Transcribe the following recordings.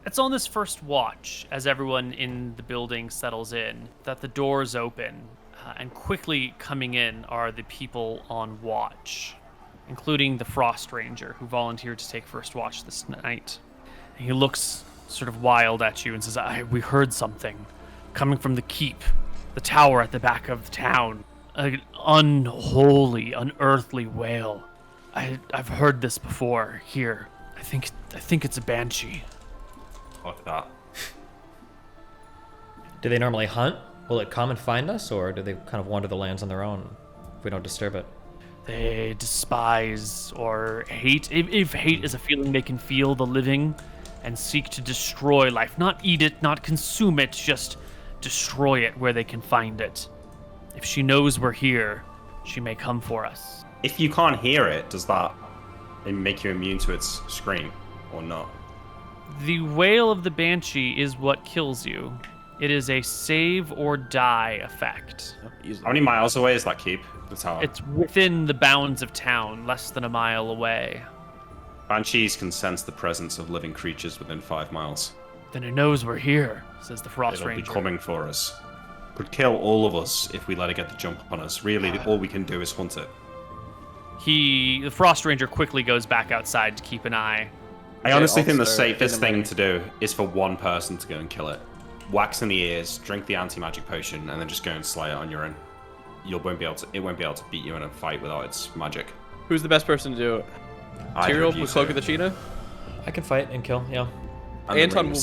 It's on this first watch, as everyone in the building settles in, that the doors open, and quickly coming in are the people on watch, including the Frost Ranger, who volunteered to take first watch this night. And he looks sort of wild at you and says, we heard something coming from the keep, the tower at the back of the town. An unholy, unearthly wail. I've heard this before here. I think it's a banshee. Fuck that. Do they normally hunt? Will it come and find us, or do they kind of wander the lands on their own if we don't disturb it? They despise or hate. If hate is a feeling they can feel, the living, and seek to destroy life. Not eat it, not consume it, just destroy it where they can find it. If she knows we're here, she may come for us. If you can't hear it, does that make you immune to its scream or not? The wail of the banshee is what kills you. It is a save or die effect. How many miles away is that keep? The tower? It's within the bounds of town, less than a mile away. Banshees can sense the presence of living creatures within 5 miles. Then it knows we're here, says the Frost It'll Ranger. be coming for us. Could kill all of us if we let it get the jump on us. Really, all we can do is hunt it. The Frost Ranger quickly goes back outside to keep an eye. I honestly think the safest thing to do is for one person to go and kill it. Wax in the ears, drink the anti-magic potion, and then just go and slay it on your own. It won't be able to beat you in a fight without its magic. Who's the best person to do it? Tyrael with Cloak of the Cheetah? I can fight and kill, yeah. Anton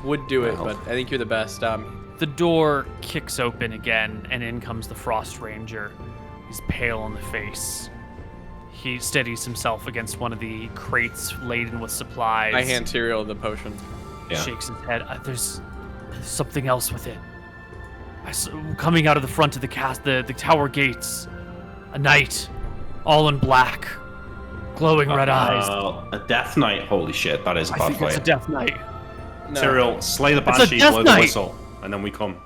would do it, but I think you're the best. The door kicks open again, and in comes the Frost Ranger. He's pale in the face. He steadies himself against one of the crates laden with supplies. I hand Tyrael the potion. He shakes his head. There's something else with it. Coming out of the front of the tower gates. A knight, all in black, glowing red eyes. A death knight? Holy shit, that is a bad I think it's a death knight. No. Tyrael, slay the banshee, blow the whistle, and then we come.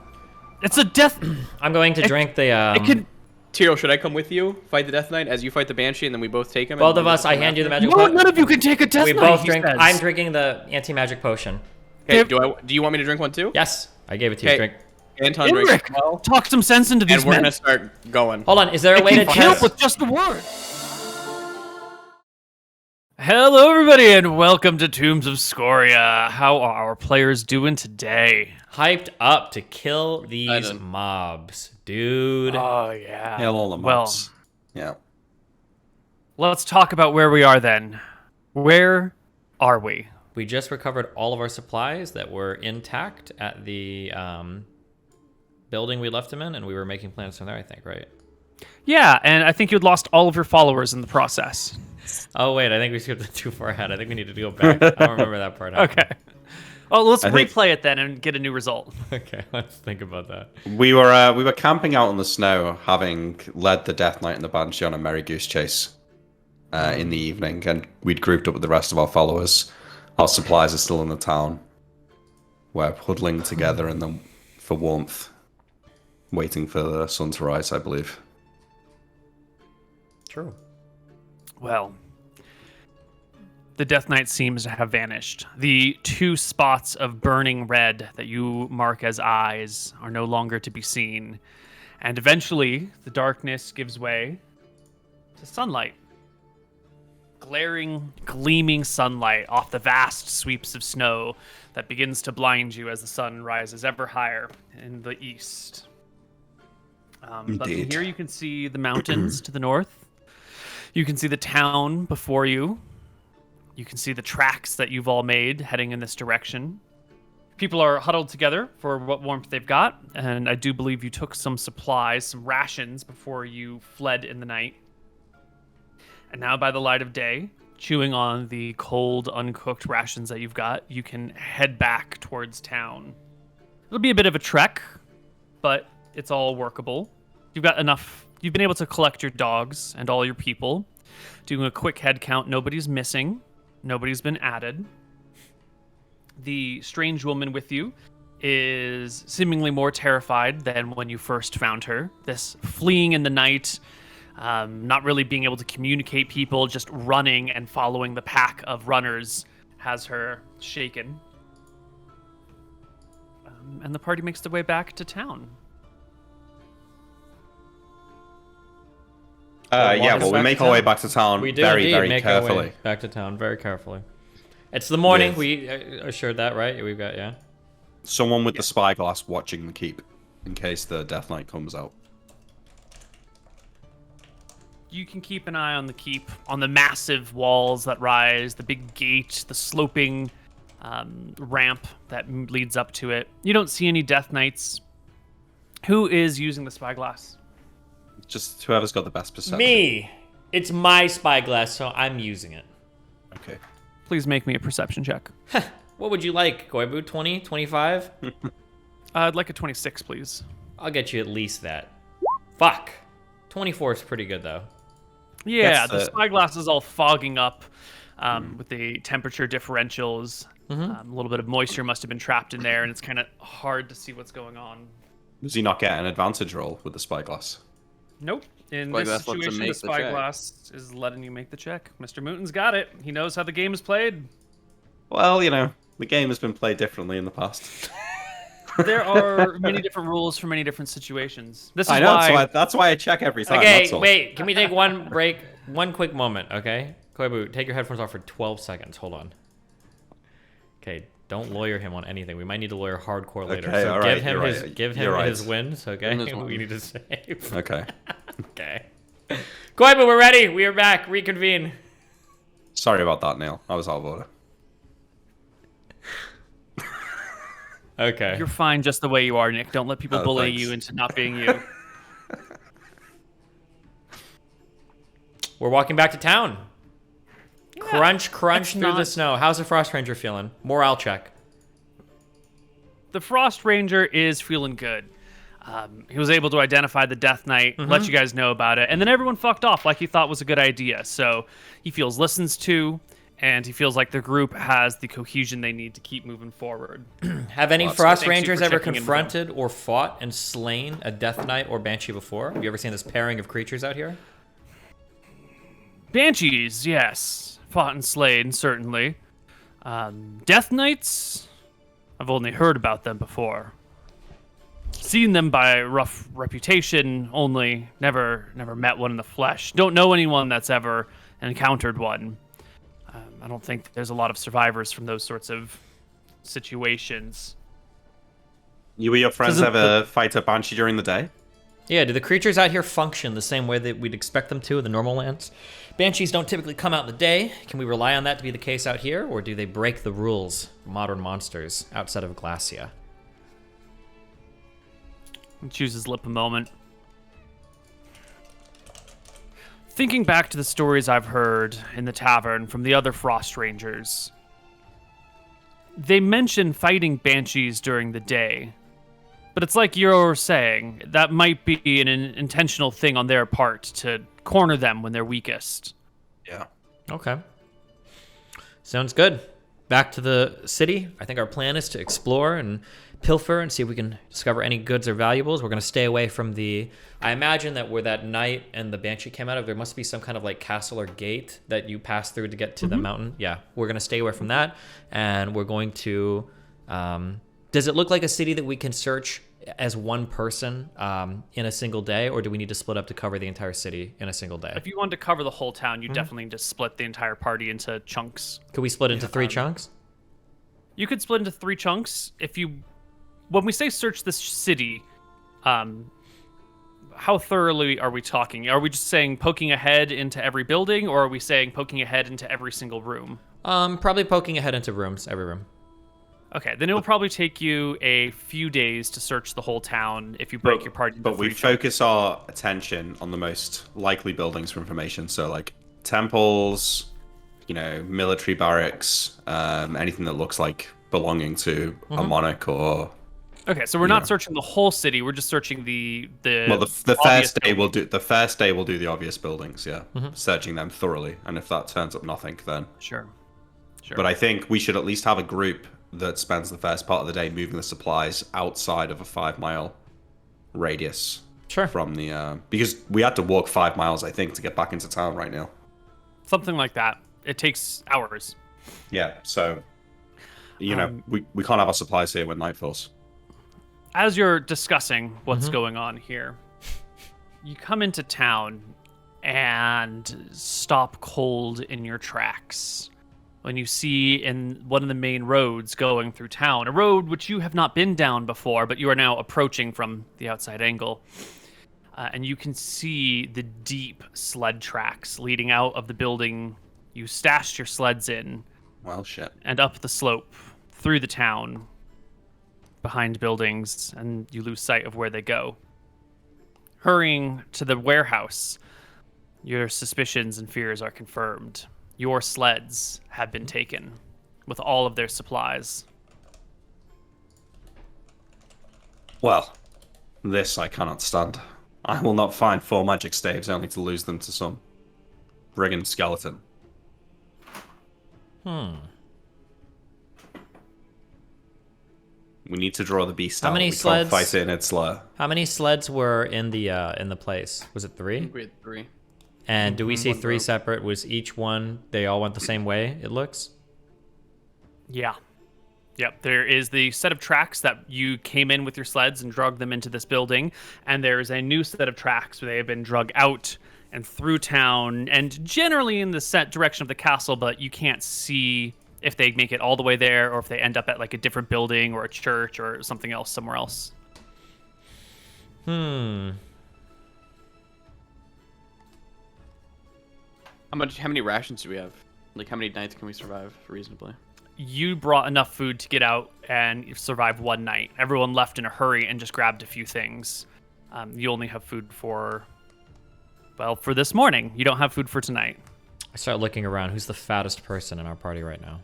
It's a death... I'm going to drink the... Tyrael, should I come with you, fight the Death Knight, as you fight the Banshee, and then we both take him? Both of us, I hand you the magic potion. None of you can take a Death Knight, We both drink... I'm drinking the anti-magic potion. Okay, do you want me to drink one too? Yes, I gave it to you. Drink. Anton drinks well. Talk some sense into these men. And we're going to start going. Hold on, is there a way to kill with just a word? Hello, everybody, and welcome to Tombs of Scoria. How are our players doing today? Hyped up to kill these mobs, dude. Oh, yeah. Kill all the mobs. Yeah. Let's talk about where we are then. Where are we? We just recovered all of our supplies that were intact at the building we left them in, and we were making plans from there, I think, right? Yeah, and I think you'd lost all of your followers in the process. Oh, wait, I think we skipped it too far ahead. I think we need to go back. I don't remember that part. Okay. Oh, let's replay it then and get a new result. Okay, let's think about that. We were camping out in the snow, having led the Death Knight and the Banshee on a merry goose chase in the evening, and we'd grouped up with the rest of our followers. Our supplies are still in the town. We're huddling together in them for warmth, waiting for the sun to rise, I believe. True. Well, the Death Knight seems to have vanished. The 2 spots of burning red that you mark as eyes are no longer to be seen. And eventually, the darkness gives way to sunlight. Glaring, gleaming sunlight off the vast sweeps of snow that begins to blind you as the sun rises ever higher in the east. But from here you can see the mountains to the north. You can see the town before you. You can see the tracks that you've all made heading in this direction. People are huddled together for what warmth they've got, and I do believe you took some supplies, some rations, before you fled in the night. And now by the light of day, chewing on the cold, uncooked rations that you've got, you can head back towards town. It'll be a bit of a trek, but it's all workable. You've got enough. You've been able to collect your dogs and all your people. Doing a quick head count, nobody's missing. Nobody's been added. The strange woman with you is seemingly more terrified than when you first found her. This fleeing in the night, not really being able to communicate people, just running and following the pack of runners has her shaken. and the party makes their way back to town. We make our way back to town We do very, indeed very make our carefully. way back to town very carefully. It's the morning. With- We assured that, right? We've got, yeah. Someone with the spyglass watching the keep in case the Death Knight comes out. You can keep an eye on the keep, on the massive walls that rise, the big gate, the sloping ramp that leads up to it. You don't see any Death Knights. Who is using the spyglass? Just whoever's got the best perception. Me! It's my spyglass, so I'm using it. Okay. Please make me a perception check. What would you like, Koibu? 20? 25? I'd like a 26, please. I'll get you at least that. Fuck. 24 is pretty good, though. Yeah, That's the the- spyglass is all fogging up with the temperature differentials. A little bit of moisture must have been trapped in there, and it's kind of hard to see what's going on. Does he not get an advantage roll with the spyglass? Nope. In Spyglass this lets him situation, the make the check. spyglass is letting you make the check. MrMouton's got it. He knows how the game is played. Well, the game has been played differently in the past. There are many different rules for many different situations. This is I know, why that's why I check every time. Okay, that's all. wait. Can we take one break? One quick moment, okay? Koibu, take your headphones off for 12 seconds. Hold on. Okay, don't lawyer him on anything. We might need to lawyer hardcore later. Okay, So all give right, him you're his right. give You're him right. his wins, okay? Win this one. We need to save. Okay. Okay. Koibu, we're ready. We are back. Reconvene. Sorry about that, Neil. I was out of order. Okay. you're fine just the way you are, Nick. Don't let people Oh, bully thanks. you into not being you. We're walking back to town. Crunch, crunch it's through the not- snow. How's the Frost Ranger feeling? Morale check. The Frost Ranger is feeling good. He was able to identify the Death Knight, let you guys know about it, and then everyone fucked off like he thought was a good idea. So he feels listened to, and he feels like the group has the cohesion they need to keep moving forward. Have any Lots. Frost Thank you Rangers for ever checking in with confronted or fought and slain a Death Knight or Banshee before? Have you ever seen this pairing of creatures out here? Banshees, yes. Fought and slain, certainly. Death Knights, I've only heard about them before. Seen them by rough reputation only, never met one in the flesh. Don't know anyone that's ever encountered one. I don't think there's a lot of survivors from those sorts of situations. You or your friends Doesn't ever fight a banshee during the day? Yeah, do the creatures out here function the same way that we'd expect them to in the normal lands? Banshees don't typically come out in the day. Can we rely on that to be the case out here, or do they break the rules of modern monsters outside of Glacia? He chews his lip a moment. Thinking back to the stories I've heard in the tavern from the other Frost Rangers, they mention fighting banshees during the day. But it's like you're saying, that might be an intentional thing on their part to corner them when they're weakest. Yeah. Okay. Sounds good. Back to the city. I think our plan is to explore and pilfer and see if we can discover any goods or valuables. We're going to stay away from the... I imagine that where that knight and the banshee came out of, there must be some kind of like castle or gate that you pass through to get to the mountain. Yeah, we're going to stay away from that. And we're going to... does it look like a city that we can search as one person in a single day, or do we need to split up to cover the entire city in a single day? If you want to cover the whole town, you definitely need to split the entire party into chunks. Could we split into 3 chunks? You could split into 3 chunks. When we say search this city, how thoroughly are we talking? Are we just saying poking ahead into every building, or are we saying poking ahead into every single room? Probably poking ahead into rooms, every room. Okay, then it will probably take you a few days to search the whole town if you break your party into But we 3 chunks. focus our attention on the most likely buildings for information. So, like temples, military barracks, anything that looks like belonging to a monarch or. Okay, so we're not searching the whole city. We're just searching the. Well, the obvious first day we'll buildings. do the first day we'll do the obvious buildings. Yeah, searching them thoroughly, and if that turns up nothing, then. Sure. But I think we should at least have a group that spends the first part of the day moving the supplies outside of a 5-mile radius. Sure. From the because we had to walk 5 miles, I think, to get back into town right now. Something like that. It takes hours. Yeah, so we can't have our supplies here when night falls. as you're discussing what's going on here, you come into town and stop cold in your tracks when you see in one of the main roads going through town, a road which you have not been down before, but you are now approaching from the outside angle. And you can see the deep sled tracks leading out of the building you stashed your sleds in. Well, shit. And up the slope, through the town, behind buildings, and you lose sight of where they go. Hurrying to the warehouse, your suspicions and fears are confirmed. Your sleds have been taken, with all of their supplies. Well, this I cannot stand. I will not find 4 magic staves only to lose them to some brigand skeleton. We need to draw the beast out. How many we sleds? Can't fight it in its lair. How many sleds were in the place? Was it I 3? think we had 3. And do we see One 3 broke. separate? Was each one, they all went the same way, it looks? Yeah. Yep, there is the set of tracks that you came in with your sleds and drug them into this building, and there is a new set of tracks where they have been drug out and through town, and generally in the set direction of the castle, but you can't see if they make it all the way there or if they end up at like a different building or a church or something else somewhere else. How many rations do we have? Like, how many nights can we survive reasonably? You brought enough food to get out and you survived one night. Everyone left in a hurry and just grabbed a few things. You only have food for this morning. You don't have food for tonight. I start looking around. Who's the fattest person in our party right now?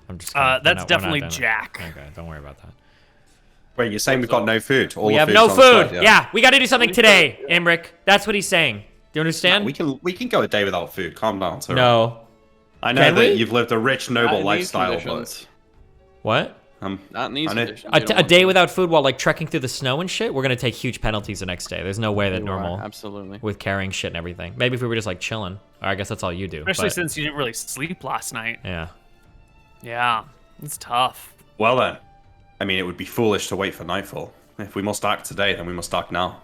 I'm just kidding. That's We're not definitely done. Jack. Okay, don't worry about that. Wait, you're saying we've got no food? All We the have food's no on the food. sled, Yeah, we got to do something today, Imric. That's what he's saying. Do you understand? No, we can go a day without food. Calm down. It's all right. No. I know Can that we? you've lived a rich, Not noble in these lifestyle, conditions. What? but Not in these I know- conditions. A, You t- don't a want day to. without food while like trekking through the snow and shit? We're going to take huge penalties the next day. There's no way that You are, normal absolutely. with carrying shit and everything. Maybe if we were just like chilling. Or I guess that's all you do. Especially but- since you didn't really sleep last night. Yeah. Yeah, it's tough. well then, I mean, it would be foolish to wait for nightfall. If we must act today, then we must act now.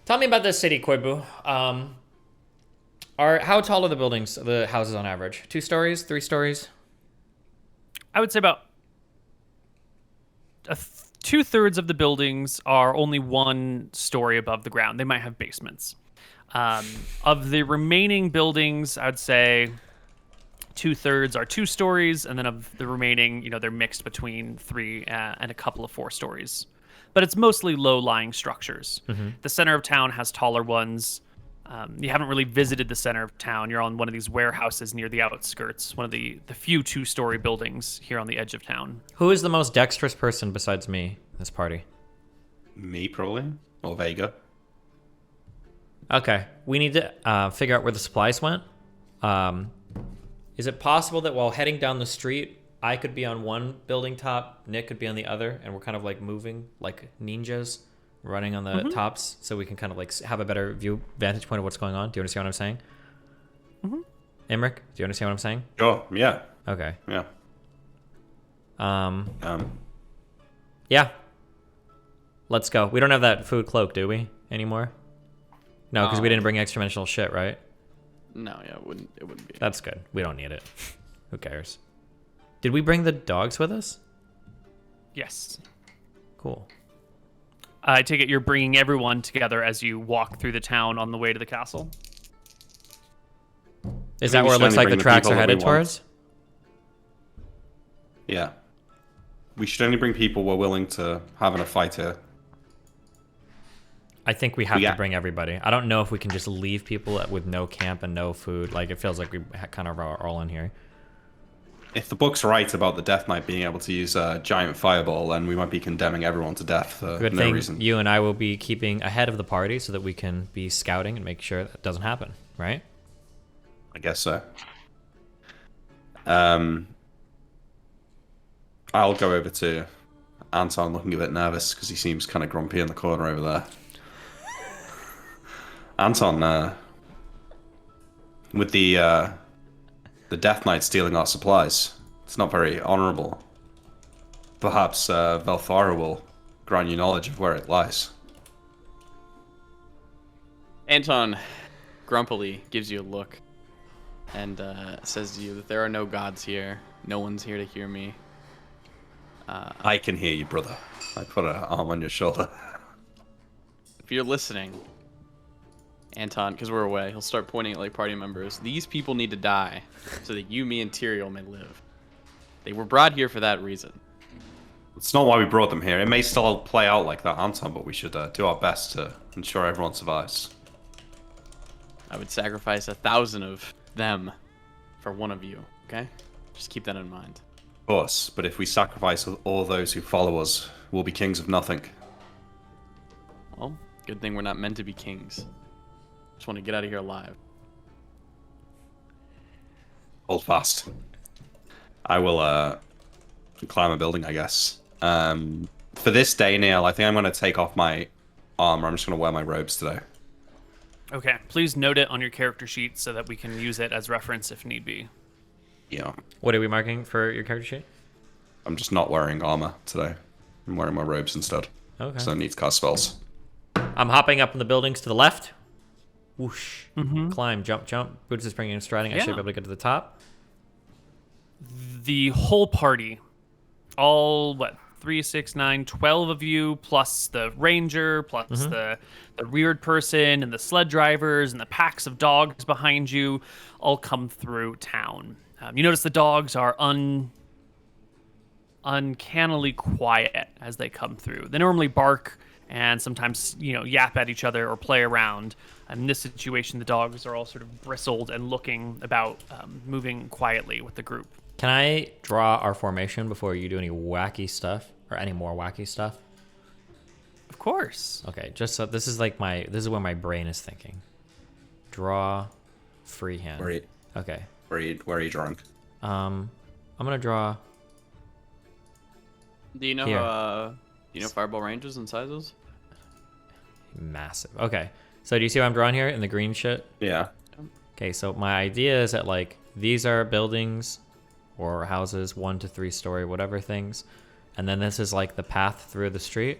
Tell me about this city, Koibu. How tall are the buildings, the houses on average? 2 stories, 3 stories? I would say about 2/3 of the buildings are only 1 story above the ground. They might have basements. Of the remaining buildings, I would say 2/3 are 2 stories, and then of the remaining, they're mixed between 3 and a couple of 4 stories. But it's mostly low-lying structures. The center of town has taller ones. You haven't really visited the center of town. You're on one of these warehouses near the outskirts, one of the few 2-story buildings here on the edge of town. Who is the most dexterous person besides me in this party? Me, probably. Or Vega. Okay, we need to figure out where the supplies went. Is it possible that while heading down the street, I could be on one building top, Nick could be on the other, and we're kind of like moving like ninjas, running on the tops, so we can kind of like have a better vantage point of what's going on? Do you understand what I'm saying? Imric, do you understand what I'm saying? Sure, yeah. Okay. Yeah. Yeah. Let's go. We don't have that food cloak, do we, anymore? No, because we didn't bring extra dimensional shit, right? No, yeah, it wouldn't be. That's good. We don't need it. Who cares? Did we bring the dogs with us? Yes. Cool. I take it you're bringing everyone together as you walk through the town on the way to the castle? Is I that think we where it should looks only like the bring the tracks people are that headed we want. towards? Yeah. We should only bring people we're willing to have in a fight here. I think we have Yeah. to bring everybody. I don't know if we can just leave people with no camp and no food. Like, it feels like we kind of are all in here. If the book's right about the Death Knight being able to use a giant fireball, then we might be condemning everyone to death for Good no thing reason. you and I will be keeping ahead of the party so that we can be scouting and make sure that doesn't happen, right? I guess so. I'll go over to Anton looking a bit nervous because he seems kind of grumpy in the corner over there. Anton, with the Death Knight stealing our supplies, it's not very honorable. Perhaps Velthara will grant you knowledge of where it lies. Anton grumpily gives you a look and says to you that there are no gods here. No one's here to hear me. I can hear you, brother. I put an arm on your shoulder. If you're listening, Anton, because we're away, he'll start pointing at like party members. These people need to die so that you, me, and Tyrael may live. They were brought here for that reason. It's not why we brought them here. It may still play out like that, Anton, but we should do our best to ensure everyone survives. I would sacrifice 1,000 of them for one of you, okay? Just keep that in mind. Of course, but if we sacrifice all those who follow us, we'll be kings of nothing. Well, good thing we're not meant to be kings. Just want to get out of here alive. Hold fast. I will climb a building, I guess. For this day, Neil, I think I'm going to take off my armor. I'm just going to wear my robes today. Okay, please note it on your character sheet so that we can use it as reference if need be. Yeah. What are we marking for your character sheet? I'm just not wearing armor today. I'm wearing my robes instead. Okay. So I need to cast spells. I'm hopping up in the buildings to the left. Whoosh. Mm-hmm. Climb, jump, jump. Boots is bringing and striding. I should be able to get to the top. The whole party, all, 3, 6, 9, 12 of you, plus the ranger, plus the reared person, and the sled drivers, and the packs of dogs behind you, all come through town. You notice the dogs are uncannily quiet as they come through. They normally bark and sometimes, yap at each other or play around. In this situation, the dogs are all sort of bristled and looking about, moving quietly with the group. Can I draw our formation before you do any wacky stuff or any more wacky stuff? Of course. Okay, just so this is where my brain is thinking. Draw, freehand. Okay. Where are you drawing? I'm gonna draw. Do you know Here. fireball ranges and sizes? Massive. Okay. So do you see what I'm drawing here in the green shit? Yeah. Okay, so my idea is that these are buildings or houses, 1 to 3 story, whatever things. And then this is the path through the street.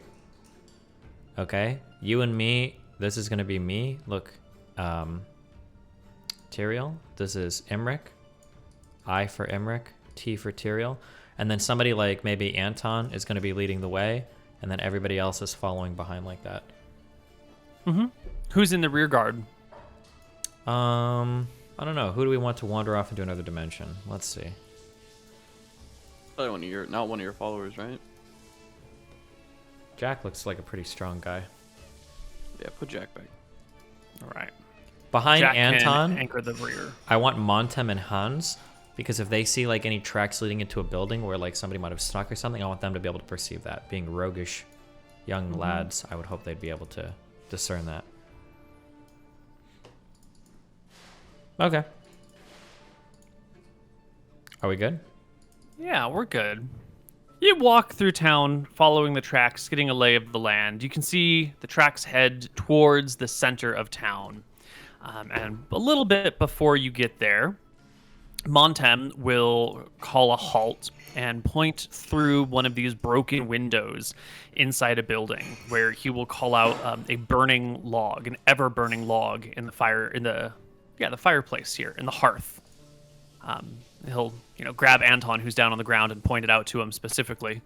Okay. You and me, this is gonna be me. Look, Tyrael. This is Imric. I for Imric. T for Tyrael. And then somebody maybe Anton is gonna be leading the way, and then everybody else is following behind like that. Mm-hmm. Who's in the rear guard? I don't know. Who do we want to wander off into another dimension? Let's see. Probably not one of your followers, right? Jack looks like a pretty strong guy. Yeah, put Jack back. All right. Behind Jack Anton, can anchor the rear. I want Montem and Hans, because if they see any tracks leading into a building where somebody might have snuck or something, I want them to be able to perceive that. Being roguish young lads, I would hope they'd be able to discern that. Okay. Are we good? Yeah, we're good. You walk through town, following the tracks, getting a lay of the land. You can see the tracks head towards the center of town. And a little bit before you get there, Montem will call a halt and point through one of these broken windows inside a building, where he will call out a burning log, an ever-burning log in the fireplace here, in the hearth. He'll, grab Anton, who's down on the ground, and point it out to him specifically.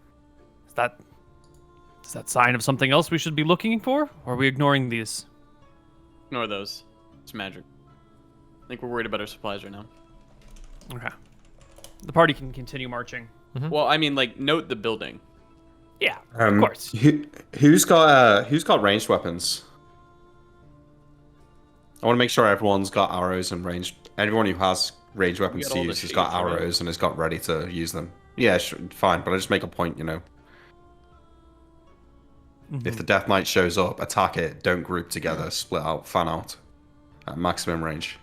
Is that sign of something else we should be looking for? Or are we ignoring these? Ignore those. It's magic. I think we're worried about our supplies right now. Okay. The party can continue marching. Well, I mean, note the building. Yeah, of course. Who's got ranged weapons? I want to make sure everyone's got arrows and ranged. Everyone who has ranged weapons Get to all the use has got shades, right? arrows and has got ready to use them. Yeah, sure, fine, but I just make a point, If the Death Knight shows up, attack it, don't group together, split out, fan out. At maximum range.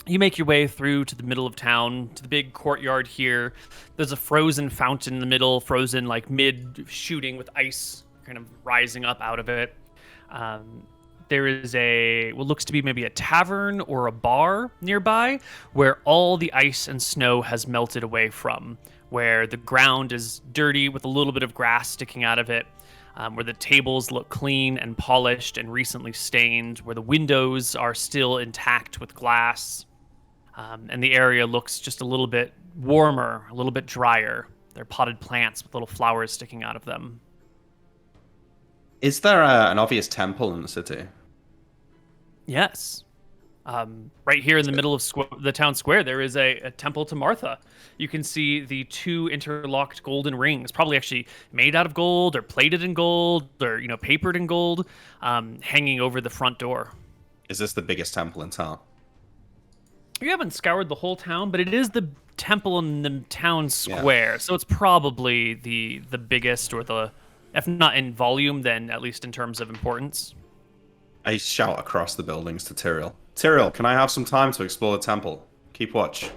You make your way through to the middle of town, to the big courtyard here. There's a frozen fountain in the middle, frozen mid-shooting with ice kind of rising up out of it. There is what looks to be maybe a tavern or a bar nearby, where all the ice and snow has melted away from, where the ground is dirty with a little bit of grass sticking out of it, where the tables look clean and polished and recently stained, where the windows are still intact with glass, and the area looks just a little bit warmer, a little bit drier. They're potted plants with little flowers sticking out of them. Is there an obvious temple in the city? Yes. Right here in the middle of the town square, there is a temple to Martha. You can see the two interlocked golden rings, probably actually made out of gold or plated in gold or, papered in gold, hanging over the front door. Is this the biggest temple in town? You haven't scoured the whole town, but it is the temple in the town square, so it's probably the biggest, or if not in volume, then at least in terms of importance. I shout across the buildings to Tyrael. Tyrael, can I have some time to explore the temple? Keep watch.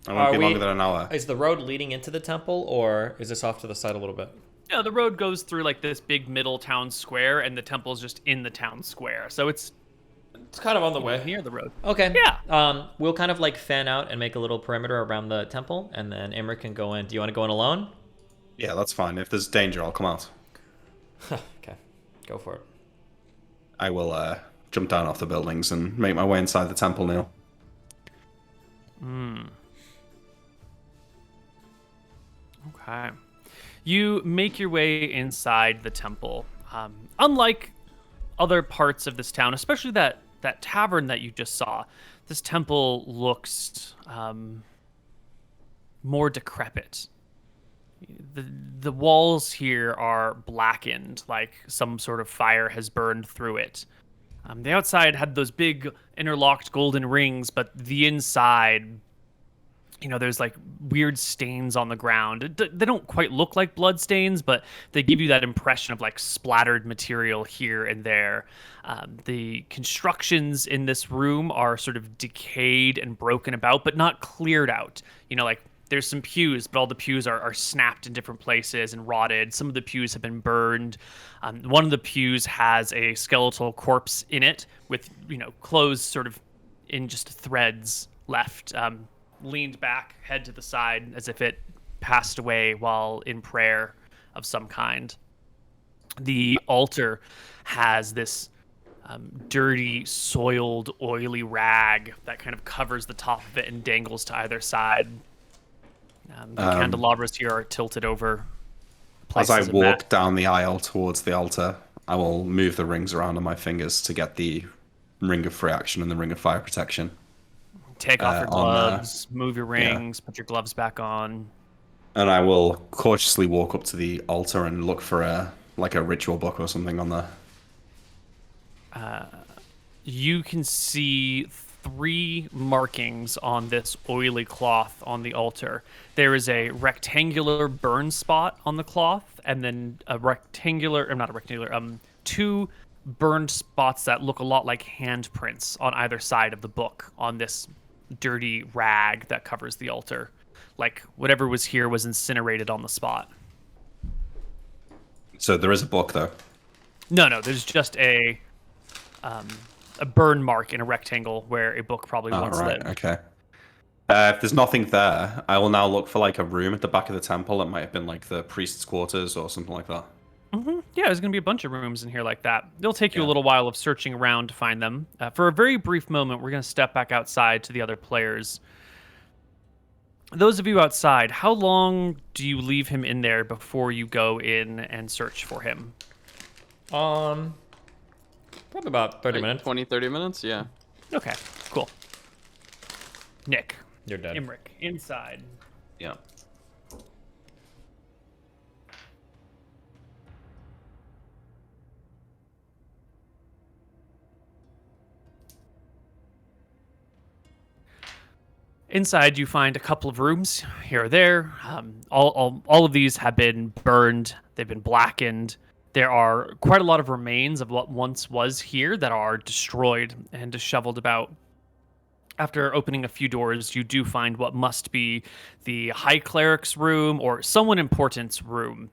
I won't be longer than an hour. Is the road leading into the temple, or is this off to the side a little bit? Yeah, the road goes through like this big middle town square, and the temple's just in the town square, so it's kind of on the way. Near the road. Okay. Yeah. We'll kind of like fan out and make a little perimeter around the temple, and then Imric can go in. Do you want to go in alone? Yeah, that's fine. If there's danger, I'll come out. Okay. Go for it. I will jump down off the buildings and make my way inside the temple, Neil. Okay. You make your way inside the temple. Unlike other parts of this town, especially that tavern that you just saw, this temple looks more decrepit. The walls here are blackened, like some sort of fire has burned through it. The outside had those big interlocked golden rings, but the inside, there's like weird stains on the ground. They don't quite look like blood stains, but they give you that impression of like splattered material here and there. The constructions in this room are sort of decayed and broken about, but not cleared out. Like there's some pews, but all the pews are snapped in different places and rotted. Some of the pews have been burned. One of the pews has a skeletal corpse in it with, clothes sort of in just threads left, leaned back, head to the side, as if it passed away while in prayer of some kind. The altar has this dirty, soiled, oily rag that kind of covers the top of it and dangles to either side. The candelabras here are tilted over. As I walk down the aisle towards the altar, I will move the rings around on my fingers to get the ring of free action and the ring of fire protection. Take off your gloves, move your rings, put your gloves back on. And I will cautiously walk up to the altar and look for a ritual book or something on there. You can see 3 markings on this oily cloth on the altar. There is a rectangular burn spot on the cloth, and then two burned spots that look a lot like handprints on either side of the book on this dirty rag that covers the altar. Like whatever was here was incinerated on the spot. So there is a book, though? No, there's just a burn mark in a rectangle where a book probably once lived. Okay. If there's nothing there, I will now look for like a room at the back of the temple. It might have been like the priest's quarters or something like that. Mm-hmm. Yeah, there's going to be a bunch of rooms in here like that. It'll take you a little while of searching around to find them. For a very brief moment, we're going to step back outside to the other players. Those of you outside, how long do you leave him in there before you go in and search for him? Probably about 30 minutes. 20, 30 minutes, yeah. Okay, cool. Nick. You're dead. Imric, inside. Yeah. Inside, you find a couple of rooms here or there. All of these have been burned. They've been blackened. There are quite a lot of remains of what once was here that are destroyed and disheveled about. After opening a few doors, you do find what must be the High Cleric's room or someone important's room.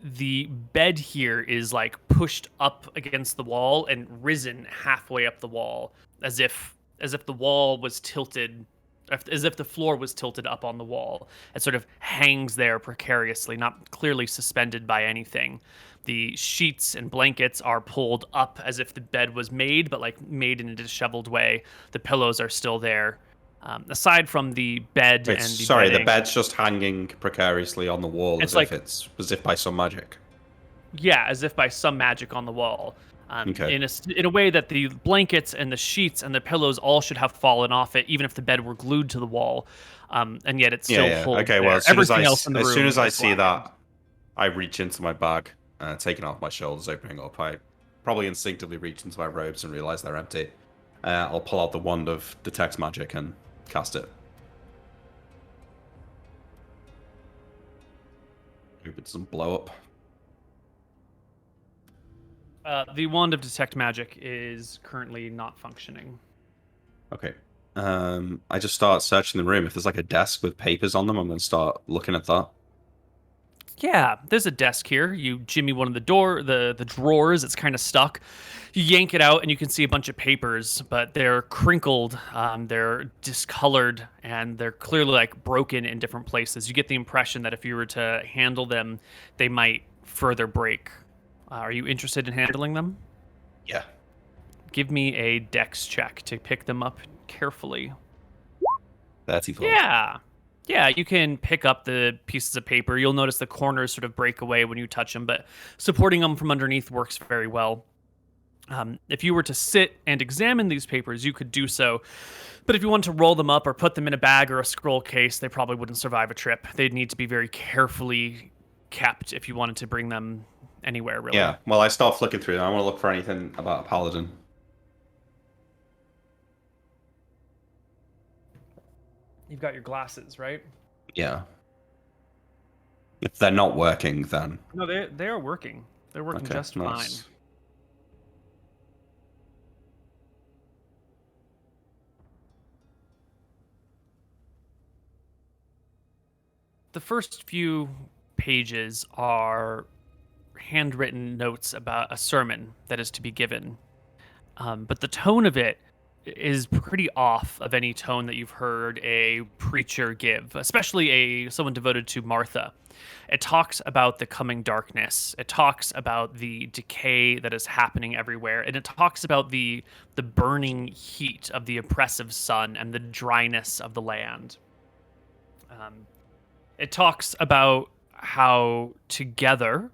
The bed here is like pushed up against the wall and risen halfway up the wall, as if the wall was tilted as if the floor was tilted up on the wall. It sort of hangs there precariously, not clearly suspended by anything. The sheets and blankets are pulled up as if the bed was made, but like made in a disheveled way. The pillows are still there. Aside from the bed and the sorry, bedding, the bed's just hanging precariously on the wall It's as if by some magic. yeah, as if by some magic on the wall. Okay. In a way that the blankets and the sheets and the pillows all should have fallen off it, even if the bed were glued to the wall, and yet it still holds Okay, there. well, as soon as Everything else in the room as soon as I is see blackened. that, I reach into my bag, taking off my shoulders, opening up. I probably instinctively reach into my robes and realize they're empty. I'll pull out the wand of detect magic and cast it. Hope it doesn't blow up. The wand of detect magic is currently not functioning. Okay. I just start searching the room. If there's like a desk with papers on them, I'm going to start looking at that. Yeah, there's a desk here. You jimmy one of the drawers. It's kind of stuck. You yank it out, and you can see a bunch of papers, but they're crinkled, they're discolored, and they're clearly like broken in different places. You get the impression that if you were to handle them, they might further break. Are you interested in handling them? Yeah. Give me a dex check to pick them up carefully. 34. Yeah, you can pick up the pieces of paper. You'll notice the corners sort of break away when you touch them, but supporting them from underneath works very well. If you were to sit and examine these papers, you could do so. But if you want to roll them up or put them in a bag or a scroll case, they probably wouldn't survive a trip. They'd need to be very carefully kept if you wanted to bring them anywhere, really. Yeah, well, I start flicking through them. I want to look for anything about a paladin. You've got your glasses, right? Yeah. If they're not working, then... No, they are working. They're working Okay, just nice. fine. The first few pages are handwritten notes about a sermon that is to be given. But the tone of it is pretty off of any tone that you've heard a preacher give, especially someone devoted to Martha. It talks about the coming darkness. It talks about the decay that is happening everywhere, and it talks about the burning heat of the oppressive sun and the dryness of the land. It talks about how together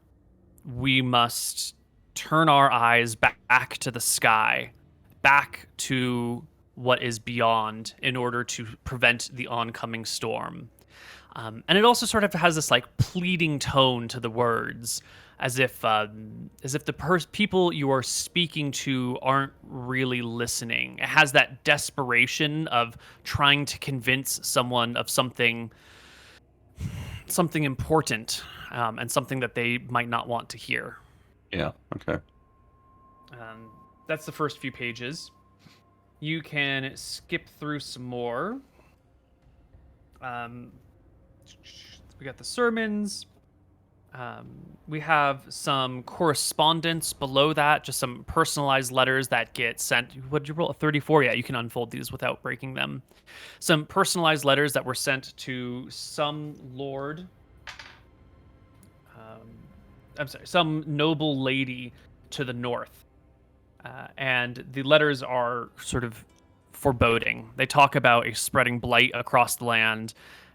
we must turn our eyes back to the sky, back to what is beyond in order to prevent the oncoming storm. And it also sort of has this like pleading tone to the words, as if the people you are speaking to aren't really listening. It has that desperation of trying to convince someone of something important, and something that they might not want to hear. Yeah, okay. That's the first few pages. You can skip through some more. We got the sermons. We have some correspondence below that, just some personalized letters that get sent. What did you roll? A 34? Yeah, you can unfold these without breaking them. Some personalized letters that were sent to some lord. I'm sorry, some noble lady to the north. And the letters are sort of foreboding. They talk about a spreading blight across the land,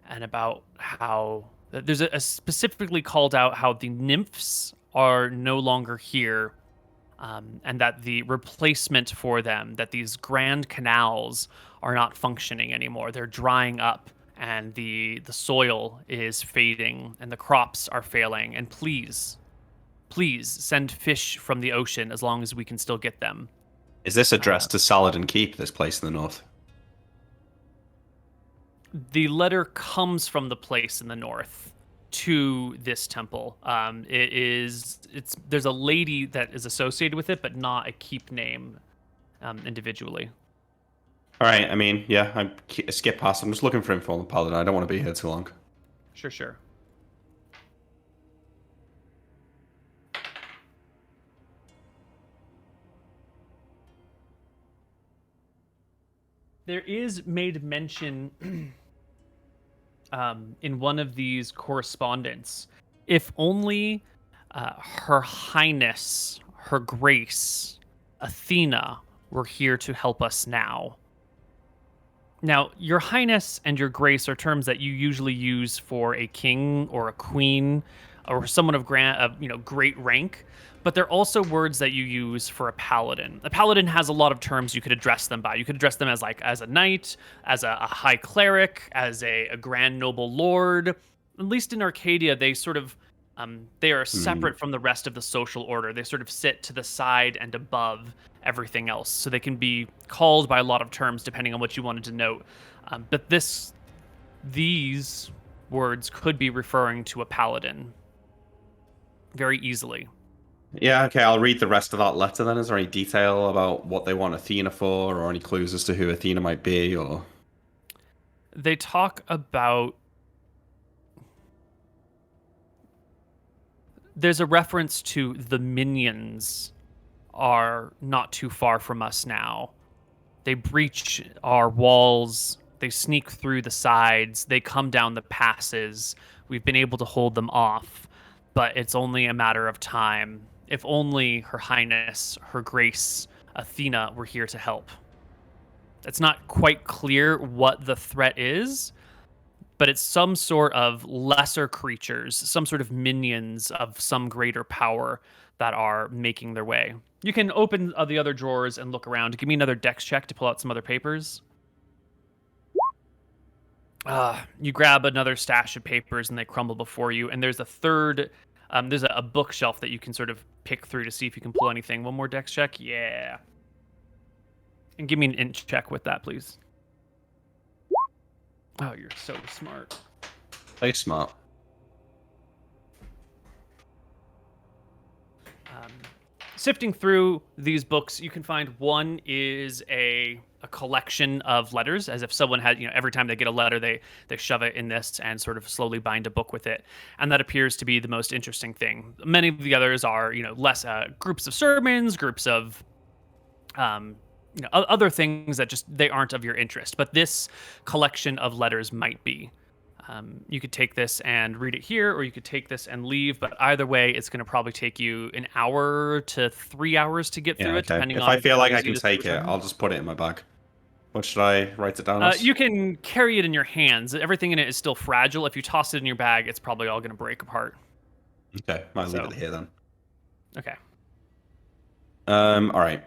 and about how there's a specifically called out how the nymphs are no longer here, and that the replacement for them, that these grand canals are not functioning anymore. They're drying up, and the soil is fading, and the crops are failing. And please send fish from the ocean as long as we can still get them. Is this addressed to Saladin Keep, this place in the north? The letter comes from the place in the north to this temple. There's a lady that is associated with it, but not a keep name individually. All right, I mean, yeah, I skip past. I'm just looking for info on the paladin. I don't want to be here too long. Sure. There is made mention in one of these correspondence, if only Her Highness, Her Grace, Athena were here to help us now. Now, Your Highness and Your Grace are terms that you usually use for a king or a queen or someone of great rank, but they're also words that you use for a paladin. A paladin has a lot of terms you could address them by. You could address them as as a knight, as a high cleric, as a grand noble lord. At least in Arcadia, they sort of they are separate from the rest of the social order. They sort of sit to the side and above everything else, so they can be called by a lot of terms depending on what you wanted to note. But these words could be referring to a paladin very easily. Yeah, okay, I'll read the rest of that letter then. Is there any detail about what they want Athena for, or any clues as to who Athena might be, or... They talk about... There's a reference to the minions are not too far from us now. They breach our walls. They sneak through the sides. They come down the passes. We've been able to hold them off, but it's only a matter of time. If only Her Highness, Her Grace, Athena were here to help. It's not quite clear what the threat is, but it's some sort of lesser creatures, some sort of minions of some greater power that are making their way. You can open the other drawers and look around. Give me another dex check to pull out some other papers. You grab another stash of papers and they crumble before you. And there's a third, there's a bookshelf that you can sort of pick through to see if you can pull anything. One more dex check. Yeah. And give me an int check with that, please. Oh, you're so smart. Very smart. Sifting through these books, you can find one is a collection of letters, as if someone had, every time they get a letter, they shove it in this and sort of slowly bind a book with it. And that appears to be the most interesting thing. Many of the others are, less groups of sermons, groups of, other things that just, they aren't of your interest. But this collection of letters might be. You could take this and read it here, or you could take this and leave. But either way, it's going to probably take you an hour to 3 hours to get through it, depending on... If I feel like I can take it, I'll just put it in my bag. What should I write it down as? You can carry it in your hands. Everything in it is still fragile. If you toss it in your bag, it's probably all going to break apart. Okay, might leave it here then. Okay. All right.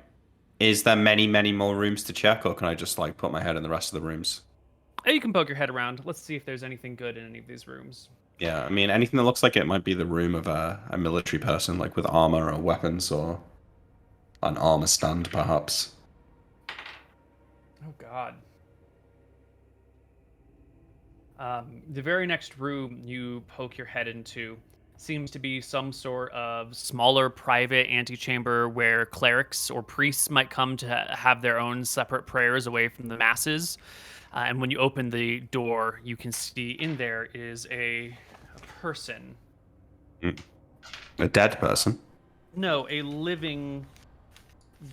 Is there many more rooms to check, or can I just put my head in the rest of the rooms? You can poke your head around. Let's see if there's anything good in any of these rooms. Yeah, I mean, anything that looks like it might be the room of a military person, with armor or weapons, or an armor stand, perhaps. Oh, God. The very next room you poke your head into seems to be some sort of smaller private antechamber where clerics or priests might come to have their own separate prayers away from the masses. And when you open the door, you can see in there is a person. A dead person? No, a living,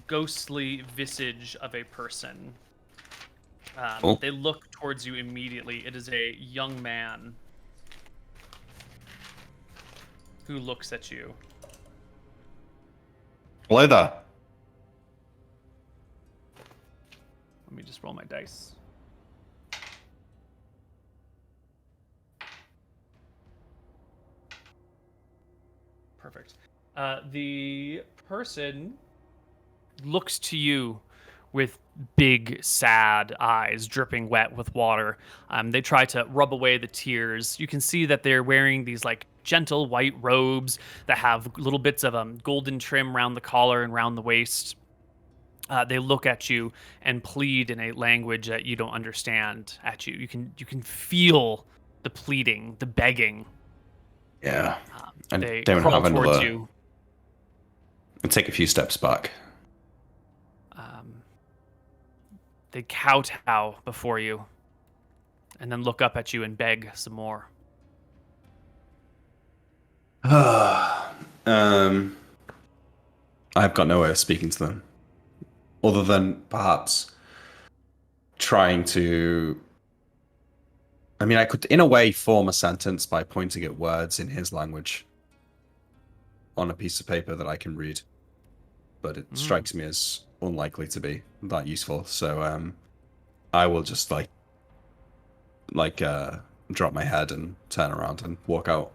ghostly visage of a person. They look towards you immediately. It is a young man who looks at you. Hello there. Let me just roll my dice. Perfect. The person looks to you with big, sad eyes dripping wet with water. They try to rub away the tears. You can see that they're wearing these gentle white robes that have little bits of golden trim around the collar and around the waist. They look at you and plead in a language that you don't understand at you. You can feel the pleading, the begging. Yeah. And they don't crawl have towards another... you. And take a few steps back. They kowtow before you, and then look up at you and beg some more. I've got no way of speaking to them, other than perhaps trying to... I mean, I could, in a way, form a sentence by pointing at words in his language on a piece of paper that I can read. But it strikes me as unlikely to be that useful. So I will just, drop my head and turn around and walk out.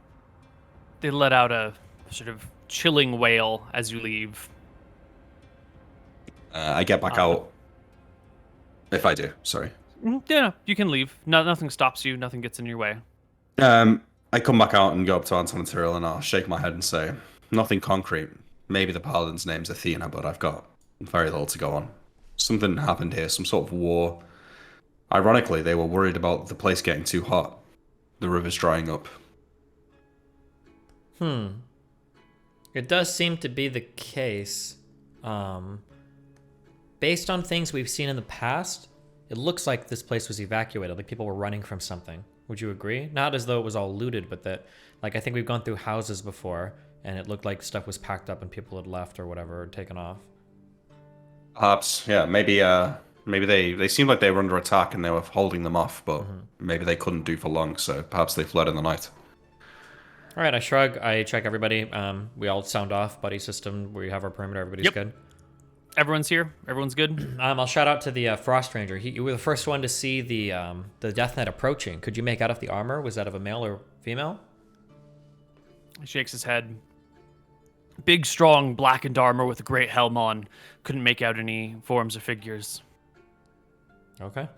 They let out a sort of chilling wail as you leave. I get back out. If I do, sorry. Yeah, you can leave. Nothing stops you. Nothing gets in your way. I come back out and go up to Anton and Tyrell, and I'll shake my head and say, nothing concrete. Maybe the paladin's name's Athena, but I've got very little to go on. Something happened here, some sort of war. Ironically, they were worried about the place getting too hot. The river's drying up. It does seem to be the case. Based on things we've seen in the past, it looks like this place was evacuated, like people were running from something. Would you agree? Not as though it was all looted, but that, like, I think we've gone through houses before, and it looked like stuff was packed up and people had left or whatever, or taken off. Perhaps, yeah, maybe they seemed like they were under attack and they were holding them off, but maybe they couldn't do for long, so perhaps they fled in the night. All right, I shrug. I check everybody. We all sound off. Buddy system. We have our perimeter. Everybody's good. Everyone's here. Everyone's good. I'll shout out to the Frost Ranger. You were the first one to see the Death Knight approaching. Could you make out if the armor was that of a male or female? He shakes his head. Big, strong, blackened armor with a great helm on. Couldn't make out any forms or figures. Okay.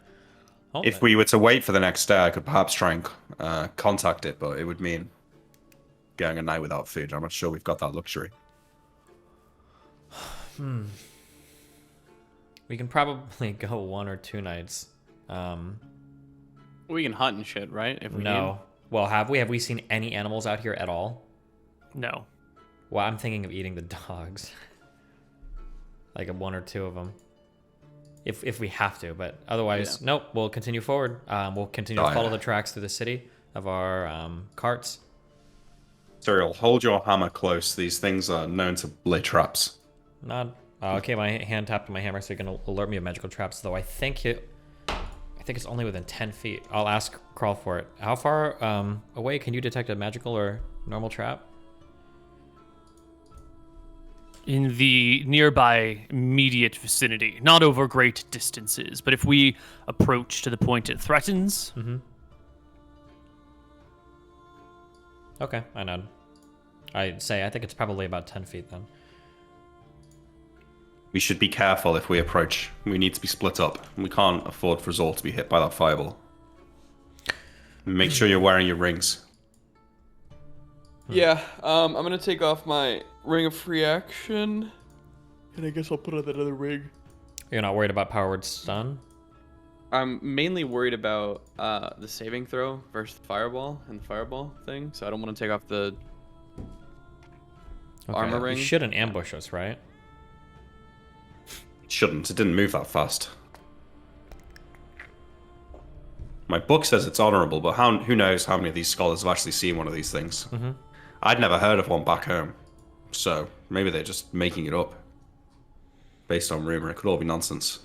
If we were to wait for the next day, I could perhaps try and contact it, but it would mean going a night without food. I'm not sure we've got that luxury. We can probably go 1 or 2 nights. We can hunt and shit, right? If we No. need. Well, have we seen any animals out here at all? No. Well, I'm thinking of eating the dogs. Like 1 or 2 of them. If we have to, but otherwise, nope, we'll continue forward. We'll continue to follow the tracks through the city of our carts. Cyril, hold your hammer close. These things are known to lay traps. Okay, my hand tapped on my hammer, so you're gonna alert me of magical traps. Though I think it's only within 10 feet. I'll ask Crawl for it. How far away can you detect a magical or normal trap? In the nearby immediate vicinity, not over great distances, but if we approach to the point it threatens. Okay, I nod. I think it's probably about 10 feet then. We should be careful if we approach. We need to be split up. We can't afford for Zol to be hit by that fireball. Make sure you're wearing your rings. Yeah, I'm gonna take off my ring of free action, and I guess I'll put on that other ring. You're not worried about powered stun? I'm mainly worried about the saving throw versus the fireball and the fireball thing, so I don't want to take off the armor ring. You shouldn't ambush us, right? Shouldn't. It didn't move that fast. My book says it's honorable, but who knows how many of these scholars have actually seen one of these things. I'd never heard of one back home. So maybe they're just making it up. Based on rumor. It could all be nonsense.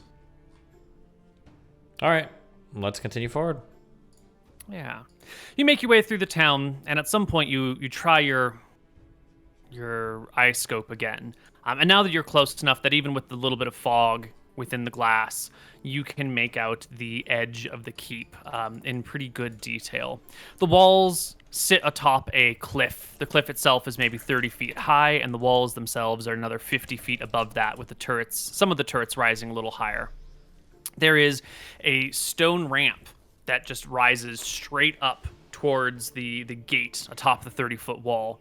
All right, let's continue forward. Yeah. You make your way through the town, and at some point you try your eye scope again. And now that you're close enough that even with the little bit of fog within the glass, you can make out the edge of the keep in pretty good detail. The walls sit atop a cliff. The cliff itself is maybe 30 feet high, and the walls themselves are another 50 feet above that, with the turrets, some of the turrets rising a little higher. There is a stone ramp that just rises straight up towards the gate atop the 30-foot wall.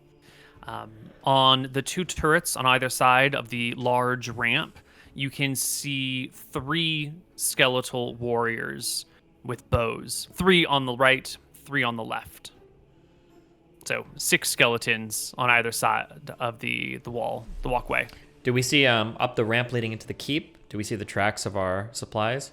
On the 2 turrets on either side of the large ramp, you can see 3 skeletal warriors with bows. 3 on the right, 3 on the left. So 6 skeletons on either side of the walkway. Do we see up the ramp leading into the keep? Do we see the tracks of our supplies?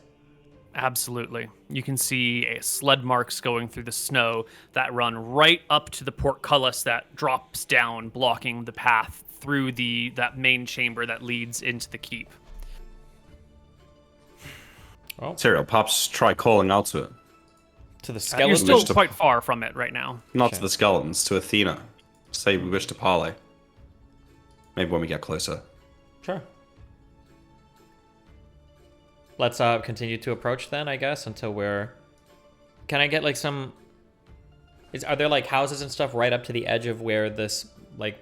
Absolutely. You can see sled marks going through the snow that run right up to the portcullis that drops down, blocking the path through that main chamber that leads into the keep. Oh, Tyrael, perhaps try calling out to it. to the You're skeleton. still Mr. quite far from it right now. Not Okay. to the skeletons, to Athena. Say we wish to parley. Maybe when we get closer. Sure. Let's continue to approach then, I guess, until we're... Can I get like some... Are there like houses and stuff right up to the edge of where this like...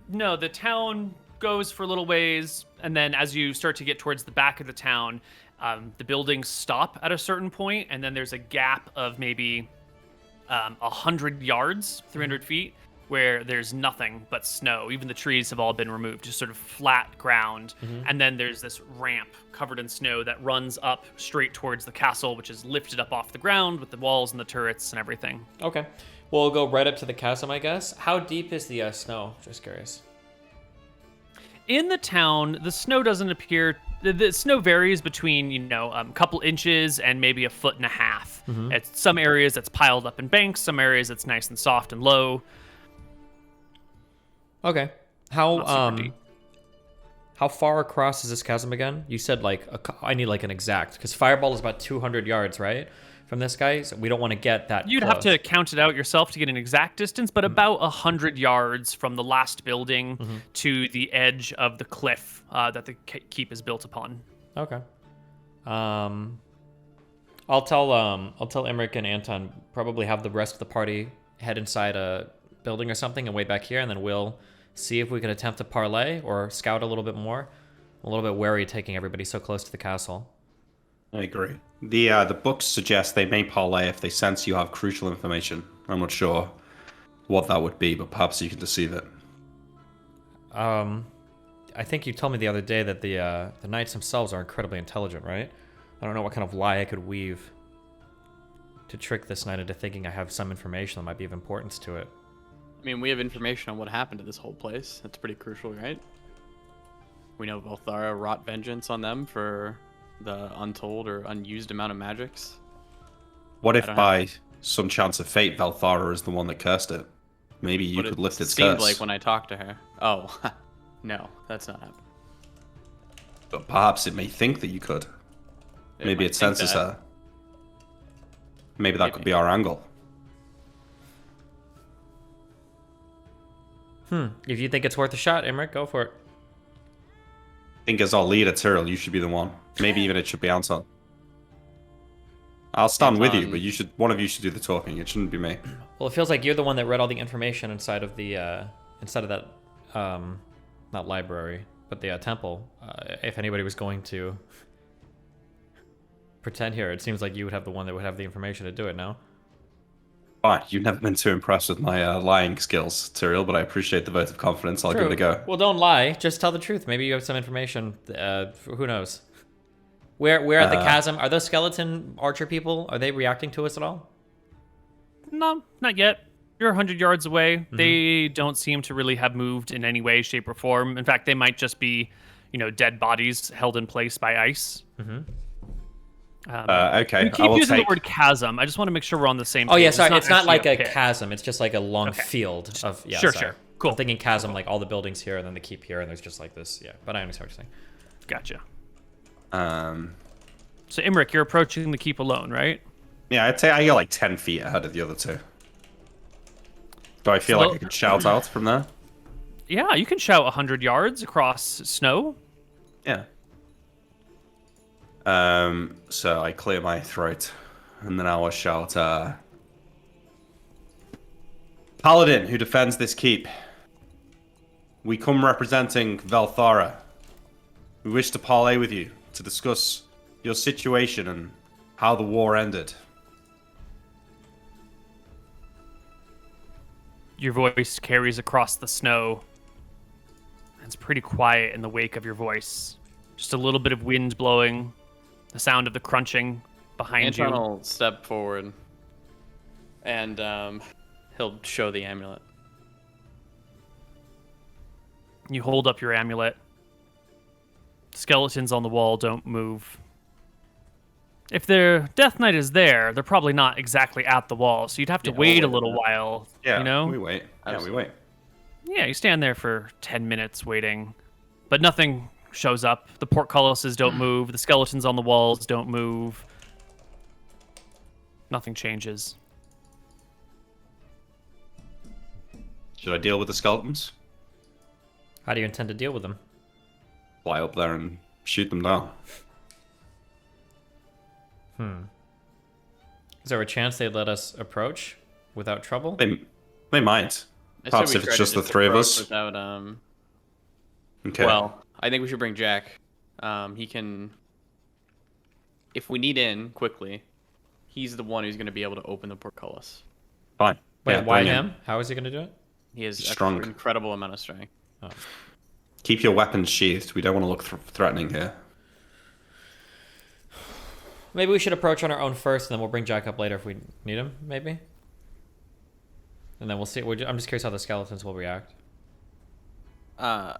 No, the town goes for a little ways, and then as you start to get towards the back of the town, the buildings stop at a certain point, and then there's a gap of maybe 100 yards, 300 feet, where there's nothing but snow. Even the trees have all been removed, just sort of flat ground. And then there's this ramp covered in snow that runs up straight towards the castle, which is lifted up off the ground with the walls and the turrets and everything. Okay. We'll go right up to the chasm, I guess. How deep is the snow? Just curious. In the town, the snow doesn't appear. The snow varies between, a couple inches and maybe 1.5 feet. At some areas it's piled up in banks, some areas it's nice and soft and low. Okay. Not super deep. How far across is this chasm again? You said like I need like an exact, because fireball is about 200 yards, right, from this guy. So we don't want to get that. You'd have to count it out yourself to get an exact distance, but about 100 yards from the last building to the edge of the cliff that the keep is built upon. Okay. I'll tell Emmerich and Anton probably have the rest of the party head inside a building or something and wait back here, and then we'll see if we can attempt to parlay or scout a little bit more. I'm a little bit wary taking everybody so close to the castle. I agree. The books suggest they may parlay if they sense you have crucial information. I'm not sure what that would be, but perhaps you can deceive it. I think you told me the other day that the knights themselves are incredibly intelligent, right? I don't know what kind of lie I could weave to trick this knight into thinking I have some information that might be of importance to it. I mean, we have information on what happened to this whole place. That's pretty crucial, right? We know Valthara wrought vengeance on them for the untold or unused amount of magics. What if by some chance of fate, Valthara is the one that cursed it? Maybe you could lift its curse. It seemed like when I talked to her. Oh, no, that's not happening. But perhaps it may think that you could. Maybe it senses her. Maybe that could be our angle. If you think it's worth a shot, Emmerich, go for it. I think as our leader, Tyrael, you should be the one. Maybe even it should be Anton. I'll stand with you, but one of you should do the talking. It shouldn't be me. Well, it feels like you're the one that read all the information inside of that, not library, but the temple. If anybody was going to pretend here, it seems like you would have the one that would have the information to do it now. Fine, you've never been too impressed with my lying skills, Tyrael, but I appreciate the vote of confidence. I'll give it a go. Well, don't lie. Just tell the truth. Maybe you have some information. Who knows? Where at the chasm? Are those skeleton archer people? Are they reacting to us at all? No, not yet. You're 100 yards away. They don't seem to really have moved in any way, shape, or form. In fact, they might just be, dead bodies held in place by ice. Okay. We keep using the word chasm. I just want to make sure we're on the same page. Oh yeah, sorry. It's not like a pit. chasm. It's just like a long field of Sure. Cool. I'm thinking chasm, like all the buildings here, and then the keep here, and there's just like this. Yeah, but I understand what you're saying. Gotcha. So Emmerich, you're approaching the keep alone, right? Yeah, I'd say I go like 10 feet ahead of the other two. Do I feel like I could shout out from there? Yeah, you can shout 100 yards across snow. Yeah. So I clear my throat, and then I will shout, Paladin who defends this keep. We come representing Valthara. We wish to parley with you to discuss your situation and how the war ended. Your voice carries across the snow. It's pretty quiet in the wake of your voice. Just a little bit of wind blowing, the sound of the crunching behind you. Anton will step forward, and he'll show the amulet. You hold up your amulet. Skeletons on the wall don't move. If their Death Knight is there, they're probably not exactly at the wall, so you'd have to wait a little while. Yeah, you know? we wait. Yeah, we wait. Yeah, you stand there for 10 minutes waiting, but nothing shows up. The portcullises don't move. The skeletons on the walls don't move. Nothing changes. Should I deal with the skeletons? How do you intend to deal with them? Fly up there and shoot them down. Is there a chance they'd let us approach without trouble? They might. I said Perhaps we if it's try to just the three of approach us. Without, Okay. Well, I think we should bring Jack. He can. If we need in quickly, he's the one who's going to be able to open the portcullis. Fine. Wait, Yeah, why bring him? How is he going to do it? He has Strong. an incredible amount of strength. Keep your weapons sheathed. We don't want to look threatening here. Maybe we should approach on our own first, and then we'll bring Jack up later if we need him, maybe? And then we'll see. I'm just curious how the skeletons will react. I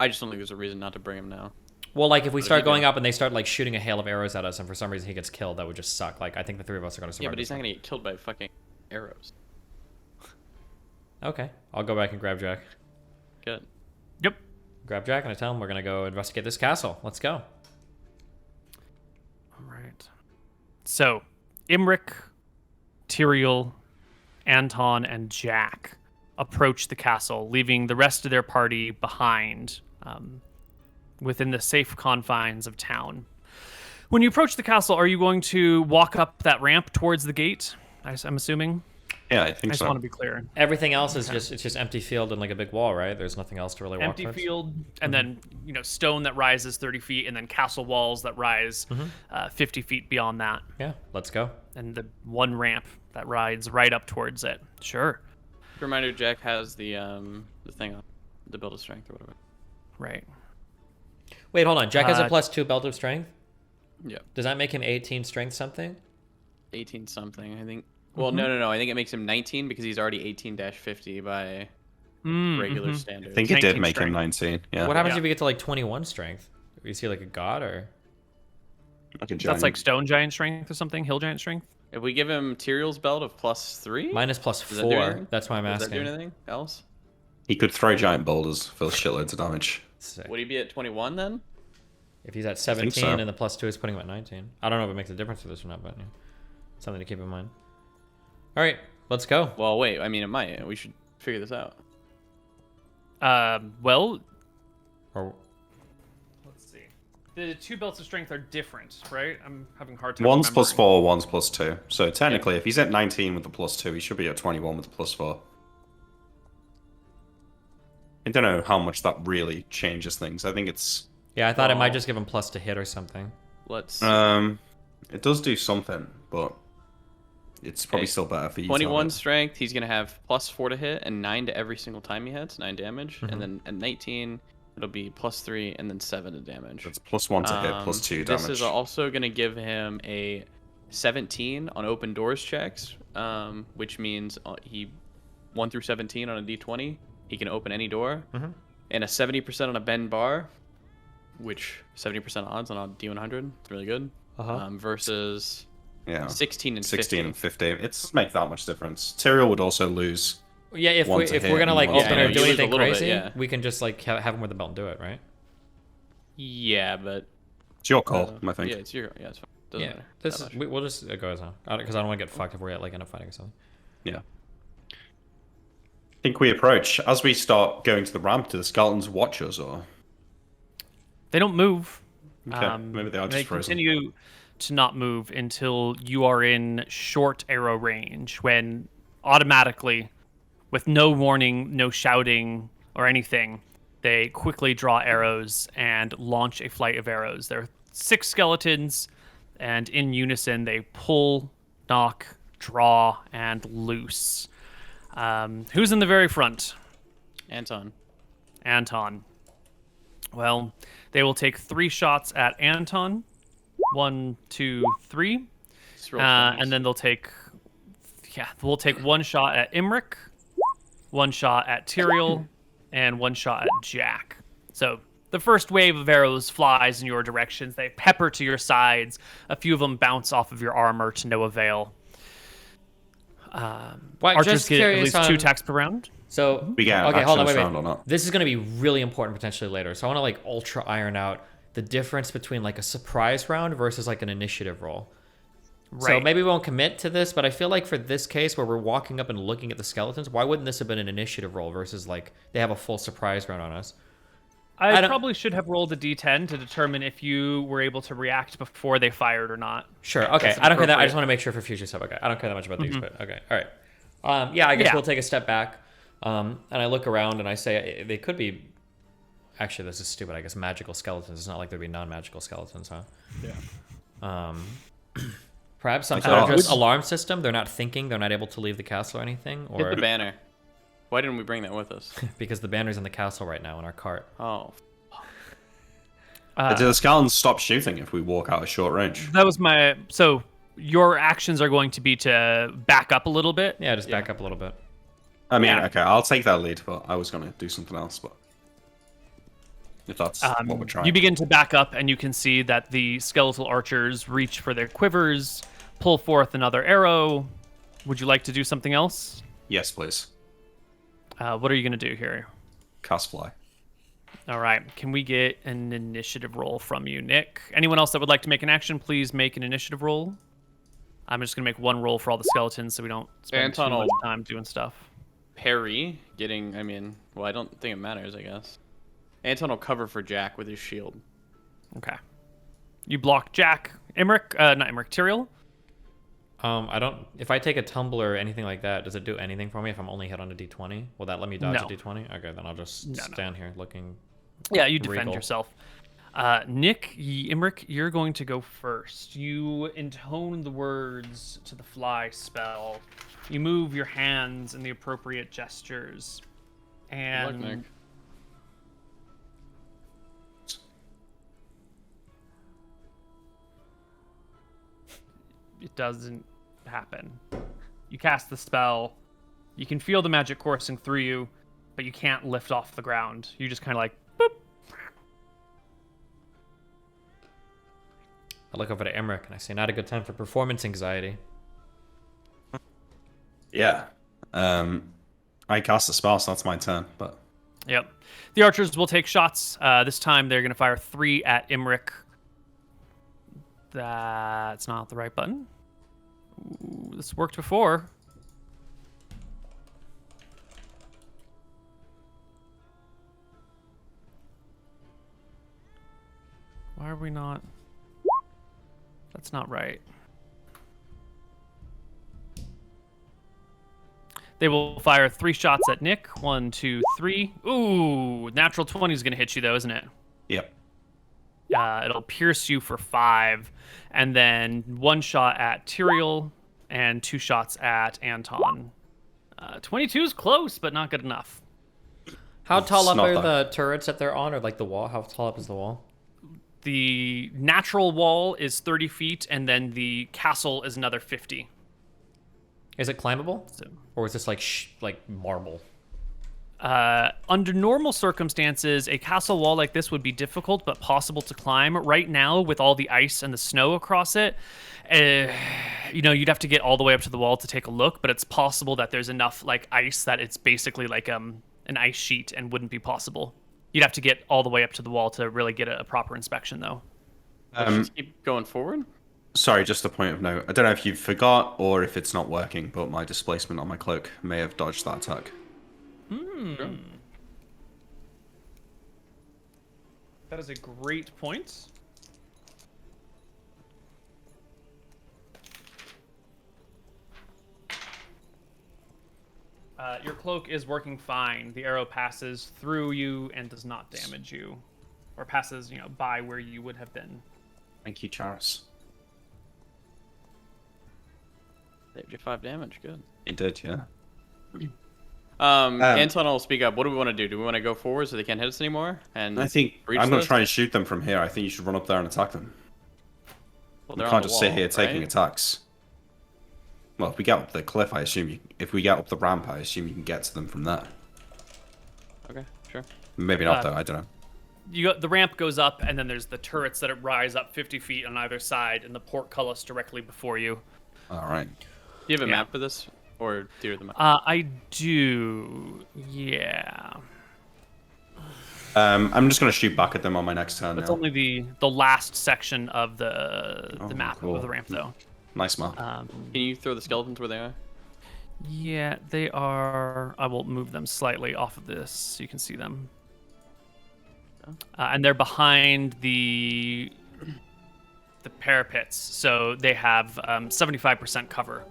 just don't think there's a reason not to bring him now. Well, like, if we start he going do? up and they start, like, shooting a hail of arrows at us, and for some reason he gets killed, that would just suck. Like, I think the three of us are going to survive. Yeah, but he's this not one. going to get killed by fucking arrows. Okay. I'll go back and grab Jack. Good. Yep. Grab Jack, and I tell him we're going to go investigate this castle. Let's go. All right. So, Imric, Tyrael, Anton, and Jack approach the castle, leaving the rest of their party behind within the safe confines of town. When you approach the castle, are you going to walk up that ramp towards the gate? I'm assuming. Yeah, I I think just so. want to be clear. Everything else is just empty field and, like, a big wall, right? There's nothing else to really walk Empty towards. field, and then stone that rises 30 feet, and then castle walls that rise 50 feet beyond that, Yeah, let's go. and the one ramp that rides right up towards it. Sure. Reminder: Jack has the thing on the build of strength or whatever. Right. Wait, hold on. Jack has a +2 belt of strength? Yeah, Does that make him 18 strength something? 18 something, I think. Well, no. I think it makes him 19 because he's already 18-50 by regular standards. I think it did 19 make him strength. 19. Yeah. What happens Yeah. if you get to, like, 21 strength? Is he like a god, or? Like a That's giant. like stone giant strength or something, hill giant strength. If we give him Tyrael's belt of +3, Mine is Does that do +4. anything? That's why I'm does that do asking. anything else? He could throw giant boulders for shitloads of damage. Sick. Would he be at 21 then? If he's at think 17 so. and the +2 is putting him at 19. I don't know if it makes a difference for this or not, but yeah. Something to keep in mind. All right, let's go. Well, wait. I mean, it might. We should figure this out. Well, Or let's see. The two belts of strength are different, right? I'm having a hard time. One's remembering. +4, one's +2. So technically, if he's at 19 with the +2, he should be at 21 with the +4. I don't know how much that really changes things. I think it's yeah, I thought it might Well- just give him plus to hit or something. Let's. it does do something, but it's probably Okay. still better for you. 21 to have strength. He's gonna have +4 to hit and 9 to every single time he hits, 9 damage. Mhm. And then at 19, it'll be +3 and then 7 to damage. it. It's +1 to hit, +2 damage. This is also gonna give him a 17 on open doors checks, which means he 1 through 17 on a D20. He can open any door, Mhm. and a 70% on a bend bar, which 70% odds on a D100. It's really good. Versus Yeah. 16 and 16 and 50. 50. It doesn't make that much difference. Tyrael would also lose. Yeah, if One we to if hit we're gonna and like one to open hit. or You do lose a anything little bit, crazy, yeah. we can just like have him with the belt and do it, right? Yeah, but It's your call, I think. yeah, it's your it's fine. Doesn't Yeah, matter this that is, much. we'll just go as on because I don't want to get fucked if we like end up fighting or something. Yeah. I think we approach. As we start going to the ramp, do the skeletons watch us, or? They don't move. Okay, maybe they are just frozen. continue to not move until you are in short arrow range, when automatically, with no warning, no shouting or anything, they quickly draw arrows and launch a flight of arrows. There are 6 skeletons, and in unison they pull, knock, draw, and loose. Who's in the very front? Anton. Anton. Well, they will take 3 shots at Anton. 1, 2, 3. Just roll twice. And then we'll take 1 shot at Imric, 1 shot at Tyrael, and 1 shot at Jack. So the first wave of arrows flies in your directions. They pepper to your sides. A few of them bounce off of your armor to no avail. Why, Archers just get at curious least on, 2 attacks per round. So We get okay, hold on, action wait. round or not? This is going to be really important potentially later. So I want to like ultra iron out the difference between like a surprise round versus like an initiative roll. Right. So maybe we won't commit to this, but I feel like for this case where we're walking up and looking at the skeletons, why wouldn't this have been an initiative roll versus like they have a full surprise round on us? I probably should have rolled a d10 to determine if you were able to react before they fired or not. Sure. Okay. That's I don't care that. I appropriate. just want to make sure for future stuff. Okay. I don't care that much about these, but okay. All right. Yeah. I guess Yeah. we'll take a step back. And I look around and I say they could be. Actually, this is stupid. I guess magical skeletons. It's not like there'd be non-magical skeletons, huh? Yeah. Perhaps some Like kind of dogs. just alarm system. They're not thinking. They're not able to leave the castle or anything, Hit or the banner. Why didn't we bring that with us? because the banner's in the castle right now in our cart. Oh. Do the skeletons stop shooting if we walk out a short range? That was my. So your actions are going to be to back up a little bit. Yeah, just back up a little bit. I mean, Yeah. okay, I'll take that lead, but I was going to do something else, but if that's what we're trying. You begin to back up, and you can see that the skeletal archers reach for their quivers, pull forth another arrow. Would you like to do something else? Yes, please. What are you going to do here? Cast fly. All right. Can we get an initiative roll from you, Nick? Anyone else that would like to make an action, please make an initiative roll. I'm just going to make one roll for all the skeletons so we don't spend Anton too much will- time doing stuff. Parry, getting, I mean, well, I don't think it matters, I guess. Anton will cover for Jack with his shield. Okay. You block Jack. Emmerich, not Emmerich, Tyrael. I don't. If I take a tumble or anything like that, does it do anything for me if I'm only hit on a d20? Will that let me dodge No. a d20? Okay, then I'll just No. stand here looking. Yeah, you defend Regal. yourself. Nick, Emmerich, you're going to go first. You intone the words to the fly spell. You move your hands in the appropriate gestures. Good luck, And Nick. it doesn't happen. You cast the spell. You can feel the magic coursing through you, but you can't lift off the ground. You just kind of like, boop. I look over to Emmerich and I say, "Not a good time for performance anxiety." Yeah. I cast a spell, so that's my turn, but Yep. The archers will take shots. This time they're going to fire 3 at Emmerich. That's not the right button. Ooh, this worked before. Why are we not? That's not right. They will fire 3 shots at Nick. 1, 2, 3. Ooh, natural 20 is going to hit you though, isn't it? yep. It'll pierce you for 5, and then 1 shot at Tyrael and 2 shots at Anton. 22 is close, but not good enough. How tall up not are that. the turrets that they're on, or like the wall? How tall up is the wall? The natural wall is 30 feet, and then the castle is another 50. Is it climbable, So, or is this like like marble? under normal circumstances, a castle wall like this would be difficult but possible to climb. Right now, with all the ice and the snow across it, you'd have to get all the way up to the wall to take a look. But it's possible that there's enough like ice that it's basically like an ice sheet and wouldn't be possible. You'd have to get all the way up to the wall to really get a proper inspection, though. Just keep going forward. Sorry, just a point of note. I don't know if you forgot or if it's not working, but my displacement on my cloak may have dodged that attack. Sure. That is a great point. Your cloak is working fine. The arrow passes through you and does not damage you, or passes, by where you would have been. Thank you, Charis. Saved you 5 damage. Good. It did, yeah. Anton will speak up. What do we want to do? Do we want to go forward so they can't hit us anymore? And I think breach I'm going this? to try and shoot them from here. I think you should run up there and attack them. Well, You they're on can't the just sit wall, here taking right? attacks. Well, if we get up the cliff, I assume if we get up the ramp, I assume you can get to them from there. Okay, sure. Maybe not, though. I don't know. The ramp goes up, and then there's the turrets that rise up 50 feet on either side, and the portcullis directly before you. All right. Do you have a map for this? Or do the map? I do. Yeah. I'm just gonna shoot back at them on my next turn It's now. only the last section of the map cool. of the ramp, though. Nice map. Can you throw the skeletons where they are? Yeah, they are. I will move them slightly off of this so you can see them. And they're behind the parapets, so they have 75% cover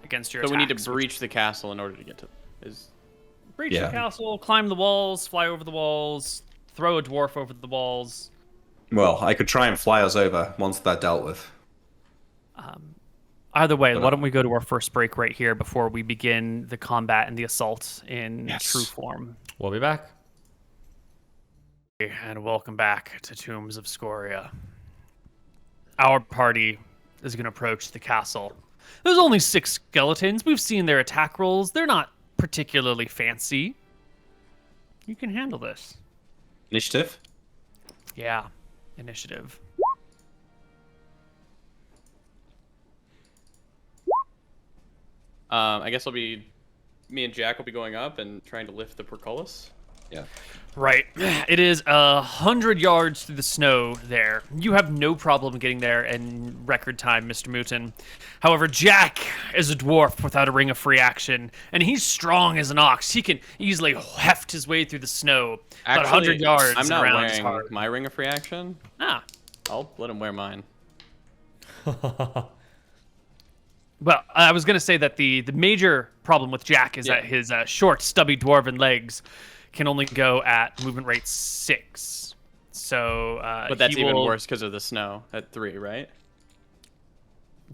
against your So we need attacks. to breach the castle in order to get to. Breach the castle, climb the walls, fly over the walls, throw a dwarf over the walls. Well, I could try and fly us over once they're dealt with. Either way, why don't we go to our first break right here before we begin the combat and the assault in true form. We'll be back. And welcome back to Tombs of Scoria. Our party is going to approach the castle. There's only 6 skeletons. We've seen their attack rolls. They're not particularly fancy. You can handle this. Initiative? Yeah, initiative. I guess me and Jack will be going up and trying to lift the portcullis. Yeah. Right. It is 100 yards through the snow there. You have no problem getting there in record time, MrMouton. However, Jack is a dwarf without a ring of free action, and he's strong as an ox. He can easily heft his way through the snow. About 100 yards I'm not around is wearing hard. my ring of free action. Ah. I'll let him wear mine. Well, I was going to say that the major problem with Jack is that his short, stubby dwarven legs can only go at movement rate 6. So, but that's even worse because of the snow at 3, right?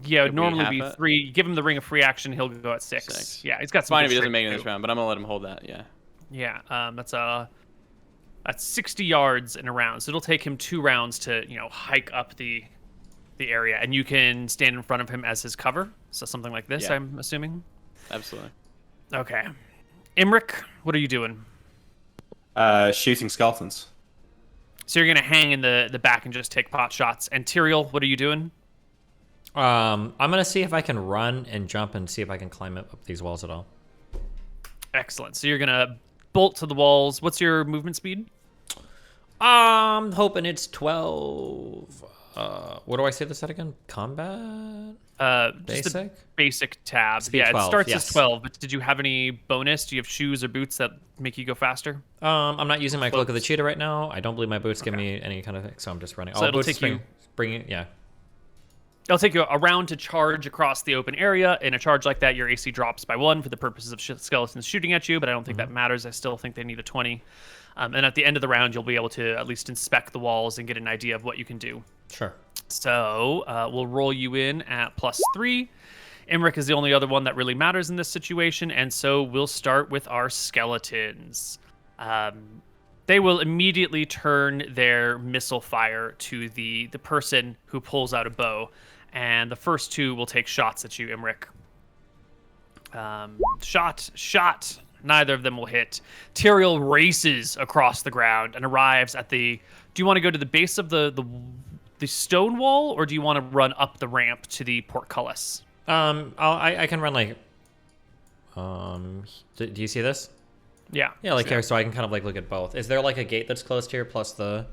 Yeah, it would Could we normally half be it? 3. You give him the ring of free action, he'll go at 6. 6. Yeah, he's got some. Fine good if he doesn't strength, make it in this too. round, but I'm gonna let him hold that. Yeah. Yeah, that's 60 yards in a round. So it'll take him 2 rounds to hike up the area, and you can stand in front of him as his cover. So something like this, Yeah. I'm assuming. Absolutely. Okay, Imric, what are you doing? Shooting skeletons. So you're gonna hang in the back and just take pot shots. And Tyrael, what are you doing? I'm gonna see if I can run and jump and see if I can climb up these walls at all. Excellent. So you're gonna bolt to the walls. What's your movement speed? I'm hoping it's 12. What do I say this at again? Combat? Just a Basic? basic tab. Speed Yeah, 12, it starts yes. as 12. But did you have any bonus? Do you have shoes or boots that make you go faster? I'm not using my Cloak of the Cheetah right now. I don't believe my boots give me any kind of thing, so I'm just running. So it'll boots take you- bring it, yeah. It'll take you a round to charge across the open area. In a charge like that, your AC drops by 1 for the purposes of skeletons shooting at you, but I don't think that matters. I still think they need a 20. And at the end of the round, you'll be able to at least inspect the walls and get an idea of what you can do. Sure. So we'll roll you in at +3. Imric is the only other one that really matters in this situation, and so we'll start with our skeletons. They will immediately turn their missile fire to the person who pulls out a bow, and the first 2 will take shots at you, Imric. Shot. Neither of them will hit. Tyrael races across the ground and arrives at the... Do you want to go to the base of the stone wall, or do you want to run up the ramp to the portcullis? I can run like... do you see this? Yeah. Yeah, like here, so I can kind of like look at both. Is there like a gate that's closed here plus the...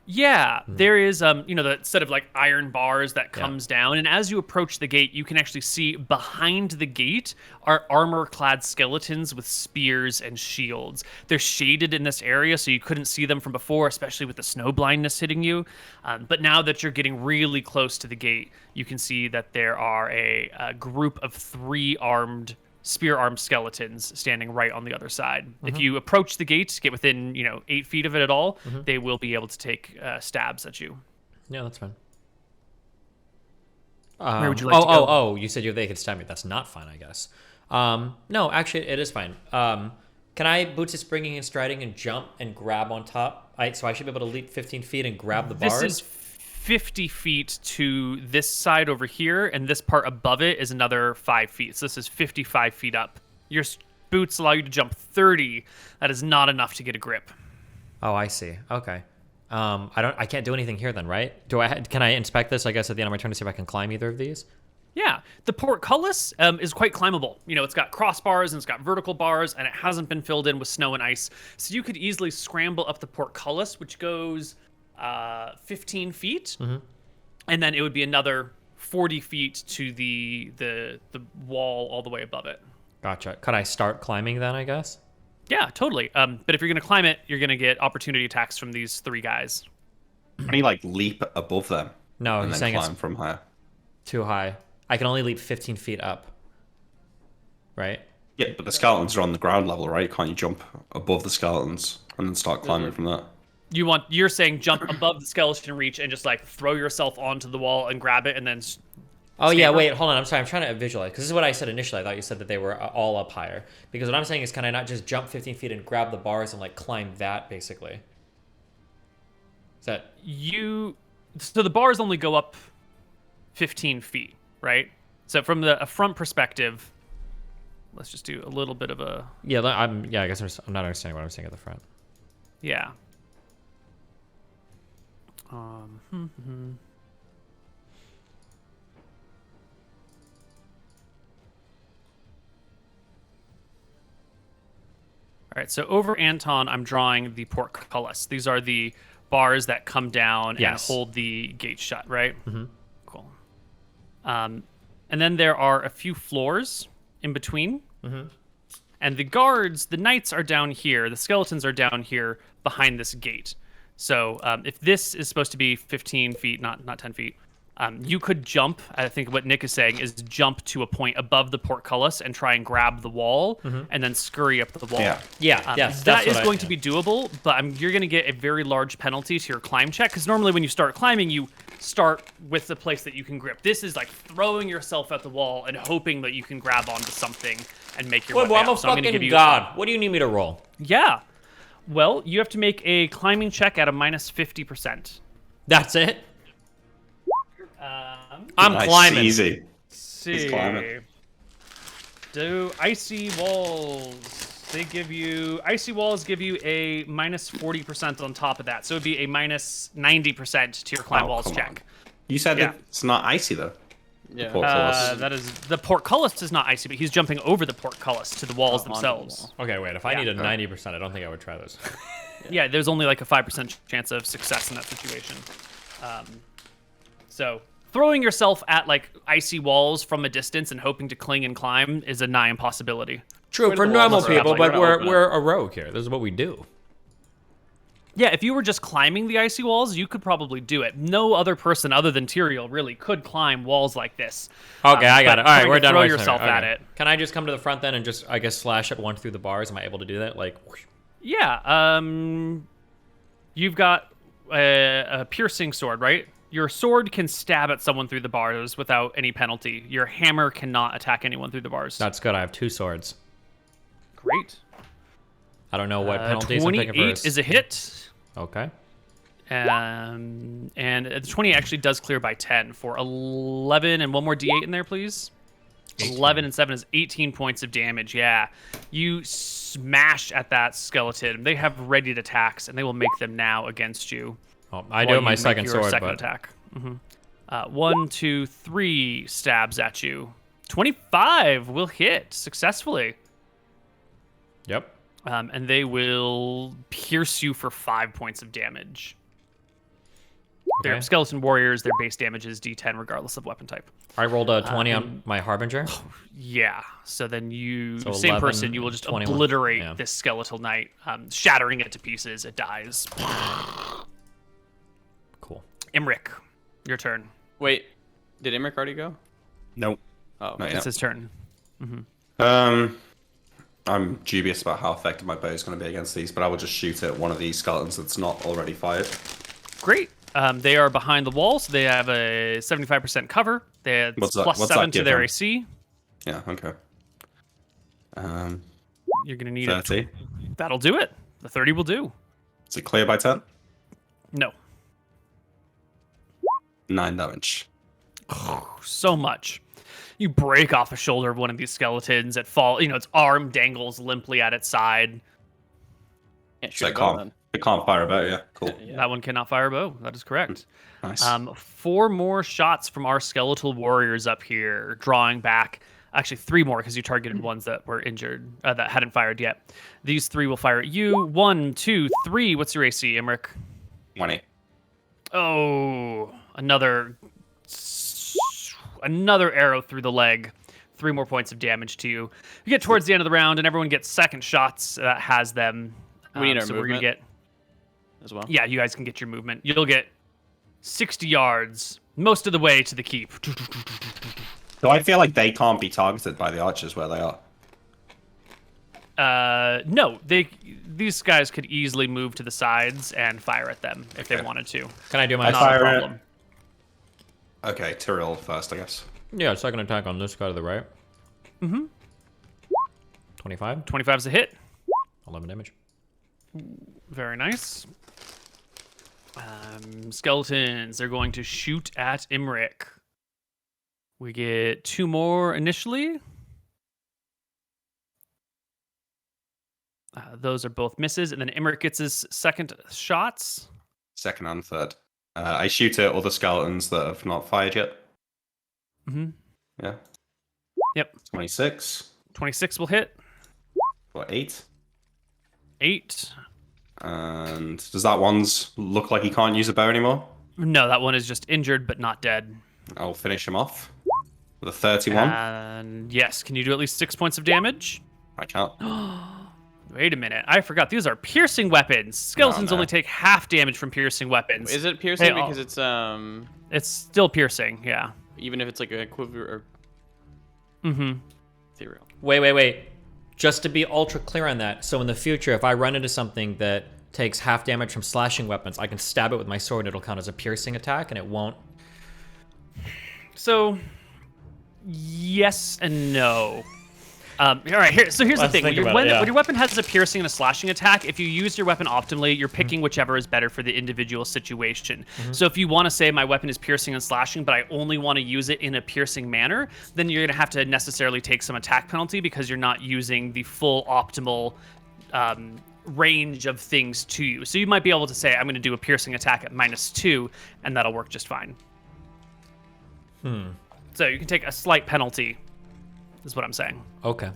Yeah, there is, the set of like iron bars that comes down, and as you approach the gate, you can actually see behind the gate are armor-clad skeletons with spears and shields. They're shaded in this area, so you couldn't see them from before, especially with the snow blindness hitting you. But now that you're getting really close to the gate, you can see that there are a group of 3 spear-armed skeletons standing right on the other side. If you approach the gate, get within 8 feet of it at all, they will be able to take stabs at you. Yeah, that's fine. Where would you like to go? Oh, you said they could stab me. That's not fine, I guess. No, actually, it is fine. Can I boots of springing and striding and jump and grab on top? So I should be able to leap 15 feet and grab the bars? This is 50 feet to this side over here, and this part above it is another 5 feet. So this is 55 feet up. Your boots allow you to jump 30. That is not enough to get a grip. Oh, I see. Okay. I can't do anything here then, right? Can I inspect this, I guess, at the end of my turn to see if I can climb either of these? Yeah, the portcullis is quite climbable. You know, it's got crossbars and it's got vertical bars, and it hasn't been filled in with snow and ice. So you could easily scramble up the portcullis, which goes 15 feet, and then it would be another 40 feet to the wall all the way above it. Gotcha. Could I start climbing then, I guess? Yeah, totally. But if you're going to climb it, you're going to get opportunity attacks from these 3 guys. Can you like leap above them? No, and he's then saying climb it's from higher. too high. I can only leap 15 feet up. Right? Yeah, but the skeletons are on the ground level, right? Can't you jump above the skeletons and then start climbing from there? You're saying jump above the skeleton reach and just like throw yourself onto the wall and grab it and then Oh yeah, scamper? wait, hold on. I'm sorry. I'm trying to visualize because this is what I said initially. I thought you said that they were all up higher. Because what I'm saying is, can I not just jump 15 feet and grab the bars and like climb that basically? Is that so the bars only go up 15 feet, right? So from a front perspective, let's just do a little bit of a yeah? I guess I'm not understanding what I'm saying at the front. yeah. All right, so over Anton, I'm drawing the portcullis. These are the bars that come down Yes. and hold the gate shut, right? Mm-hmm. Cool. And then there are a few floors in between. Mm-hmm. And the guards, the knights are down here. The skeletons are down here behind this gate. So if this is supposed to be 15 feet, not 10 feet, you could jump. I think what Nick is saying is jump to a point above the portcullis and try and grab the wall and then scurry up the wall. Yeah. Yes, That is going to be doable, but you're going to get a very large penalty to your climb check because normally when you start climbing, you start with the place that you can grip. This is like throwing yourself at the wall and hoping that you can grab onto something and make your way Well, I'm up. a So I'm gonna fucking give you, god. What do you need me to roll? Yeah. Well, you have to make a climbing check at a minus 50%. That's it. I'm Nice, climbing. Easy. See. climbing. Do icy walls. Icy walls give you a minus 40% on top of that. So it'd be a minus 90% to your climb walls come check. on. You said Yeah. it's not icy though. Yeah. Portcullis. That is the portcullis is not icy, but he's jumping over the portcullis to the walls onto the themselves. wall. Okay, wait. If I need a 90%, I don't think I would try this. Yeah, there's only like a 5% chance of success in that situation. So throwing yourself at like icy walls from a distance and hoping to cling and climb is a nigh impossibility. True for the normal walls, people, like, but we're gonna open we're a rogue here. This is what we do. Yeah, if you were just climbing the icy walls, you could probably do it. No other person other than Tyrael really could climb walls like this. Okay, I got but it. All right, trying we're to done. Throw with yourself okay. at it. Can I just come to the front then and just, I guess, slash at one through the bars? Am I able to do that? Like, whoosh. Yeah, you've got a piercing sword, right? Your sword can stab at someone through the bars without any penalty. Your hammer cannot attack anyone through the bars. That's good. I have 2 swords. Great. I don't know what penalties I'm picking 28 first. is a hit. Okay. And the 20 actually does clear by 10 for 11 and one more d8 in there, please. 18. 11 and 7 is 18 points of damage. Yeah. You smash at that skeleton. They have readied attacks, and they will make them now against you. Well, I while do have you my make second your sword, second but attack. 1, 2, 3 stabs at you. 25 will hit successfully. yep. And they will pierce you for 5 points of damage. They're Okay. skeleton warriors. Their base damage is D10 regardless of weapon type. I rolled a 20 on my Harbinger. Yeah. So then So same 11, person, you will just 21. obliterate Yeah. this skeletal knight, shattering it to pieces. It dies. Cool. Imric, your turn. Wait, did Emmerich already go? Nope. Oh, Not It's yet. his turn. I'm dubious about how effective my bow is going to be against these, but I will just shoot at one of these skeletons that's not already fired. Great. They are behind the wall, so they have a 75% cover. They have What's that- plus what's 7 that to give their them? AC. Yeah, okay. You're going to need 30. That'll do it. The 30 will do. Is it clear by 10? No. 9 damage. So much. You break off the shoulder of one of these skeletons. It fall. Its arm dangles limply at its side. Can't So shoot a calm. bow then. It can't fire a bow, yeah. Cool. Yeah. That one cannot fire a bow. That is correct. Nice. 4 more shots from our skeletal warriors up here, drawing back. Actually, 3 more because you targeted ones that were injured, that hadn't fired yet. These 3 will fire at you. 1, 2, 3. What's your AC, Emmerich? 20. Oh, another arrow through the leg. 3 more points of damage to you. You get towards the end of the round, and everyone gets second shots that has them. We need our so we're gonna movement get. as well. Yeah, you guys can get your movement. You'll get 60 yards, most of the way to the keep. So I feel like they can't be targeted by the archers where they are. No, these guys could easily move to the sides and fire at them if they wanted to. Can I do my... I Not a fire problem. Okay, Tyrell first, I guess. Yeah, second attack on this guy to the right. Mm-hmm. 25. 25 is a hit. 11 damage. Very nice. Skeletons, they're going to shoot at Imric. We get 2 more initially. Those are both misses, and then Imric gets his second shots. Second and third. I shoot at other skeletons that have not fired yet. Mm-hmm. Yeah. Yep. 26. 26 will hit. What, 8? 8. And does that one's look like he can't use a bow anymore? No, that one is just injured but not dead. I'll finish him off with a 31. And yes, can you do at least 6 points of damage? I can't. Wait a minute. I forgot. These are piercing weapons. Skeletons no. only take half damage from piercing weapons. Is it piercing Hey, because it's It's still piercing, yeah. even if it's like a equivalent or Mm-hmm. ethereal? Wait. Just to be ultra clear on that, so in the future, if I run into something that takes half damage from slashing weapons, I can stab it with my sword, it'll count as a piercing attack, and it won't... So, yes and no. All right, here's the Let's thing. think When about it, yeah. your weapon has a piercing and a slashing attack, if you use your weapon optimally, you're picking whichever is better for the individual situation. So if you want to say my weapon is piercing and slashing, but I only want to use it in a piercing manner, then you're going to have to necessarily take some attack penalty because you're not using the full optimal range of things to you. So you might be able to say, I'm going to do a piercing attack at -2, and that'll work just fine. So you can take a slight penalty, is what I'm saying. Okay.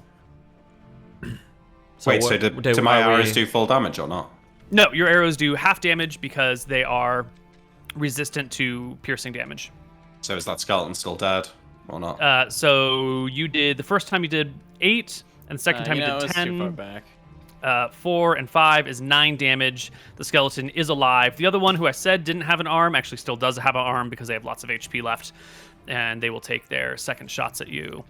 Wait, so do my arrows do full damage or not? No, your arrows do half damage because they are resistant to piercing damage. So is that skeleton still dead or not? So you did, the first time you did 8, and the second time you did it's too far 10. back. 4 and 5 is 9 damage. The skeleton is alive. The other one, who I said didn't have an arm, actually still does have an arm because they have lots of HP left, and they will take their second shots at you.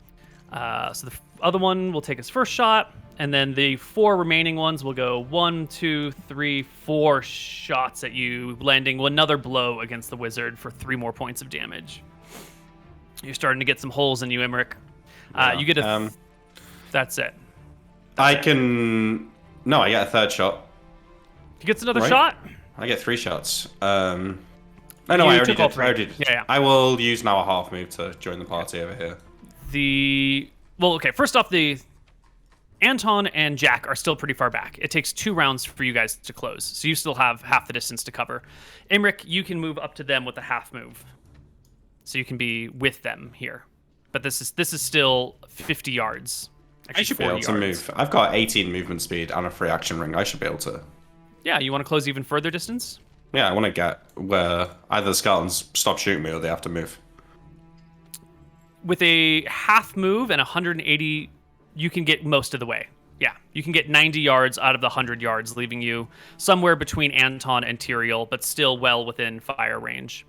So the other one will take his first shot, and then the 4 remaining ones will go 1, 2, 3, 4 shots at you, landing another blow against the wizard for 3 more points of damage. You're starting to get some holes in you, Emmerich. You get a... that's it. I can... No, I get a third shot. He gets another Right. shot? I get 3 shots. Oh no, You I already took all did. 3. Yeah. I will use now a half move to join the party over here. Okay, first off, the Anton and Jack are still pretty far back. It takes 2 rounds for you guys to close, so you still have half the distance to cover. Imric, you can move up to them with a half move, so you can be with them here. But this is still 50 yards. Actually, I should be able 40 to yards. move. I've got 18 movement speed and a free action ring. I should be able to. Yeah, you want to close even further distance? Yeah, I want to get where either the skeletons stop shooting me or they have to move. With a half move and 180, you can get most of the way. Yeah, you can get 90 yards out of the 100 yards, leaving you somewhere between Anton and Tyrael, but still well within fire range.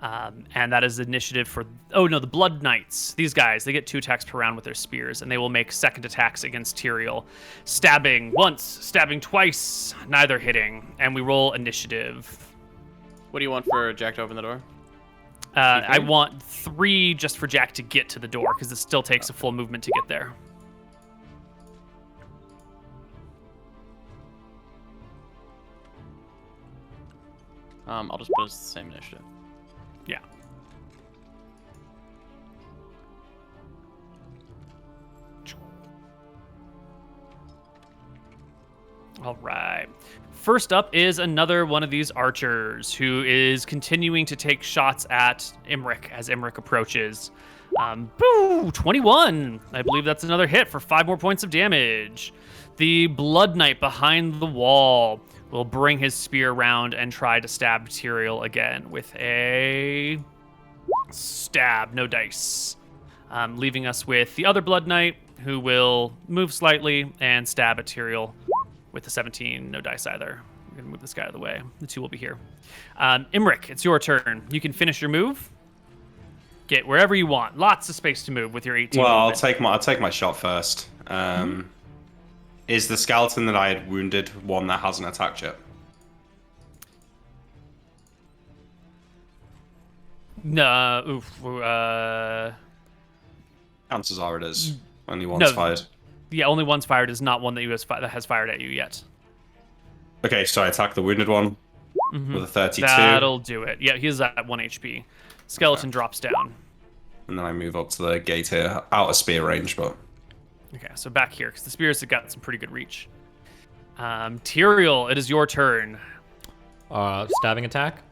And that is initiative for... Oh, no, the Blood Knights. These guys, they get 2 attacks per round with their spears, and they will make second attacks against Tyrael. Stabbing once, stabbing twice, neither hitting. And we roll initiative. What do you want for Jack to open the door? I want 3 just for Jack to get to the door, because it still takes a full movement to get there. I'll just put it as the same initiative. Yeah. All right. First up is another one of these archers who is continuing to take shots at Imric as Imric approaches. Boo! 21. I believe that's another hit for 5 more points of damage. The Blood Knight behind the wall will bring his spear around and try to stab Tyrael again with a stab, no dice. Leaving us with the other Blood Knight, who will move slightly and stab at Tyrael with the 17, no dice either. I'm gonna move this guy out of the way. The 2 will be here. Imric, it's your turn. You can finish your move. Get wherever you want. Lots of space to move with your 18. Well, movement. I'll take my shot first. Is the skeleton that I had wounded one that hasn't attacked yet? No, Chances are it is. Only one's fired. Yeah, only one's fired is not one that has fired at you yet. Okay, so I attack the wounded one with a 32. That'll do it. Yeah, he's at 1 HP. Skeleton drops down. And then I move up to the gate here, out of spear range, but... Okay, so back here, because the spears have got some pretty good reach. Tyrael, it is your turn. Stabbing attack?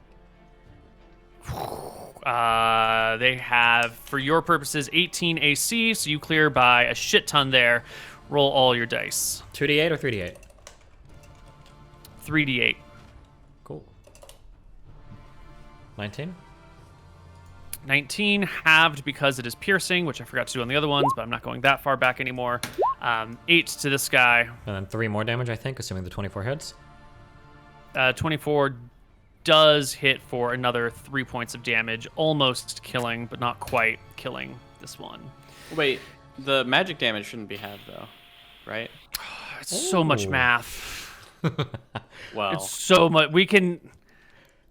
They have, for your purposes, 18 AC, so you clear by a shit ton there. Roll all your dice. 2d8 or 3d8? 3d8. Cool. 19? 19 halved because it is piercing, which I forgot to do on the other ones, but I'm not going that far back anymore. 8 to this guy. And then 3 more damage, I think, assuming the 24 hits. 24 does hit for another 3 points of damage, almost killing, but not quite killing this one. Wait, the magic damage shouldn't be halved though, right? It's so much math. Well, It's so much. We can.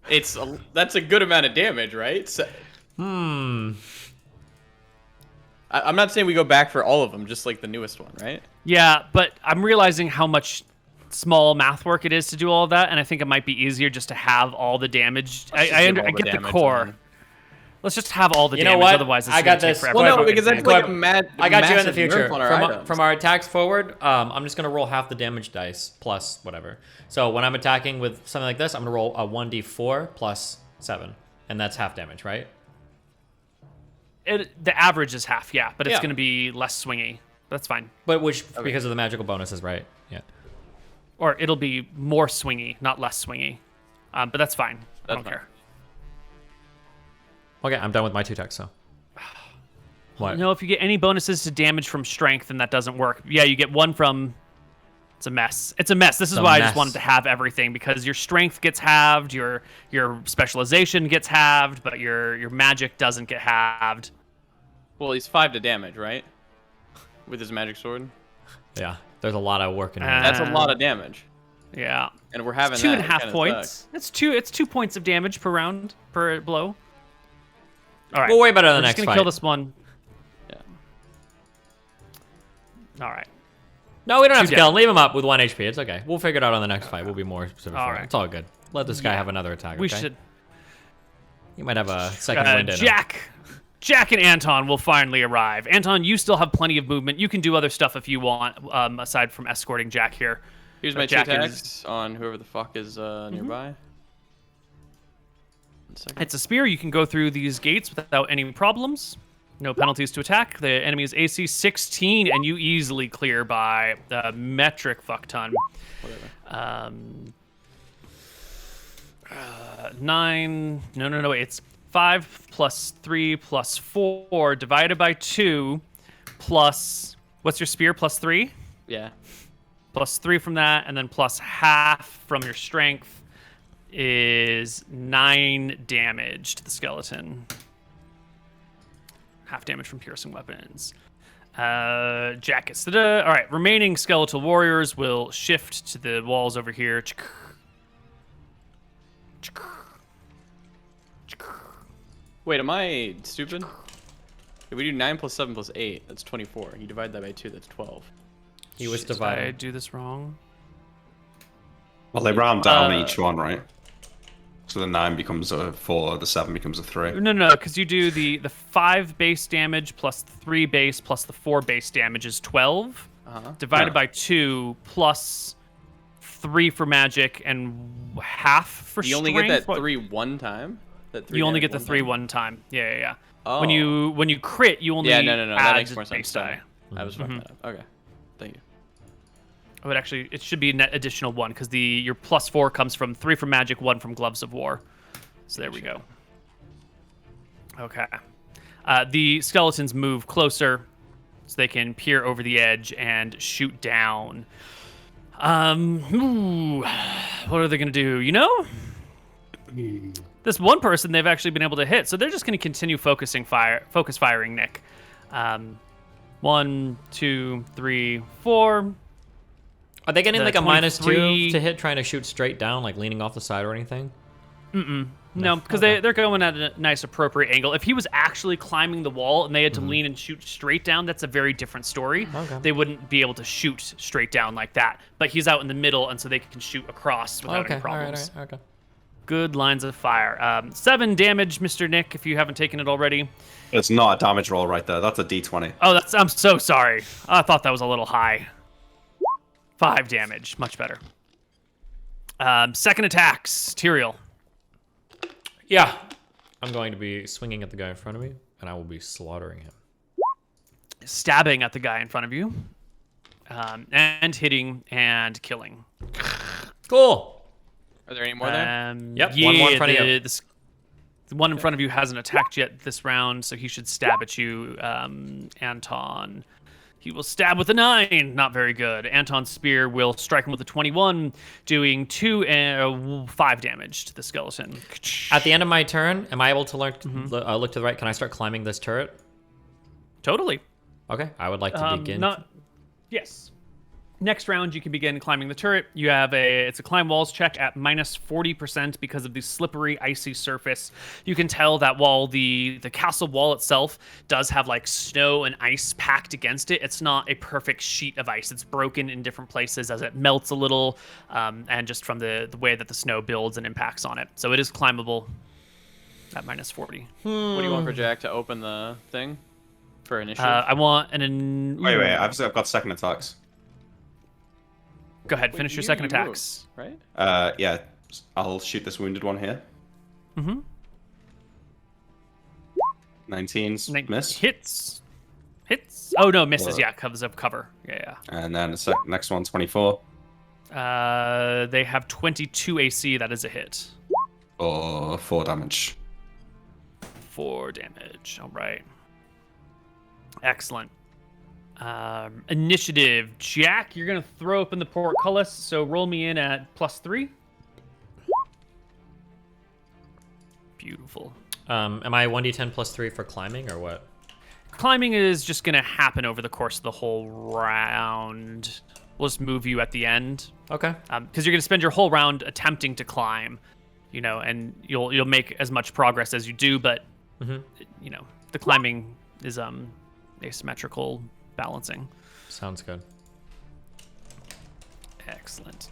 That's a good amount of damage, right? So, I'm not saying we go back for all of them, just like the newest one, right? Yeah, but I'm realizing how much small math work it is to do all of that, and I think it might be easier just to have all the damage. I get the core. Then. Let's just have all the You damage. know what? Otherwise, it's I gonna got take this. forever. Well, no, to because fucking that's do. like I got you in the massive future. nerf on our items. From our attacks forward, I'm just gonna roll half the damage dice plus whatever. So when I'm attacking with something like this, I'm gonna roll a 1d4 plus 7, and that's half damage, right? The average is half, yeah, but it's Yeah. going to be less swingy. That's fine. But because of the magical bonuses, right? Yeah. Or it'll be more swingy, not less swingy. But that's fine. I don't fine. care. Okay, I'm done with my 2 attacks. So. What? No, if you get any bonuses to damage from strength, then that doesn't work. Yeah, you get 1 from... It's a mess. It's a mess. This is why I just wanted to have everything, because your strength gets halved, your specialization gets halved, but your magic doesn't get halved. Well, he's 5 to damage, right? With his magic sword. Yeah, there's a lot of work in here. That's a lot of damage, Yeah. and we're having It's that. 2.5 kinda points. sucks. It's 2 points of damage per round, per blow. All right. We'll worry about it on the We're next just fight. gonna kill this one. Yeah. All right. No, we don't have 2 to kill him. Leave him up with 1 HP. It's okay. We'll figure it out on the next fight. We'll be more specific. All for it. right. It's all good. Let this guy have another attack. We okay? should. You might have a second wind in him. Jack and Anton will finally arrive. Anton, you still have plenty of movement. You can do other stuff if you want, aside from escorting Jack here. Here's my 2 Jack attacks on whoever the fuck is nearby. 1 second. It's a spear. You can go through these gates without any problems. No penalties to attack. The enemy is AC 16, and you easily clear by the metric fuck ton. Whatever. 9. No. It's 5 plus 3 plus 4 divided by 2 plus. What's your spear? Plus 3? Yeah. Plus 3 from that, and then plus half from your strength is 9 damage to the skeleton. Half damage from piercing weapons. Jack gets the... All right, remaining skeletal warriors will shift to the walls over here. Wait, am I stupid? If we do 9 plus 7 plus 8, that's 24. You divide that by 2, that's 12. He was Did I divided. do this wrong? Well, they round down each one, right? So the 9 becomes a 4, the 7 becomes a 3. No, because you do the 5 base damage plus the 3 base plus the 4 base damage is 12. Uh-huh. Divided by 2 plus 3 for magic and half for strength. You only get that 3 one time? You only get the 3 one time. Yeah. Oh. When you crit, you only no. That add makes more base sense. die. I was fucking that up. Okay. Thank you. But actually, it should be an additional 1 because your +4 comes from 3 from magic, 1 from gloves of war. So there we go. Okay. The skeletons move closer so they can peer over the edge and shoot down. What are they going to do? You know? This one person they've actually been able to hit, so they're just going to continue focus firing Nick. 1, 2, 3, 4. Are they getting like a 23 -2 to hit, trying to shoot straight down, like leaning off the side or anything? No, because they're going at a nice appropriate angle. If he was actually climbing the wall and they had to lean and shoot straight down, that's a very different story. Okay. They wouldn't be able to shoot straight down like that. But he's out in the middle, and so they can shoot across without any problems. All right. Okay. Good lines of fire. 7 damage, Mr. Nick, if you haven't taken it already. It's not a damage roll right there. That's a D20. Oh, I'm so sorry. I thought that was a little high. 5 damage, much better. Second attacks, Tyrael. Yeah. I'm going to be swinging at the guy in front of me, and I will be slaughtering him. Stabbing at the guy in front of you. And hitting and killing. Cool. Are there any more there? Yep, Yeah, one more in front of you. The one in front of you hasn't attacked yet this round, so he should stab at you, Anton. He will stab with a 9. Not very good. Anton's spear will strike him with a 21, doing 2 and 5 damage to the skeleton. At the end of my turn, am I able to look to the right? Can I start climbing this turret? Totally. Okay, I would like to begin. Yes. Next round, you can begin climbing the turret. You have it's a climb walls check at -40% because of the slippery, icy surface. You can tell that while the castle wall itself does have like snow and ice packed against it, it's not a perfect sheet of ice. It's broken in different places as it melts a little, and just from the way that the snow builds and impacts on it. So it is climbable at -40. What do you want for Jack to open the thing for initiative? I want Wait, I've got second attacks. Go ahead, finish your second attacks. Right? Yeah, I'll shoot this wounded one here. 19's miss. Hits. Oh no, misses. Yeah, covers up cover. Yeah. And then the next one, 24. They have 22 AC. That is a hit. Or 4 damage. 4 damage. All right. Excellent. Initiative. Jack, you're going to throw open the portcullis, so roll me in at +3. Beautiful. Am I 1d10 +3 for climbing, or what? Climbing is just going to happen over the course of the whole round. We'll just move you at the end. Okay. Because you're going to spend your whole round attempting to climb, and you'll make as much progress as you do, but, the climbing is asymmetrical balancing. Sounds good. Excellent.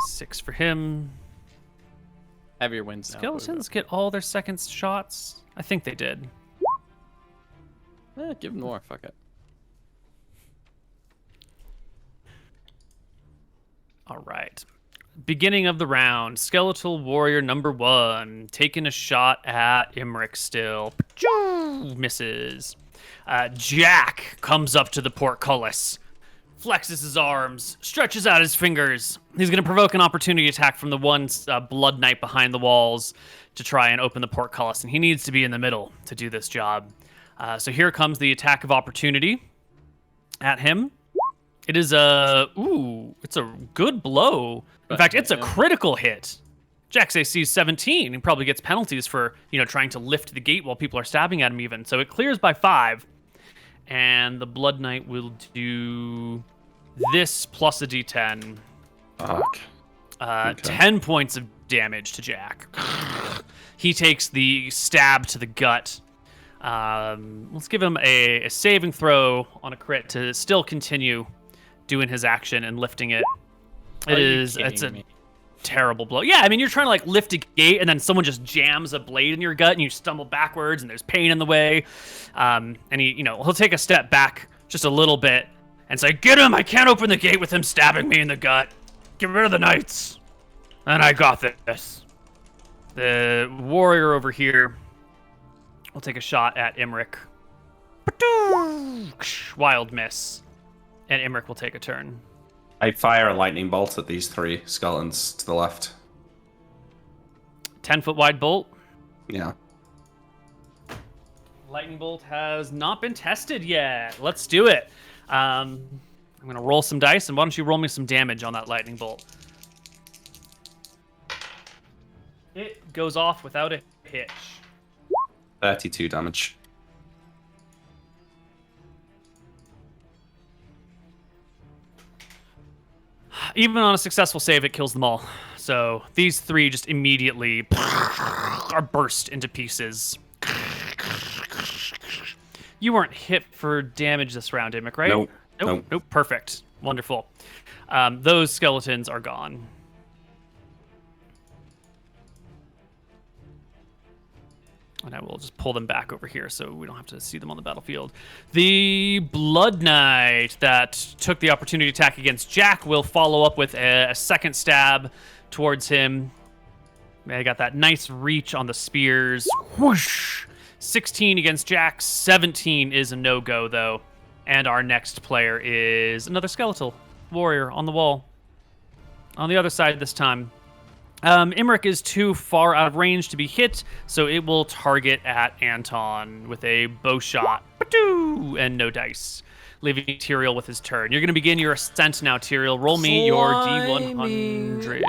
6 for him. Have your wins now. Skeletons get all their second shots? I think they did. Give them more. Fuck it. All right. Beginning of the round. Skeletal warrior number 1. Taking a shot at Imric still. Misses. Jack comes up to the portcullis, flexes his arms, stretches out his fingers. He's going to provoke an opportunity attack from the one blood knight behind the walls to try and open the portcullis, and he needs to be in the middle to do this job. So here comes the attack of opportunity at him. It is it's a good blow. In fact, it's a critical hit. Jack's AC is 17. He probably gets penalties for, trying to lift the gate while people are stabbing at him even. So it clears by 5. And the Blood Knight will do this plus a d10. Fuck. Okay. 10 points of damage to Jack. He takes the stab to the gut. Let's give him a saving throw on a crit to still continue doing his action and lifting it. It's a terrible blow. Yeah, I mean, you're trying to like lift a gate and then someone just jams a blade in your gut and you stumble backwards and there's pain in the way. And he'll take a step back just a little bit and say, "Get him! I can't open the gate with him stabbing me in the gut." Get rid of the knights. And I got this. The warrior over here will take a shot at Imric. Wild miss. And Imric will take a turn. I fire a lightning bolt at these 3 skeletons to the left. 10-foot wide bolt. Yeah. Lightning bolt has not been tested yet. Let's do it. I'm going to roll some dice, and why don't you roll me some damage on that lightning bolt? It goes off without a hitch. 32 damage. Even on a successful save, it kills them all. So these 3 just immediately are burst into pieces. You weren't hit for damage this round, Imric, right? Nope. Perfect. Wonderful. Those skeletons are gone. And I will just pull them back over here so we don't have to see them on the battlefield. The Blood Knight that took the opportunity to attack against Jack will follow up with a second stab towards him. They got that nice reach on the spears. Whoosh! 16 against Jack. 17 is a no-go, though. And our next player is another skeletal warrior on the wall. On the other side this time. Imric is too far out of range to be hit, so it will target at Anton with a bow shot. And no dice. Leaving Tyrael with his turn. You're going to begin your ascent now, Tyrael. Roll me your D100.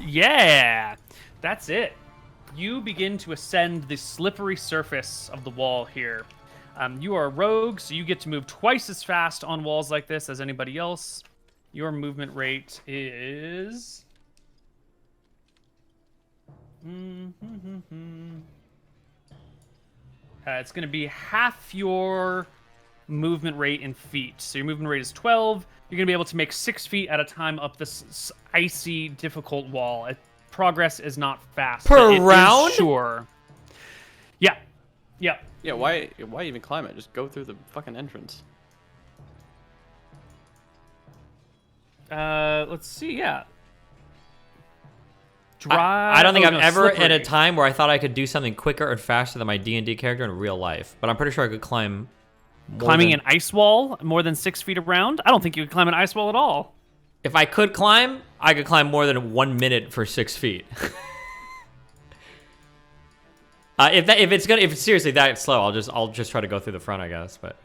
Yeah, that's it. You begin to ascend the slippery surface of the wall here. You are a rogue, so you get to move twice as fast on walls like this as anybody else. Your movement rate is... it's going to be half your movement rate in feet. So your movement rate is 12. You're going to be able to make 6 feet at a time up this icy, difficult wall. Progress is not fast. Per round? Sure. Yeah. Yeah. Yeah, why even climb it? Just go through the fucking entrance. Let's see, yeah. I don't think I've ever at a time where I thought I could do something quicker and faster than my D&D character in real life. But I'm pretty sure I could climb Climbing an ice wall more than 6 feet around? I don't think you could climb an ice wall at all. If I could climb, I could climb more than 1 minute for 6 feet. If it's seriously that slow, I'll just try to go through the front, I guess. But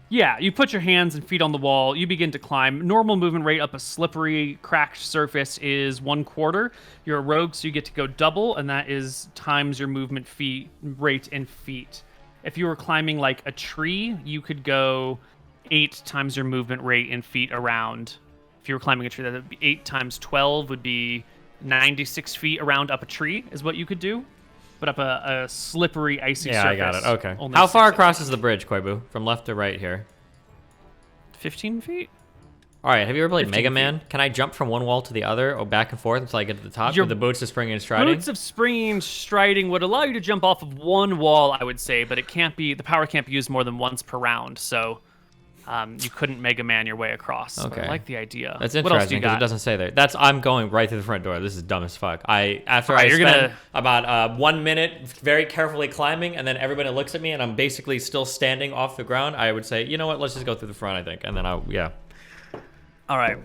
yeah, you put your hands and feet on the wall. You begin to climb. Normal movement rate up a slippery, cracked surface is 1/4. You're a rogue, so you get to go double, and that is times your movement rate in feet. If you were climbing like a tree, you could go 8 times your movement rate in feet around. If you were climbing a tree, that would be 8 times 12 would be 96 feet around up a tree is what you could do. But up a slippery, icy surface. Yeah, I got it. Okay. How far across is the bridge, Koibu? From left to right here? 15 feet? All right, have you ever played Mega Man? Can I jump from one wall to the other or back and forth until I get to the top with the boots of springing and striding? Boots of springing and striding would allow you to jump off of one wall, I would say, but the power can't be used more than once per round, so you couldn't Mega Man your way across. Okay. But I like the idea. That's What else do interesting you because got? it doesn't say there. I'm going right through the front door. This is dumb as fuck. After I spend about 1 minute very carefully climbing, and then everybody looks at me, and I'm basically still standing off the ground, I would say, you know what, let's just go through the front, I think. And then All right.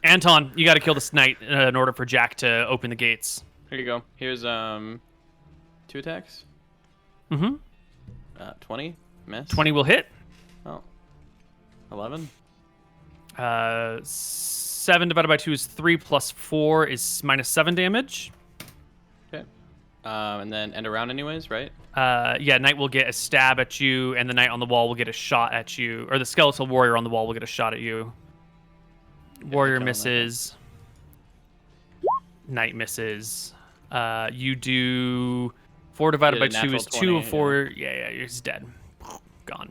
Anton, you got to kill this knight in order for Jack to open the gates. Here you go. Here's 2 attacks. 20 miss. 20 will hit. Oh. 11. 7 divided by 2 is 3 plus 4 is -7 damage. Okay. And then end around anyways, right? Yeah, knight will get a stab at you, and the knight on the wall will get a shot at you, or the skeletal warrior on the wall will get a shot at you. Warrior misses. Knight misses. You do 4 divided by 2 is 2 of 4. Yeah, he's dead. Gone.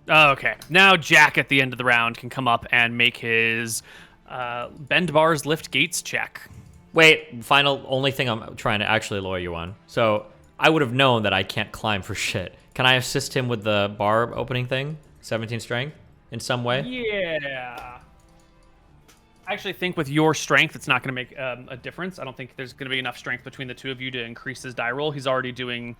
Okay, now Jack at the end of the round can come up and make his bend bars, lift gates check. Wait, only thing I'm trying to actually lure you on. So I would have known that I can't climb for shit. Can I assist him with the bar opening thing? 17 strength? in some way? Yeah. I actually think with your strength, it's not going to make a difference. I don't think there's going to be enough strength between the two of you to increase his die roll. He's already doing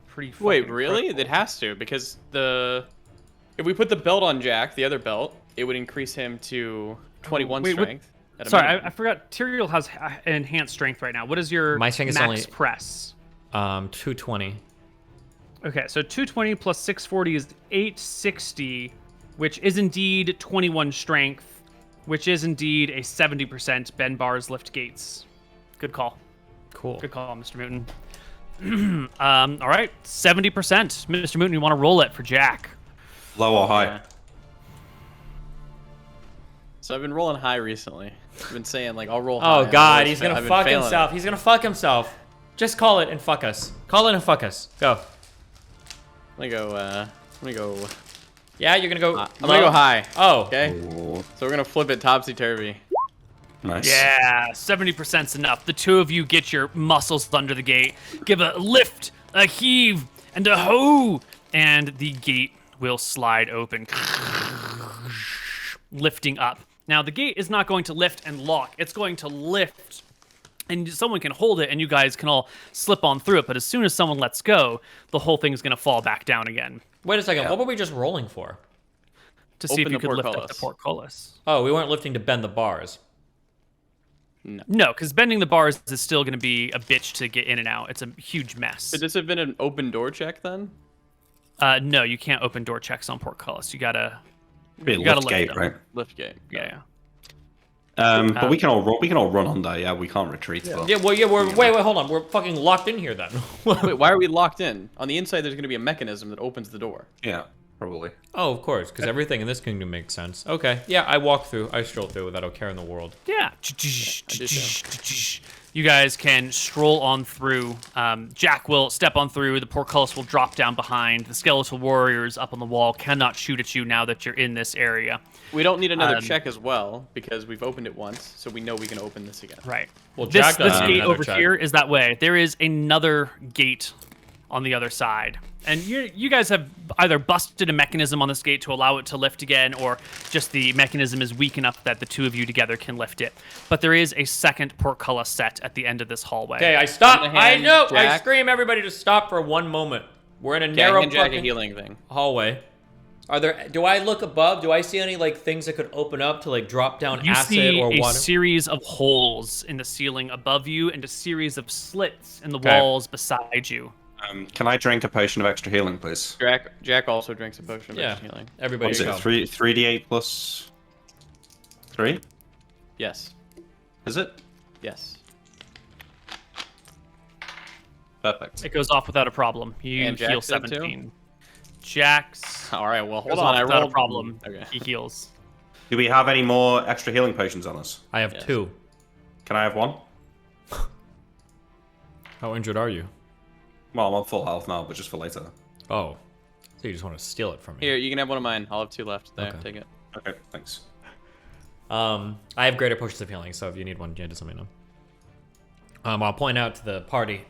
pretty. Wait, really? It has to, because if we put the belt on Jack, the other belt, it would increase him to 21 strength. Sorry, I forgot. Tyrael has enhanced strength right now. What is your My strength is max only press? 220. Okay, so 220 plus 640 is 860, which is indeed 21 strength, which is indeed a 70% bend bars lift gates. Good call. Cool. Good call, Mr. Mouton. All right, 70%. Mr. Mouton, you want to roll it for Jack? Low or high? Yeah. So I've been rolling high recently. I've been saying, like, I'll roll high. Oh, God, he's going I've to been fuck failing himself. it. He's going to fuck himself. Just call it and fuck us. Call it and fuck us. Go. Let me go. Yeah, you're going to go I'm going to go high. Oh. Okay. Ooh, So we're going to flip it topsy-turvy. nice. Yeah, 70%'s enough. The two of you get your muscles under the gate, give a lift, a heave, and a ho, and the gate will slide open, lifting up. Now, the gate is not going to lift and lock. It's going to lift, and someone can hold it, and you guys can all slip on through it. But as soon as someone lets go, the whole thing is going to fall back down again Wait a second. Yeah. What were we just rolling for? to see if Open you the could lift up portcullis. the portcullis. Oh, we weren't lifting to bend the bars. No, because bending the bars is still going to be a bitch to get in and out. It's a huge mess. Could this have been an open door check then? No, you can't open door checks on portcullis. You gotta. Be a You gotta lift lift gate, them. right? Lift gate. Yeah. But we can all run under. Yeah, we can't retreat. though. Yeah, well, yeah, wait, hold on. We're fucking locked in here then. Wait, why are we locked in? On the inside, there's going to be a mechanism that opens the door. Yeah, probably. Oh, of course, because everything in this kingdom makes sense. Okay, yeah, I stroll through without a care in the world. Yeah. did You guys can stroll on through. Jack will step on through. The portcullis will drop down behind. The skeletal warriors up on the wall cannot shoot at you now that you're in this area. We don't need another check as well, because we've opened it once, so we know we can open this again. Right. Well, This Jack doesn't need gate another over check. here is that way. There is another gate on the other side. And you guys have either busted a mechanism on this gate to allow it to lift again, or just the mechanism is weak enough that the two of you together can lift it. But there is a second portcullis set at the end of this hallway. Okay, I stop. On the I hand, know. I Jack. scream everybody to stop for one moment. We're in a Yeah, narrow hand Jack a fucking healing thing. hallway. Do I look above? Do I see any like things that could open up to like drop down You acid see or a water? series of holes in the ceiling above you and a series of slits in the Okay. walls beside you. Can I drink a potion of extra healing, please? Jack also drinks a potion of Yeah. extra healing. What Everybody is it? go. 3d8 plus 3? Yes. Is it? Yes. Perfect. It goes off without a problem. You And Jack heal did too? 17. Jack's All right. Well, hold goes on. off I without rolled a problem. Okay. He heals. Do we have any more extra healing potions on us? I have Yes. 2. Can I have one? How injured are you? Well, I'm on full health now, but just for later. Oh, so you just want to steal it from me? Here, you can have one of mine. I'll have 2 left. There, Okay. take it. Okay, thanks. I have greater potions of healing, so if you need one, yeah, just let me know. I'll point out to the party,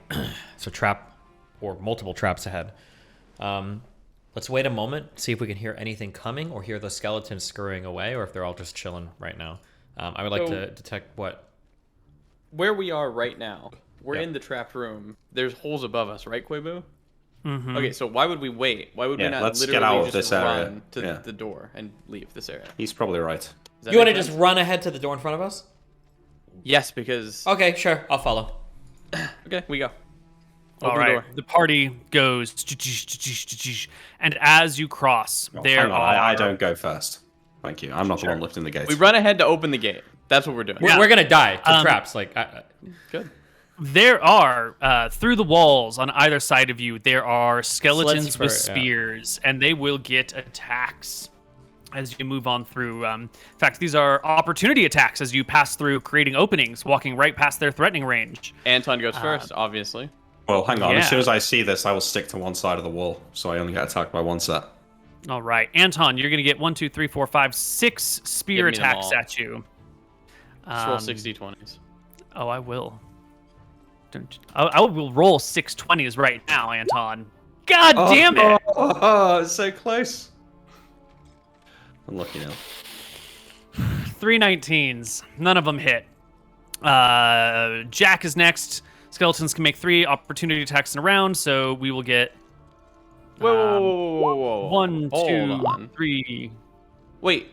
so trap or multiple traps ahead. Let's wait a moment, see if we can hear anything coming or hear the skeletons scurrying away, or if they're all just chilling right now. I would like So- to detect what. Where we are right now, we're Yeah. in the trapped room. There's holes above us, right, Koibu? Mm-hmm. Okay, so why would we wait? Why would we Yeah, not let's get literally out of just this area. run to Yeah. the door and leave this area? He's probably right. Does that You want to make just sense? run ahead to the door in front of us? Yes, because Okay, sure, I'll follow. okay, we go. All Open the right. door. The party goes, and as you cross, Oh, there hang on, are. I don't go first. Thank you. I'm not the one lifting the gate. We run ahead to open the gate. That's what we're doing. Yeah. We're gonna die to Um, traps. Like, Good. There are through the walls on either side of you. There are skeletons Slits with for- yeah. spears, and they will get attacks as you move on through. In fact, these are opportunity attacks as you pass through, creating openings, walking right past their threatening range. Anton goes first, obviously. Well, hang on. Yeah. As soon as I see this, I will stick to one side of the wall, so I only get attacked by one set. All right, Anton, you're gonna get 1, 2, 3, 4, 5, 6 spear Give me them attacks all. at you. Just roll Um, 60-20s. Oh, I will. I will roll 620s right now, Anton. God damn it! Oh, it's so close. Unlucky now. 3 19s. None of them hit. Jack is next. Skeletons can make 3 opportunity attacks in a round, so we will get Whoa. 1, Hold 2, on. 3, Wait.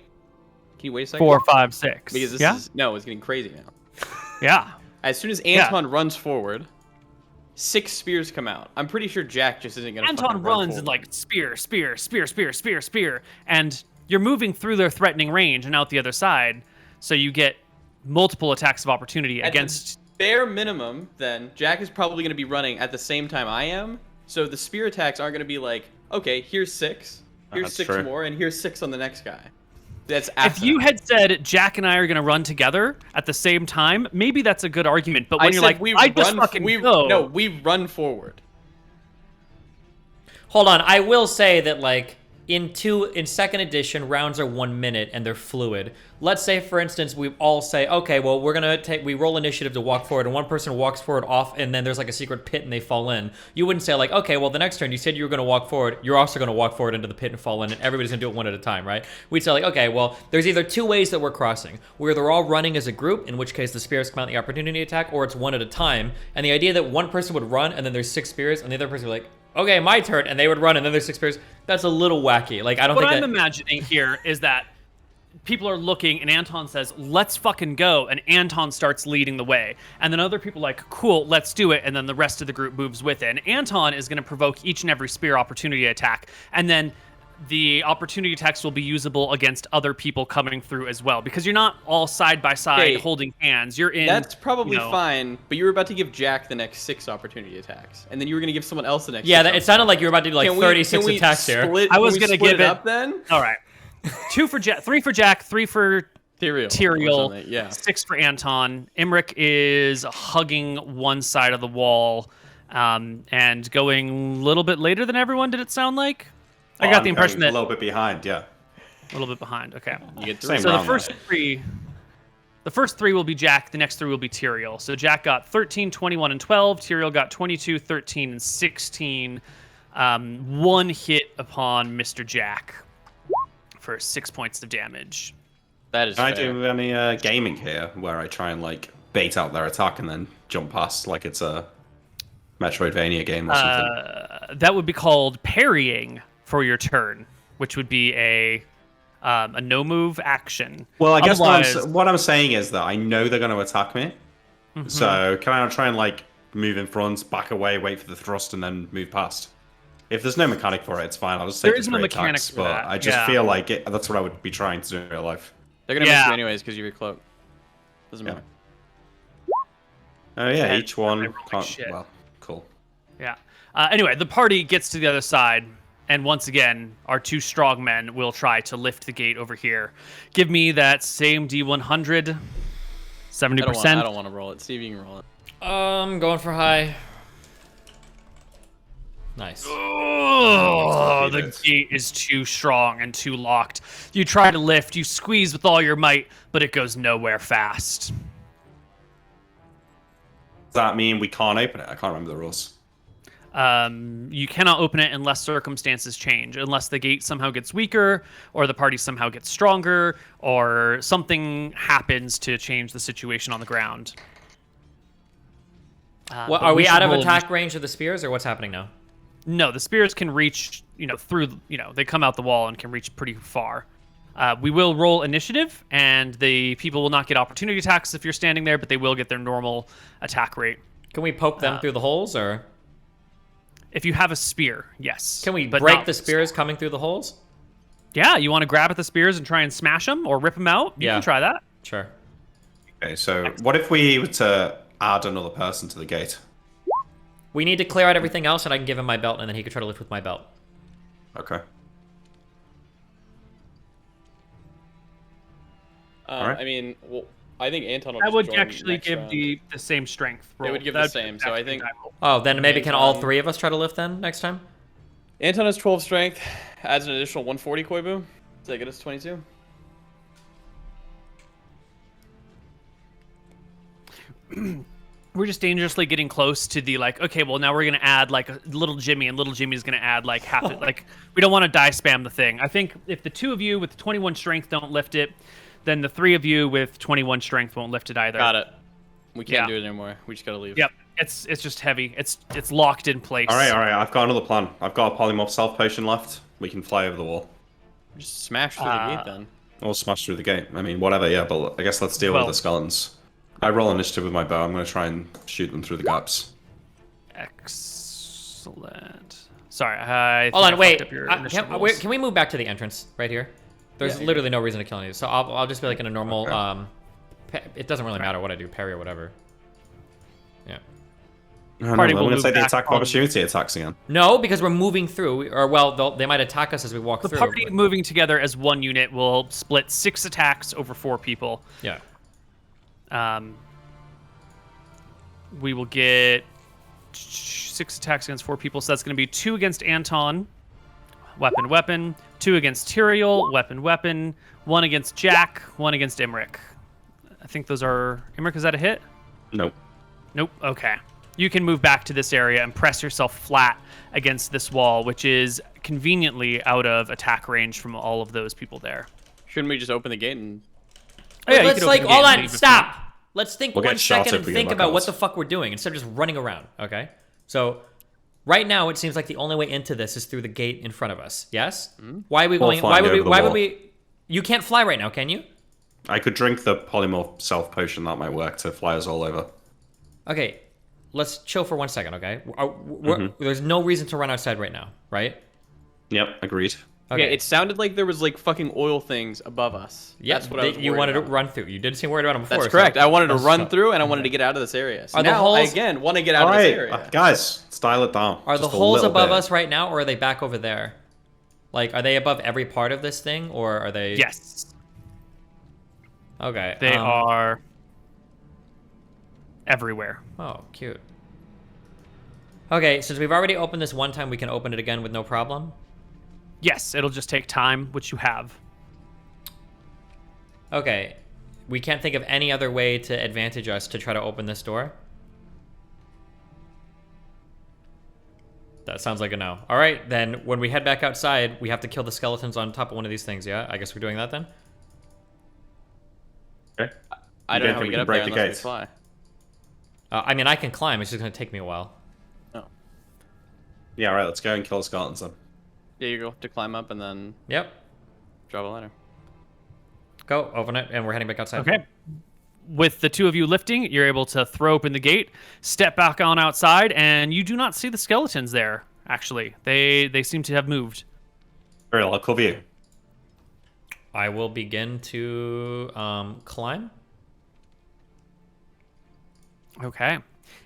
Can you wait a second? 4, 5, 6. Because this yeah? is no, it's getting crazy now. Yeah. As soon as Anton runs forward, 6 spears come out. I'm pretty sure Jack just isn't gonna. Anton runs and like spear, and you're moving through their threatening range and out the other side, so you get multiple attacks of opportunity against. Bare minimum, then Jack is probably gonna be running at the same time I am. So the spear attacks aren't gonna be like, okay, here's 6, here's That's 6 true. more, and here's 6 on the next guy. That's If you had said Jack and I are going to run together at the same time, maybe that's a good argument. But when you're like, I just fucking go. No, we run forward. Hold on, I will say that like in second edition, rounds are 1 minute and they're fluid. Let's say, for instance, we all say, okay, well, we roll initiative to walk forward, and one person walks forward off, and then there's like a secret pit and they fall in. You wouldn't say like, okay, well, the next turn you said you were going to walk forward, you're also going to walk forward into the pit and fall in, and everybody's going to do it one at a time, right? We'd say like, okay, well, there's either 2 ways that we're crossing. We're either all running as a group, in which case the spears come out in the opportunity attack, or it's one at a time. And the idea that one person would run, and then there's 6 spears, and the other person would be like, okay, my turn, and they would run, and then there's 6 spears. That's a little wacky. Like, I don't think What I'm imagining here is that people are looking, and Anton says, let's fucking go, and Anton starts leading the way. And then other people are like, cool, let's do it, and then the rest of the group moves with it. And Anton is going to provoke each and every spear opportunity attack, and then the opportunity attacks will be usable against other people coming through as well, because you're not all side by side holding hands. You're in. That's probably fine, but you were about to give Jack the next 6 opportunity attacks, and then you were going to give someone else the next. Yeah, 6 it sounded like you were about to do like 36 attacks here. I was going to give it up then. All right, 2 for Jack, 3 for Jack, 3 for Tyrael, yeah. 6 for Anton. Imric is hugging one side of the wall, and going a little bit later than everyone. Did it sound like? I got the impression that a little bit behind, yeah. A little bit behind. Okay. You get 3. So the first 3 will be Jack. The next 3 will be Tyrael. So Jack got 13, 21, and 12. Tyrael got 22, 13, and 16. 1 hit upon Mr. Jack for 6 points of damage. That is Can fair. I do any gaming here where I try and like bait out their attack and then jump past like it's a Metroidvania game or something? That would be called parrying for your turn, which would be a no move action. Well, I guess Otherwise, what I'm saying is that I know they're going to attack me. Mm-hmm. So can I try and like move in front, back away, wait for the thrust, and then move past? If there's no mechanic for it, it's fine. I'll just take There is no mechanic attacks, for but that. I just feel like that's what I would be trying to do in real life. They're going to miss you anyways because you're cloak. Doesn't matter. Oh yeah, And each one they roll like can't. shit. Well, cool. Yeah. Anyway, the party gets to the other side, and once again, our 2 strong men will try to lift the gate over here. Give me that same D100. 70%. I don't want to roll it. See if you can roll it. Going for high. Nice. Oh, the gate is too strong and too locked. You try to lift, you squeeze with all your might, but it goes nowhere fast. Does that mean we can't open it? I can't remember the rules. You cannot open it unless circumstances change, unless the gate somehow gets weaker, or the party somehow gets stronger, or something happens to change the situation on the ground. Well, are we out of attack range of the spears, or what's happening now? No, the spears can reach, through, they come out the wall and can reach pretty far. We will roll initiative, and the people will not get opportunity attacks if you're standing there, but they will get their normal attack rate. Can we poke them through the holes, or? If you have a spear, yes. Can we but break the spears coming through the holes? Yeah, you want to grab at the spears and try and smash them or rip them out? You can try that. Sure. Okay, so what if we were to add another person to the gate? We need to clear out everything else, and I can give him my belt, and then he can try to lift with my belt. Okay. I mean, well, I think Anton will I just would join actually next give round. the same strength roll. They would give the same, so I think... Oh, then maybe can all Anton- 3 of us try to lift then next time? Anton has 12 strength, adds an additional 140 Koibu. Does that get us 22? we're just dangerously getting close to the like, okay, well now we're gonna add like a little Jimmy, and little Jimmy's gonna add like half it. Like we don't want to die spam the thing. I think if the 2 of you with 21 strength don't lift it, then the 3 of you with 21 strength won't lift it either. Got it. We can't do it anymore. We just gotta leave. Yep. It's just heavy. It's locked in place. All right. I've got another plan. I've got a polymorph self potion left. We can fly over the wall. Just smash through the gate then. Or smash through the gate. I mean, whatever. Yeah, but I guess let's deal with the skeletons. I roll initiative with my bow. I'm going to try and shoot them through the gaps. Excellent. Sorry. Hold on, wait. Can we move back to the entrance right here? There's literally no reason to kill any of these. So I'll just be like in a normal. Okay. It doesn't really matter what I do, parry or whatever. Yeah. I'm going to say the attack of opportunity attacks again. No, because we're moving through. Or, well, they might attack us as we walk through. The party moving together as one unit will split 6 attacks over 4 people. Yeah. We will get 6 attacks against 4 people. So that's going to be 2 against Anton. Weapon, weapon. 2 against Tyrael. Weapon, weapon. 1 against Jack. 1 against Imric. I think those are... Imric, is that a hit? Nope. Nope. Okay. You can move back to this area and press yourself flat against this wall, which is conveniently out of attack range from all of those people there. Shouldn't we just open the gate and... Oh, yeah, let's hold on, stop! Let's think we'll 1 second and think about what the fuck we're doing instead of just running around, okay? So, right now it seems like the only way into this is through the gate in front of us, yes? Mm-hmm. Why are we going... Why would we... You can't fly right now, can you? I could drink the polymorph self potion. That might work to fly us all over. Okay, let's chill for 1 second, okay? There's no reason to run outside right now, right? Yep, agreed. Okay. Yeah, it sounded like there was like fucking oil things above us. Yeah, that's what I was you wanted to run through. You did seem worried about them before. That's correct. So I wanted to run through, and I wanted to get out of this area. So now I again want to get out of this area. Guys, style it down. Are the holes above us right now, or are they back over there? Like, are they above every part of this thing, or are they? Yes. Okay. They are everywhere. Oh, cute. Okay, since we've already opened this one time, we can open it again with no problem? Yes, it'll just take time, which you have. Okay. We can't think of any other way to advantage us to try to open this door? That sounds like a no. All right, then when we head back outside, we have to kill the skeletons on top of one of these things, yeah? I guess we're doing that then? Okay. I don't know how we get up there unless we fly. I mean, I can climb. It's just going to take me a while. Oh. Yeah, all right, let's go and kill the skeletons then. Yeah, you go to climb up and then... Yep. Drop a ladder. Go, open it, and we're heading back outside. Okay. With the 2 of you lifting, you're able to throw open the gate, step back on outside, and you do not see the skeletons there, actually. They seem to have moved. Ariel, I'll cover you. I will begin to climb. Okay.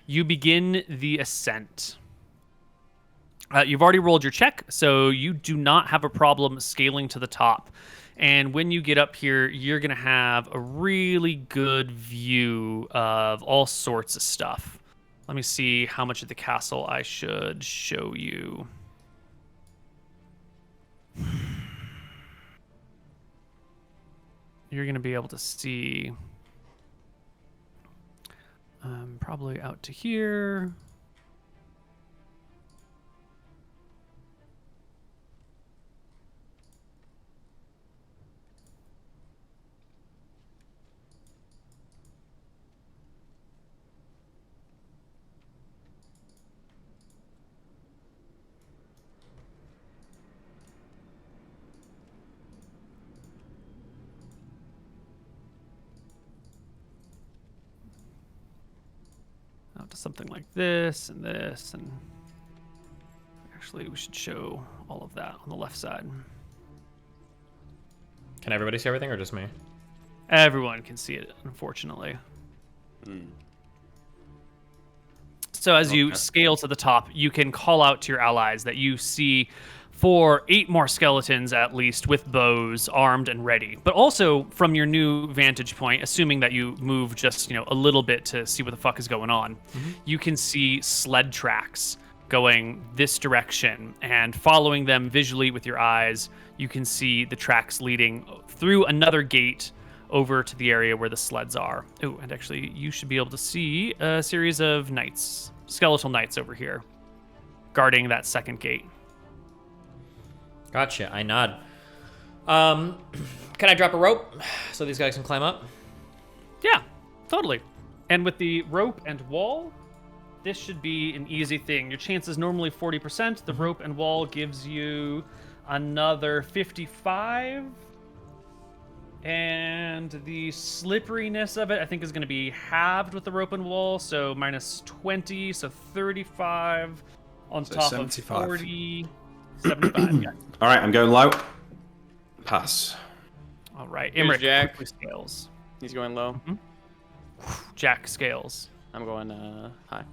You begin the ascent. You've already rolled your check, so you do not have a problem scaling to the top. And when you get up here, you're going to have a really good view of all sorts of stuff. Let me see how much of the castle I should show you. You're going to be able to see probably out to here. To something like this, and actually we should show all of that on the left side. Can everybody see everything, or just me? Everyone can see it, unfortunately. So as you scale to the top, you can call out to your allies that you see 8 more skeletons at least with bows, armed and ready. But also from your new vantage point, assuming that you move just, a little bit to see what the fuck is going on, you can see sled tracks going this direction, and following them visually with your eyes, you can see the tracks leading through another gate over to the area where the sleds are. Oh, and actually, you should be able to see a series of knights, skeletal knights over here, guarding that second gate. Gotcha. I nod. Can I drop a rope so these guys can climb up? Yeah, totally. And with the rope and wall, this should be an easy thing. Your chance is normally 40%. The rope and wall gives you another 55. And the slipperiness of it, I think, is going to be halved with the rope and wall. So minus 20, so 35 on So top 75. of 40. 75, yeah. All right, I'm going low. Pass. All right, Here's Imric Jack. quickly scales. He's going low. Jack scales. I'm going high.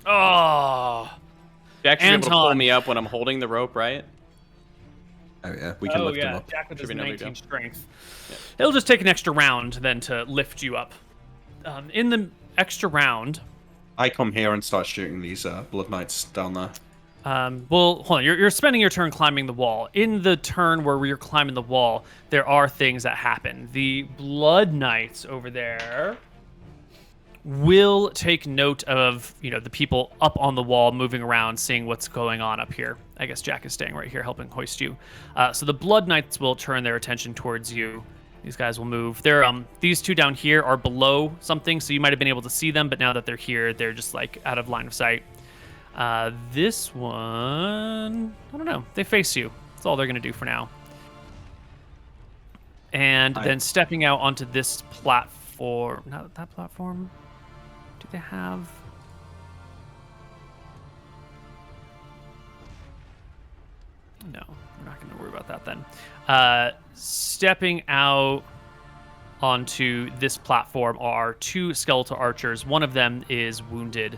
Oh, Jack should be able to pull Anton. me up when I'm holding the rope, right? Oh yeah, we can lift him up. Jack with his Should be no big 19 deal. strength. It'll just take an extra round then to lift you up. In the extra round, I come here and start shooting these blood knights down there. well, hold on. You're spending your turn climbing the wall. In the turn where you're climbing the wall, there are things that happen. The blood knights over there will take note of, the people up on the wall moving around, seeing what's going on up here. I guess Jack is staying right here helping hoist you. So the blood knights will turn their attention towards you. These guys will move. They're these two down here are below something, so you might have been able to see them, but now that they're here, they're just like out of line of sight. This one, I don't know. They face you. That's all they're gonna do for now. And then stepping out onto this platform, not that platform. Do they have? No, we're not going to worry about that then. Stepping out onto this platform are two skeletal archers. One of them is wounded,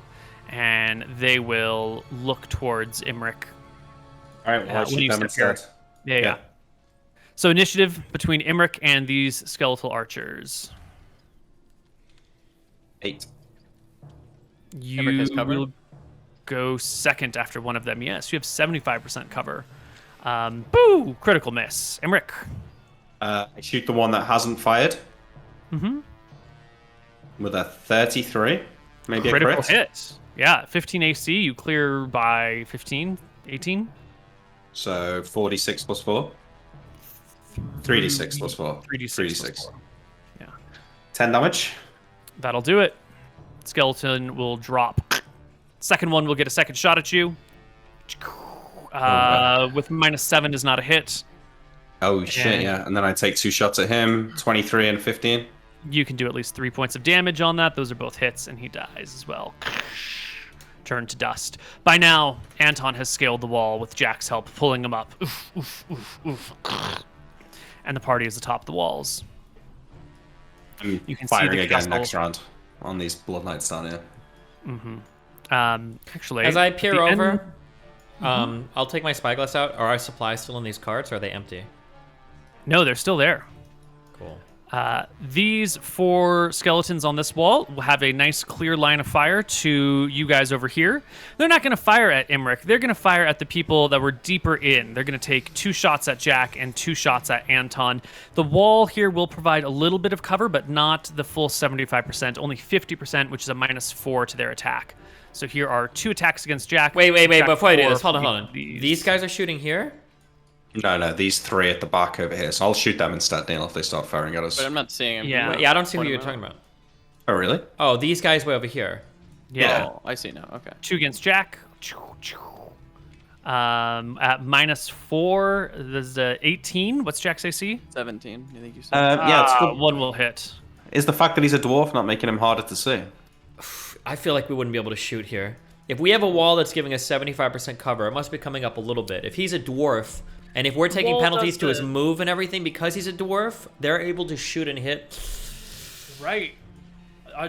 and they will look towards Imric. All right, well, I'll when you shoot them step here. instead. Yeah. So initiative between Imric and these skeletal archers. 8. Imric has You cover? will go second after one of them. Yes, you have 75% cover. Boo! Critical miss. Imric. I shoot the one that hasn't fired. Mm-hmm. With a 33. Maybe Critical a crit. hit. Yeah, 15 AC. You clear by 15, 18. So 46 plus 4. 3d6 plus 4. 3d6. 3d6. plus 4. Yeah. 10 damage. That'll do it. Skeleton will drop. Second one will get a second shot at you. With -7 is not a hit. Oh shit, And- yeah. And then I take 2 shots at him, 23 and 15. You can do at least 3 points of damage on that. Those are both hits, and he dies as well. Turned to dust. By now, Anton has scaled the wall with Jack's help, pulling him up. Oof, oof, oof, oof. And the party is atop the walls. I'm You can see firing the again castle. next round on these blood knights down here. Actually, As I at peer the end- over, I'll take my spyglass out. Are our supplies still in these carts, or are they empty? No, they're still there. Cool. These 4 skeletons on this wall will have a nice clear line of fire to you guys over here. They're not going to fire at Imric. They're going to fire at the people that were deeper in. They're going to take 2 shots at Jack and 2 shots at Anton. The wall here will provide a little bit of cover, but not the full 75%, only 50%, which is a -4 to their attack. So here are 2 attacks against Jack. Wait. Jack Before I do 4 this, hold for on. These guys are shooting here? No, these 3 at the back over here. So I'll shoot them instead, Neil, if they start firing at us. But I'm not seeing him. Yeah. Wait, yeah, I don't see who Point you're him talking out. about. Oh, really? Oh, these guys way over here. Yeah. Oh, I see now. Okay. 2 against Jack. At -4, there's 18. What's Jack's AC? 17. I think you said. Yeah, it's good. 1 will hit. Is the fact that he's a dwarf not making him harder to see? I feel like we wouldn't be able to shoot here. If we have a wall that's giving us 75% cover, it must be coming up a little bit. If he's a dwarf, and if we're taking Wall penalties does to his the- move and everything because he's a dwarf, they're able to shoot and hit. Right.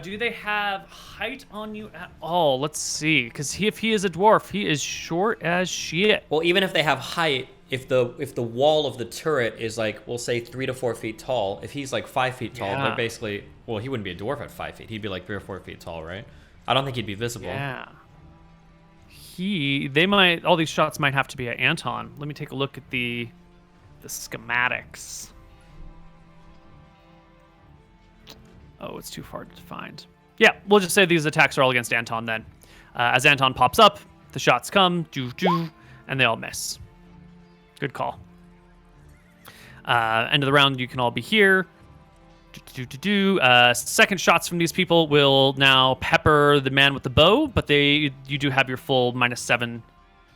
Do they have height on you at all? Let's see. Because if he is a dwarf, he is short as shit. Well, even if they have height, if the wall of the turret is like, we'll say 3 to 4 feet tall, if he's like 5 feet tall, Yeah. they're basically, well, he wouldn't be a dwarf at 5 feet. He'd be like 3 or 4 feet tall, right? I don't think he'd be visible. Yeah. All these shots might have to be at Anton. Let me take a look at the schematics. Oh, it's too far to find. Yeah, we'll just say these attacks are all against Anton then. As Anton pops up, the shots come, and they all miss. Good call. End of the round, you can all be here. Second shots from these people will now pepper the man with the bow, but you do have your full -7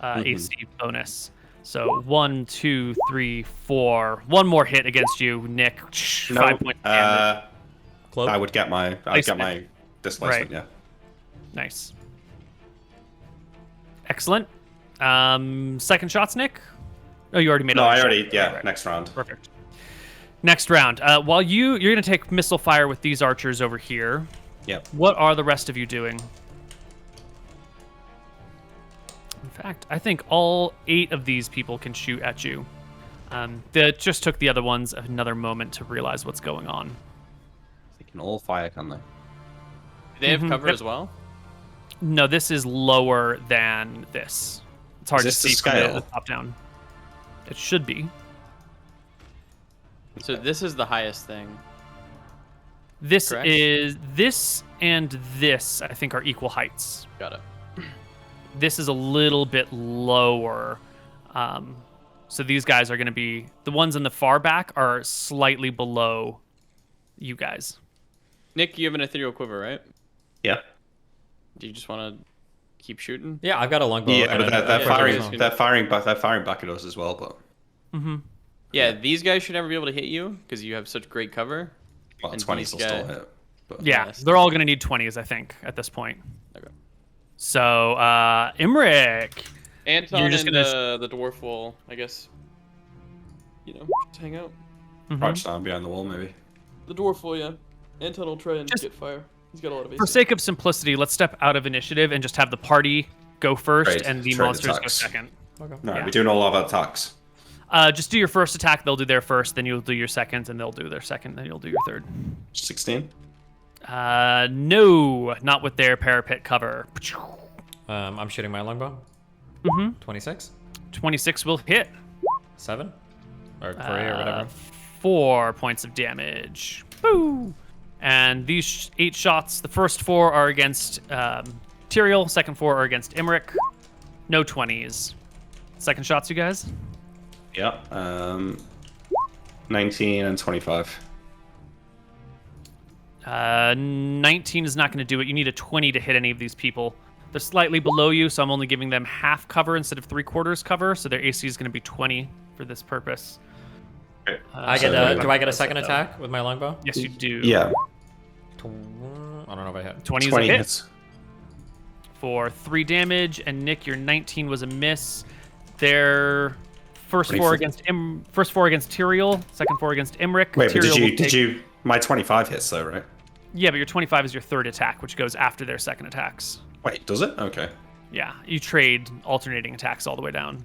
AC bonus. So 1, 2, 3, 4. One more hit against you, Nick. 5 points damage. I would get my displacement. Right. Yeah. Nice. Excellent. Second shots, Nick. Oh, you already made. No, all I your already. shots. Yeah. Right. Next round. Perfect. Next round. While you're gonna take missile fire with these archers over here. Yep. What are the rest of you doing? In fact, I think all 8 of these people can shoot at you. That just took the other ones another moment to realize what's going on. They can all fire, can they? Do they have cover Yep. as well? No, this is lower than this. It's hard Is to this see the from scale? the top down. It should be. So this is the highest thing. This Correct? is this and this, I think, are equal heights. Got it. This is a little bit lower. So these guys are going to be the ones in the far back are slightly below you guys. Nick, you have an ethereal quiver, right? Yeah. Do you just want to keep shooting? Yeah, I've got a longbow. Yeah, and but a- they're a firing. personal. They're firing back. They're firing back at us as well. But Yeah, these guys should never be able to hit you because you have such great cover. well, And 20s these will still guys- hit. But Yeah, Yes. they're all going to need 20s, I think, at this point. Okay. So, Imric. Anton You're just and gonna- the dwarf will, I guess, just hang out. crouch down behind the wall, maybe. The dwarf will, yeah. Anton will try and Just- get fire. He's got a lot of AC. For sake of simplicity, let's step out of initiative and just have the party go first Trade- and the trade monsters attacks. go second. No, Yeah. we're doing all of our attacks. Just do your first attack, they'll do their first, then you'll do your second, and they'll do their second, then you'll do your third. 16. No, not with their parapet cover. I'm shooting my longbow. 26? 26 will hit. 7? Or 3 or whatever. 4 points of damage. Boo! And these 8 shots, the first 4 are against Tyrael, second 4 are against Imric. No 20s. Second shots, you guys? Yeah. 19 and 25. 19 is not going to do it. You need a 20 to hit any of these people. They're slightly below you, so I'm only giving them half cover instead of 3/4 cover, so their AC is going to be 20 for this purpose. Okay. I So get they're- do I get a second attack with my longbow? Yes, you do. Yeah. I don't know if I hit. 20 is 20 a hit hits. for 3 damage, and Nick, your 19 was a miss. Their first 24. 4 against first 4 against Tyrael, second 4 against Imric. Wait, but Tyrael will did you? My 25 hits though, right? Yeah, but your 25 is your third attack, which goes after their second attacks. Wait, does it? Okay. Yeah, you trade alternating attacks all the way down.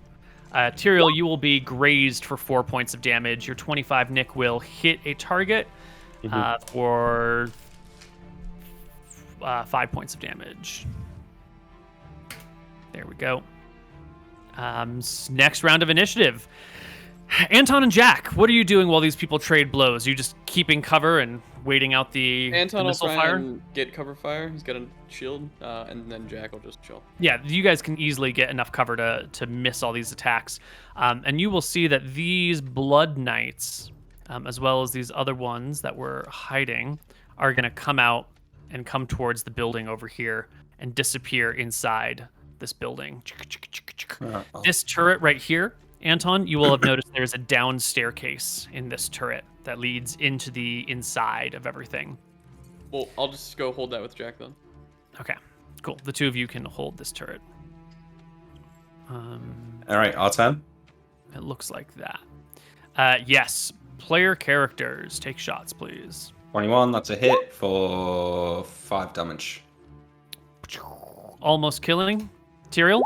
Tyrael, you will be grazed for 4 points of damage. Your 25, Nick, will hit a target for 5 points of damage. There we go. Next round of initiative. Anton and Jack, what are you doing while these people trade blows? You just keeping cover and waiting out the Anton will missile try fire? and get cover fire. He's got a shield, and then Jack will just chill. Yeah, you guys can easily get enough cover to miss all these attacks. And you will see that these Blood Knights, as well as these other ones that were hiding, are going to come out and come towards the building over here and disappear inside this building. This turret right here, Anton, you will have noticed there's a down staircase in this turret that leads into the inside of everything. Well, I'll just go hold that with Jack then. Okay, cool. The two of you can hold this turret. All right, R10. It looks like that. Yes. Player characters. Take shots, please. 21. That's a hit for 5 damage. Almost killing. Tyrael.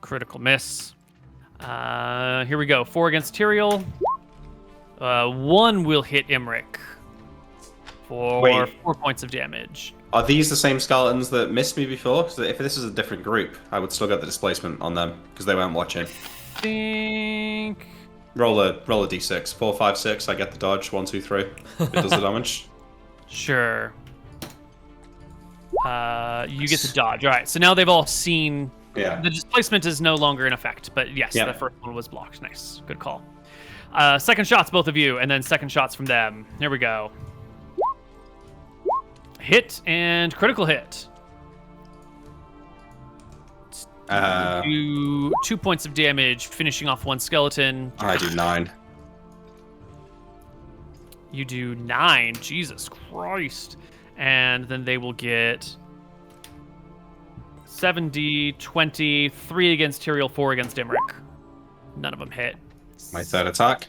Critical miss. Here we go. 4 against Tyrael. 1 will hit Imric for Wait. 4 points of damage. Are these the same skeletons that missed me before? So if this is a different group, I would still get the displacement on them because they weren't watching. Think. Roll a d6. 4, 5, 6. I get the dodge. 1, 2, 3. It does the damage. Sure. You get to dodge. All right, so now they've all seen... Yeah. The displacement is no longer in effect, but yes, Yeah. the first one was blocked. Nice. Good call. Second shots, both of you, and then second shots from them. Here we go. Hit and critical hit. Do 2 points of damage, finishing off one skeleton. I do 9. You do 9. Jesus Christ. And then they will get 7d, 20, 3 against Tyrael, 4 against Imric. None of them hit. My third attack.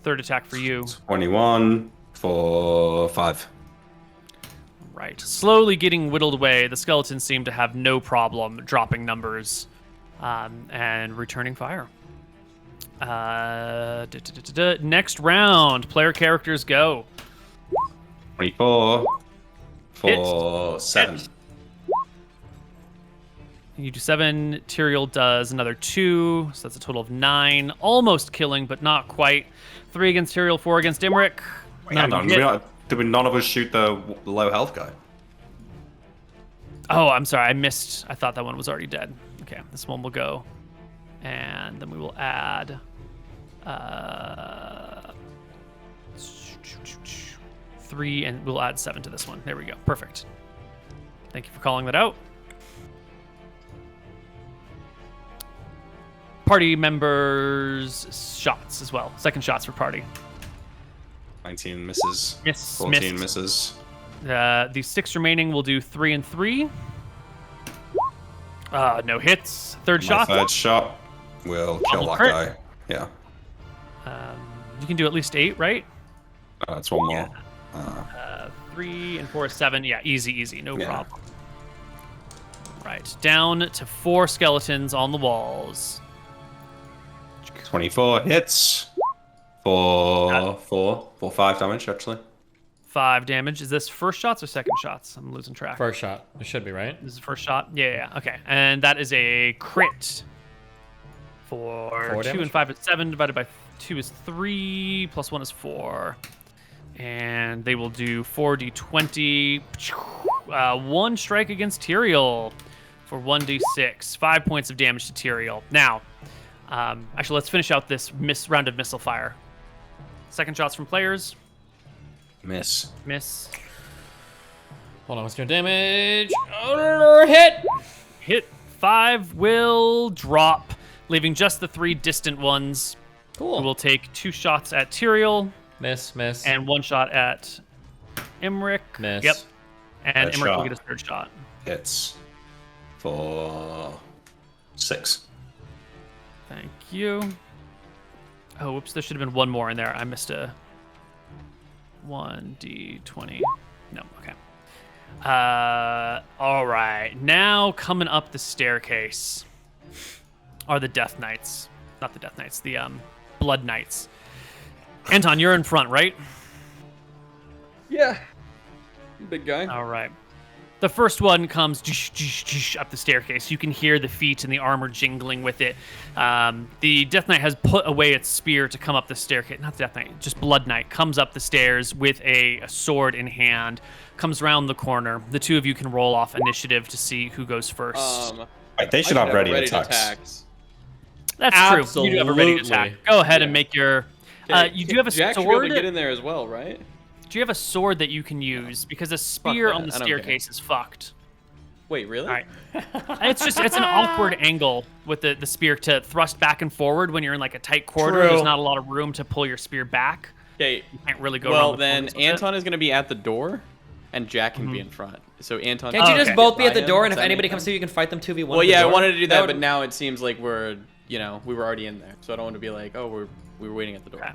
Third attack for you. 21 for 5. Right. Slowly getting whittled away, the skeletons seem to have no problem dropping numbers and returning fire. Next round, player characters go. 24 for 7. You do 7. Tyrael does another 2, so that's a total of 9. Almost killing, but not quite. 3 against Tyrael, 4 against Imric. Hang on, did none of us shoot the low health guy? Oh, I'm sorry, I missed. I thought that one was already dead. Okay, this one will go. And then we will add... 3, and we'll add 7 to this one. There we go. Perfect. Thank you for calling that out. Party members' shots as well. Second shots for party. 19 misses. Miss. 14 missed. misses. The 6 remaining will do 3 and 3. No hits. Third My shot. third shot will kill Double that crit. guy. Yeah. You can do at least 8, right? That's one more. 3 and 4 is 7. Yeah, easy. No Yeah. problem. Right. Down to 4 skeletons on the walls. 24 hits for 5 damage, actually. 5 damage. Is this first shots or second shots? I'm losing track. First shot. It should be, right? This is first shot? Yeah. Okay. And that is a crit. For 4 2 damage? and 5 is 7, divided by 2 is 3, plus 1 is 4. And they will do 4d20. 1 strike against Tyrael for 1d6. 5 points of damage to Tyrael. Now, actually, let's finish out this round of missile fire. Second shots from players. Miss. Miss. Hold on, what's your damage? Hit! Hit. 5 will drop, leaving just the 3 distant ones. Cool. We will take 2 shots at Tyrael Miss. and 1 shot at Imric. Miss. Yep. And Third Imric will shot. get his third shot. Hits for 6. Thank you. Oh, whoops, there should have been 1 more in there. I missed a 1d20. No, okay. All right. Now coming up the staircase are the Death Knights. Not the Death Knights, the Blood Knights. Anton, you're in front, right? Yeah. Big guy. All right. The first one comes up the staircase. You can hear the feet and the armor jingling with it. The Death Knight has put away its spear to come up the staircase. Not Death Knight, just Blood Knight. Comes up the stairs with a sword in hand. Comes around the corner. The 2 of you can roll off initiative to see who goes first. Like, they should have ready attacks. That's true. You do have a ready attack. Go ahead and make your... you do have a Jack should be able sword. to get in there as well, right? Do you have a sword that you can use? Because a spear that. on the I don't care. staircase is fucked. Wait, really? All right. It's an awkward angle with the spear to thrust back and forward when you're in like a tight corridor. True. There's not a lot of room to pull your spear back. Okay. You can't really go Well, around the then corners with it. Anton is going to be at the door, and Jack can be in front. So Anton. Can't you Oh, just okay. both be at the By door, him? and if Does that anybody make comes sense? through, you can fight them 2v1? Well, at the yeah, I door? wanted to do that, would- but now it seems like we were already in there, so I don't want to be like, oh, we were waiting at the door. Okay.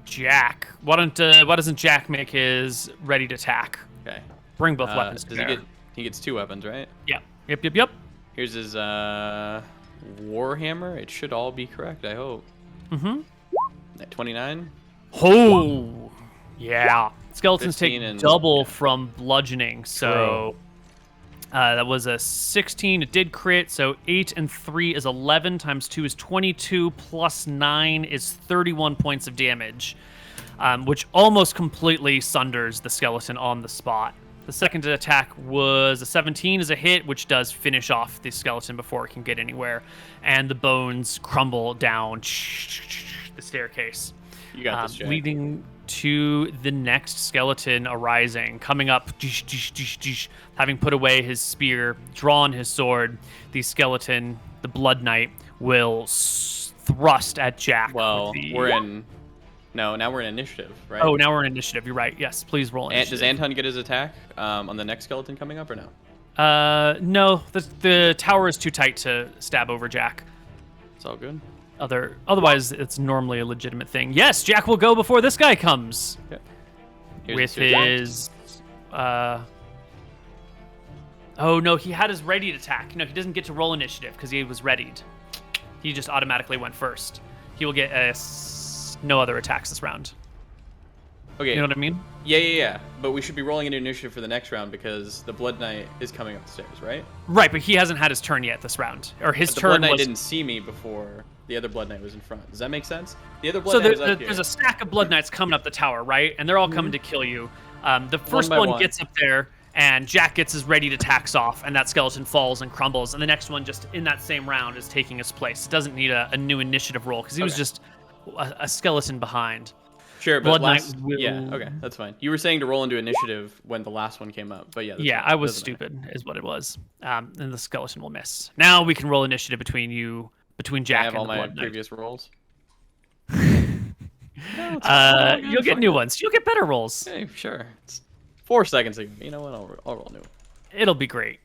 Jack. Why doesn't Jack make his ready to attack? Okay. Bring both weapons to Does bear. he gets 2 weapons, right? Yeah. Yep. Here's his warhammer. It should all be correct, I hope. Mm-hmm. At 29. Oh, yeah. Skeletons 15 take and- double from bludgeoning, so that was a 16. It did crit, so 8 and 3 is 11 times 2 is 22 plus 9 is 31 points of damage. which almost completely sunders the skeleton on the spot. The second attack was a 17 as a hit, which does finish off the skeleton before it can get anywhere, and the bones crumble down the staircase. You got this, Jack. Leading to the next skeleton arising, coming up, having put away his spear, drawn his sword. The skeleton, the Blood Knight, will thrust at Jack. Well, we're in. No, now we're in initiative, right? Oh, now we're in initiative. You're right. Yes, please roll initiative. Does Anton get his attack on the next skeleton coming up or no? No. The tower is too tight to stab over Jack. It's all good. Otherwise, it's normally a legitimate thing. Yes, Jack will go before this guy comes. Okay. With his. Oh no, he had his readied attack. No, he doesn't get to roll initiative because he was readied. He just automatically went first. He will get no other attacks this round. Okay. You know what I mean? Yeah. But we should be rolling into initiative for the next round because the Blood Knight is coming up the stairs, right? Right, but he hasn't had his turn yet this round. Or his but the turn Blood Knight was... didn't see me before the other Blood Knight was in front. Does that make sense? The other Blood Knight was up here. There's a stack of Blood Knights coming up the tower, right? And they're all coming to kill you. The first one gets up there, and Jack gets his readied attacks off, and that skeleton falls and crumbles. And the next one, just in that same round, is taking his place. It doesn't need a new initiative roll because he was just a skeleton behind. Sure, but Blood Knight will... Yeah, okay, that's fine. You were saying to roll into initiative when the last one came up, but yeah. Yeah, I was stupid, is what it was. And the skeleton will miss. Now we can roll initiative between Jack and the Blood Knight. I have all my previous rolls. You'll get new ones. You'll get better rolls. Hey, sure. It's 4 seconds ago. You know what? I'll roll new. It'll be great.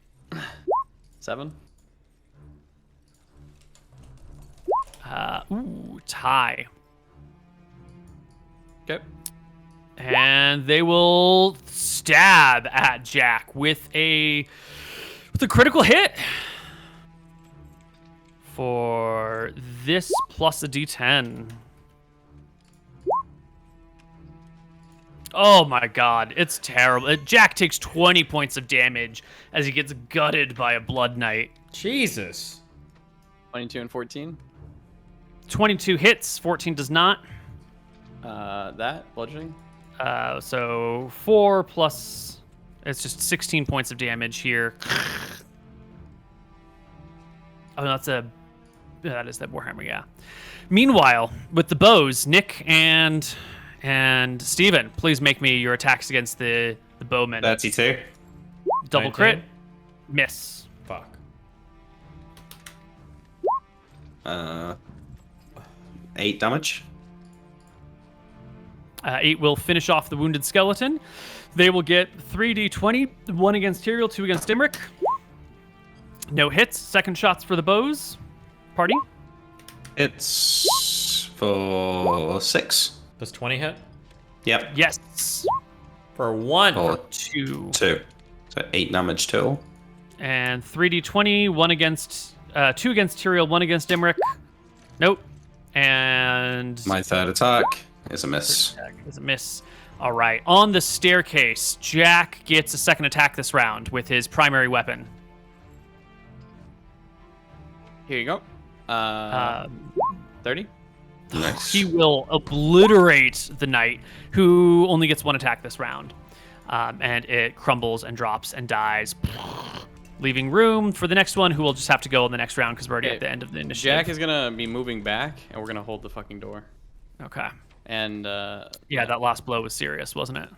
7. Tie. Okay. And they will stab at Jack with a critical hit. For this plus a D10. Oh my god, it's terrible. Jack takes 20 points of damage as he gets gutted by a Blood Knight. Jesus. 22 and 14. 22 hits, 14 does not. That bludgeoning. So 4 plus, it's just 16 points of damage here. Oh, that is that Warhammer, yeah. Meanwhile, with the bows, Nick and Steven, please make me your attacks against the bowmen. 32. Double 19. crit, miss. Fuck. 8 damage. 8 will finish off the wounded skeleton. They will get 3d20, 1 against Tyrael, 2 against Imric. No hits. Second shots for the bows. Party. It's for 6. Does 20 hit? Yep. Yes. For 1. For 2. 2. So 8 damage total. And 3d20, 1 against 2 against Tyrael, 1 against Imric. Nope. And My third attack is a miss. is a miss. All right. On the staircase, Jack gets a second attack this round with his primary weapon. Here you go. 30. Nice. He will obliterate the knight, who only gets 1 attack this round. And it crumbles and drops and dies, leaving room for the next one, who will just have to go in the next round because we're already at the end of the initiative. Jack is going to be moving back, and we're going to hold the fucking door. Okay. And, yeah, that last blow was serious, wasn't it?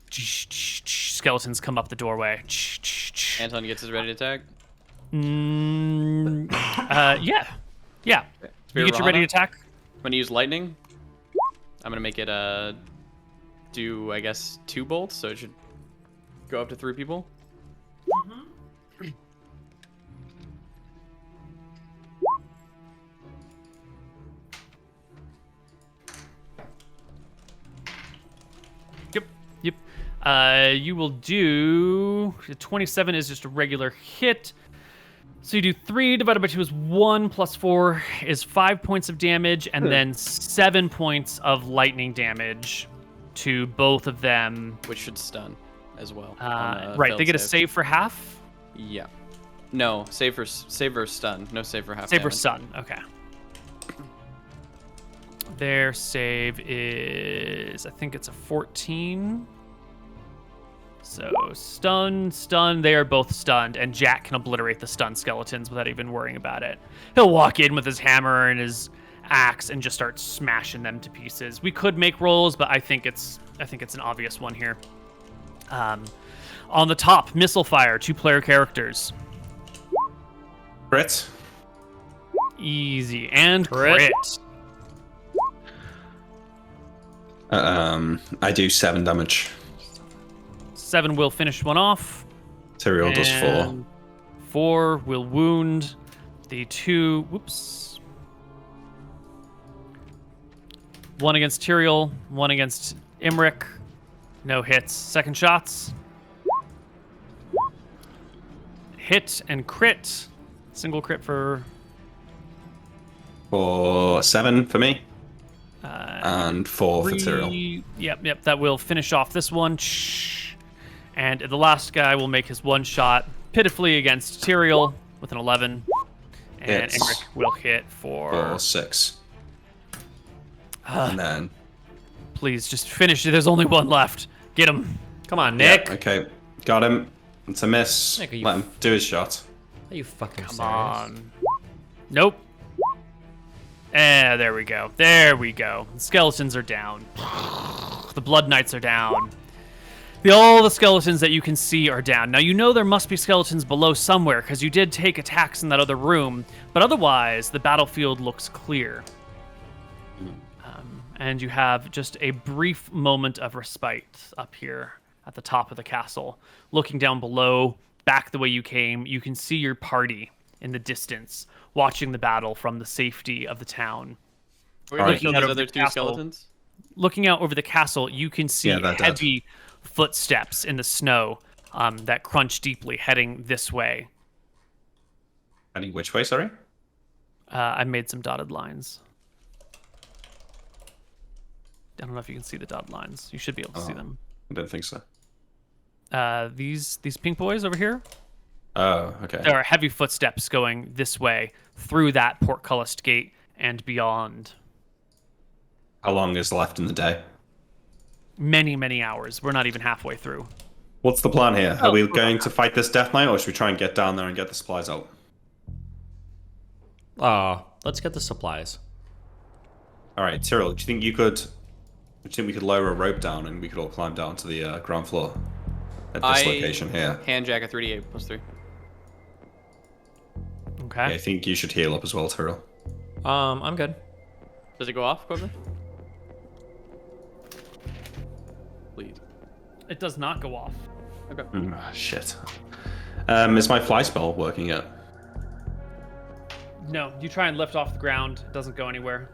Skeletons come up the doorway. Anton gets his ready attack. Yeah. Yeah. You get your ready attack. I'm going to use lightning. I'm going to make it do, I guess, 2 bolts, so it should go up to 3 people. Yep. You will do 27 is just a regular hit. So you do 3 divided by 2 is 1 plus 4 is 5 points of damage, and then 7 points of lightning damage to both of them. Which should stun as well. Right, they get a save for half? Yeah. No, save for stun. No save for half Save for damage. stun, okay. Their save is, I think it's a 14. So stun. They are both stunned, and Jack can obliterate the stunned skeletons without even worrying about it. He'll walk in with his hammer and his axe and just start smashing them to pieces. We could make rolls, but I think it's an obvious one here. On the top, missile fire, 2-player characters. Crit. Easy and crit. I do 7 damage. 7 will finish one off. Tyrael does 4. And 4 will wound. The 2. Whoops. 1 against Tyrael. 1 against Imric. No hits. Second shots. Hit and crit. Single crit for 7 for me. And 4 for Tyrael. Yep. That will finish off this one. And the last guy will make his one shot pitifully against Tyrael with an 11. And Imric will hit for 6. And then... Please, just finish it. There's only one left. Get him. Come on, Nick. Yeah, okay, got him. It's a miss. Nick, Let him do his shot. Are you fucking Come serious? on. Nope. There we go. There we go. The skeletons are down. The Blood Knights are down. All the skeletons that you can see are down. Now, you know there must be skeletons below somewhere, because you did take attacks in that other room, but otherwise, the battlefield looks clear. And you have just a brief moment of respite up here at the top of the castle. Looking down below, back the way you came, you can see your party in the distance, watching the battle from the safety of the town. We're going to Looking kill out those over other the 2 castle. skeletons? Looking out over the castle, you can see they're heavy footsteps in the snow that crunch deeply, heading this way. Heading which way, sorry? I made some dotted lines. I don't know if you can see the dotted lines. You should be able to see them. I don't think so. These pink boys over here. Oh, okay. There are heavy footsteps going this way through that portcullis gate and beyond. How long is left in the day? Many, many hours. We're not even halfway through. What's the plan here? Are we going to fight this Death Knight, or should we try and get down there and get the supplies out? Let's get the supplies. All right, Tyrael, do you think we could lower a rope down and we could all climb down to the ground floor at this location here? Handjack a 3d8 plus 3. Okay. I think you should heal up as well, Tyrael. I'm good. Does it go off, Koibu? Please. It does not go off. Okay. Shit. Is my fly spell working yet? No, you try and lift off the ground. It doesn't go anywhere.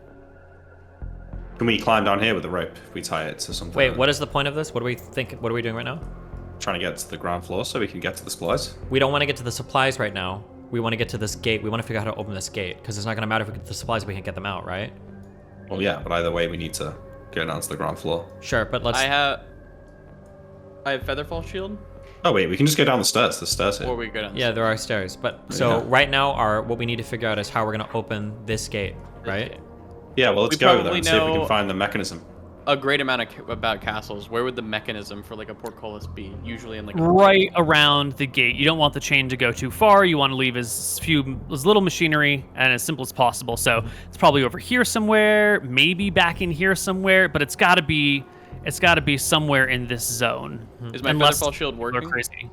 Can we climb down here with the rope if we tie it to something? Wait, what is the point of this? What are we thinking? What are we doing right now? Trying to get to the ground floor so we can get to the supplies. We don't want to get to the supplies right now. We want to get to this gate. We want to figure out how to open this gate, because it's not going to matter if we get the supplies if we can't get them out, right? Well, yeah, but either way, we need to go down to the ground floor. Sure, but let's... I have Featherfall Shield? Oh, wait, we can just go down the stairs. The stairs here. Or we go down the Yeah, there are stairs. But so Yeah. right now, what we need to figure out is how we're going to open this gate, right? Yeah, well, let's We go then probably and see if we know- can find the mechanism. a great amount about castles. Where would the mechanism for like a portcullis be? Usually in like Right around the gate. You don't want the chain to go too far. You want to leave as little machinery and as simple as possible. So it's probably over here somewhere, maybe back in here somewhere, but it's got to be somewhere in this zone. Is my Unless Featherfall Shield people are working? crazy.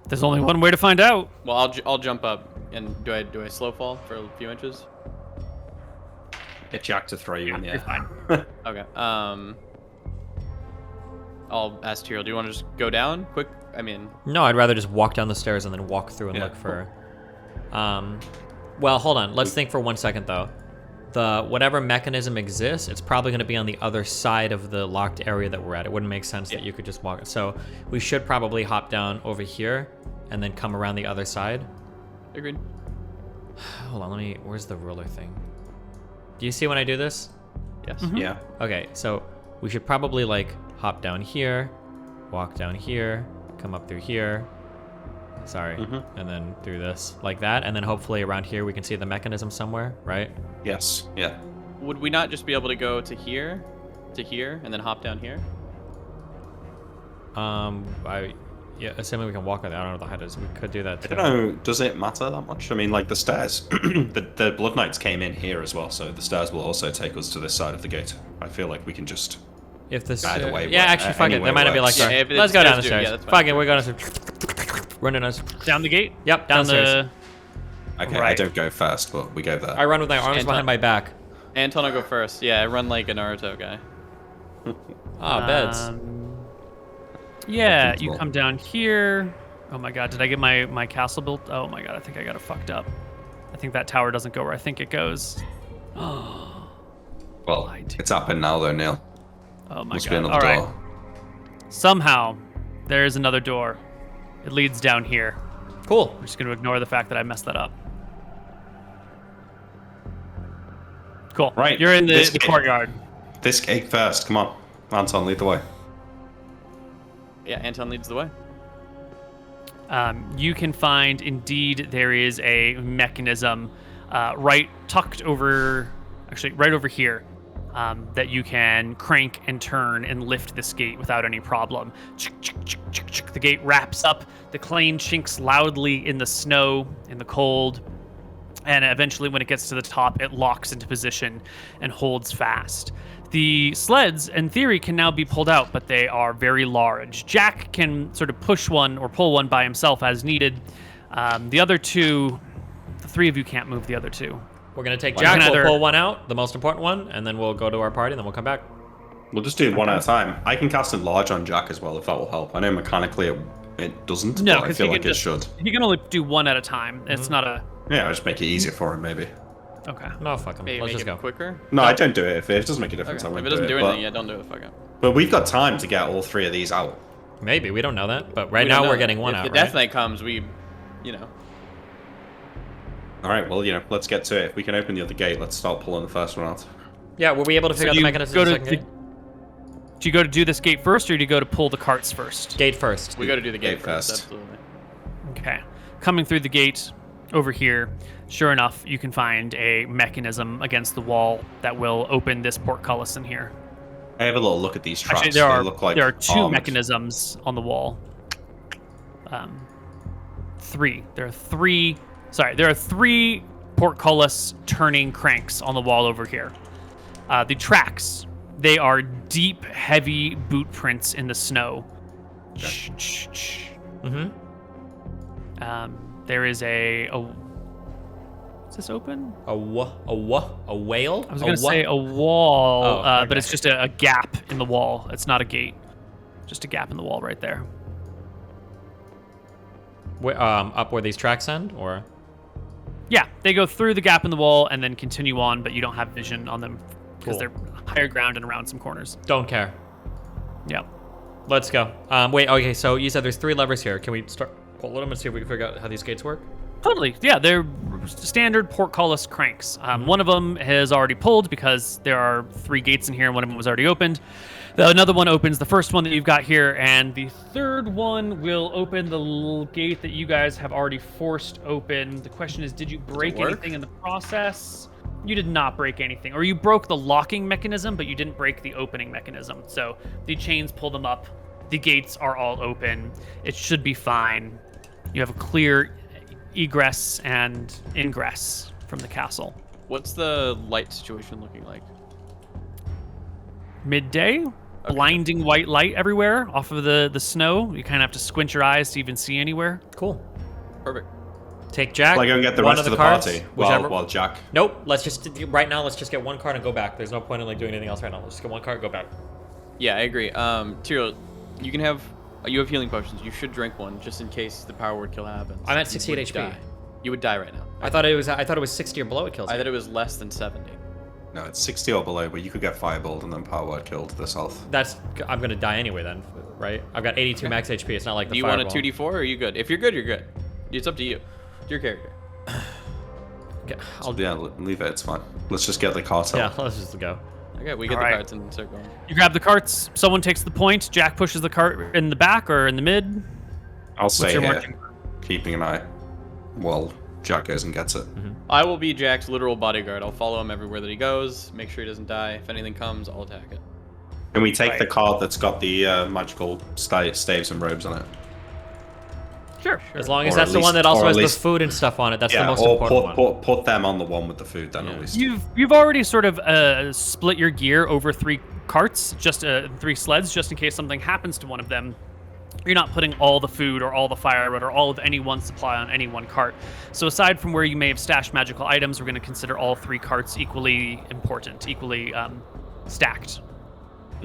There's only one way to find out. Well, I'll jump up. And do I slow fall for a few inches? Get Jack to throw you in the You're air. fine. Okay. I'll ask Tyrael, do you want to just go down quick? I mean, No, I'd rather just walk down the stairs and then walk through and Yeah. look for... Well, hold on. Let's think for 1 second, though. Whatever mechanism exists, it's probably going to be on the other side of the locked area that we're at. It wouldn't make sense that you could just walk. So we should probably hop down over here and then come around the other side. agreed. Hold on, where's the ruler thing? Do you see when I do this? Yes. Yeah. Okay, so we should probably like hop down here, walk down here, come up through here. Sorry. And then through this like that. And then hopefully around here we can see the mechanism somewhere, right? Yes. Yeah. would we not just be able to go to here, and then hop down here? Yeah, assuming we can walk on it. I don't know what the height is. We could do that too. I don't know, does it matter that much? I mean, like the stairs, the Blood Knights came in here as well, so the stairs will also take us to this side of the gate. I feel like we can just... If this, Either way yeah, work- actually, fuck it. anyway There might not be like, works. Yeah, if let's it's go down the stairs, stairs. yeah, that's fine. Fuck it, we're going to run down. Down the gate? Yep, Down downstairs. Okay, I Right. don't go first, but we go there. I run with my arms Anton. behind my back. Anton will go first. Yeah, I run like a Naruto guy. Ah, beds. Yeah, Nothing's you wrong. come down here. Oh my god, did I get my castle built? Oh my god, I think I got it fucked up. I think that tower doesn't go where I think it goes. Well, Lied. it's happened now though, Neil. Oh my Must be god. another All door. right. Somehow, there is another door. It leads down here. Cool. I'm just going to ignore the fact that I messed that up. Cool. Right, You're in this the gate. courtyard. This gate first, come on. Anton, lead the way. Yeah, Anton leads the way. You can find, indeed, there is a mechanism right over here, that you can crank and turn and lift this gate without any problem. The gate wraps up. The crane chinks loudly in the snow, in the cold, and eventually when it gets to the top, it locks into position and holds fast. The sleds, in theory, can now be pulled out, but they are very large. Jack can sort of push one or pull one by himself as needed. The other two, the three of you can't move the other two. We're going to take Well, Jack, you can we'll either- pull one out, the most important one, and then we'll go to our party, and then we'll come back. We'll just do it one at a time. I can cast Enlarge on Jack as well, if that will help. I know mechanically it doesn't, No, but I because feel like it should. You can only do one at a time. It's not a... Yeah, I'll just make it easier for him, maybe. Okay. No, fuck him. Maybe Let's make just it go. quicker. No, I don't do it. If it doesn't make a difference, Okay. I If won't it doesn't do but, anything, yeah, don't do it. Fuck it. But we've got time to get all three of these out. Maybe, we don't know that, but right We don't now know. we're getting one if out, the Death right? Knight comes, we, you know. All right, well, let's get to it. If we can open the other gate, let's start pulling the first one out. Yeah, were we able to figure out the mechanism of the second gate? Do you go to do this gate first, or do you go to pull the carts first? Gate first. We got to do the gate Gate first. first. Absolutely. Okay. Coming through the gate over here, sure enough, you can find a mechanism against the wall that will open this portcullis in here. I have a little look at these traps. Actually, They look like there are two armored. mechanisms on the wall. Three. There are three portcullis turning cranks on the wall over here. The tracks, they are deep, heavy boot prints in the snow. Mm-hmm. There is a is this open? A whale? I was going to say a wall, Oh, okay. but it's just a gap in the wall. It's not a gate. Just a gap in the wall right there. Up where these tracks end, or? Yeah, they go through the gap in the wall and then continue on, but you don't have vision on them because Cool. they're higher ground and around some corners. Don't care. Yeah. Let's go. Wait, okay, so you said there's 3 levers here. Can we start pulling them and see if we can figure out how these gates work? Totally. Yeah, they're standard portcullis cranks. One of them has already pulled because there are 3 gates in here and one of them was already opened. Another one opens the first one that you've got here, and the third one will open the little gate that you guys have already forced open. The question is, did you break work? anything in the process? You did not break anything. Or you broke the locking mechanism, but you didn't break the opening mechanism. So the chains pull them up. The gates are all open. It should be fine. You have a clear egress and ingress from the castle. What's the light situation looking like? Midday, blinding white light everywhere off of the snow. You kind of have to squint your eyes to even see anywhere. Cool. Perfect. Take Jack. Like, go and get the one rest of of the cards, party whichever. while Jack. Nope. Let's just right now. Let's just get one card and go back. There's no point in like doing anything else right now. Let's just get one card, go back. Yeah, I agree. Tyrael, you have healing potions. You should drink one just in case the power word kill happens. I'm at You 68 would HP. die. You would die right now. I thought it was 60 or below. It kills. I you. thought it was less than 70. No, it's 60 or below, but you could get fireballed and then power word killed this health. I'm gonna die anyway then, right? I've got 82 max HP. It's not like the Do you fireball. want a 2d4 or are you good? If you're good, you're good. It's up to you. It's your character. Okay, Yeah, leave it. It's fine. Let's just get the cartel. yeah, let's just go. Okay, we get All the right. cards and start going. You grab the carts. Someone takes the point. Jack pushes the cart in the back or in the mid. I'll stay your here, marching? keeping an eye. Well, Jack goes and gets it. I will be Jack's literal bodyguard. I'll follow him everywhere that he goes, make sure he doesn't die. If anything comes, I'll attack it. Can we take the card that's got the magical staves and robes on it? Sure. As long as Or that's at the one least- that also or has at the least- food and stuff on it. That's the Yeah, most or important one. put them on the one with the food then at least. You've already sort of split your gear over 3 carts, just 3 sleds, just in case something happens to one of them. You're not putting all the food or all the firewood or all of any one supply on any one cart. So aside from where you may have stashed magical items, we're going to consider all 3 carts equally important, equally stacked.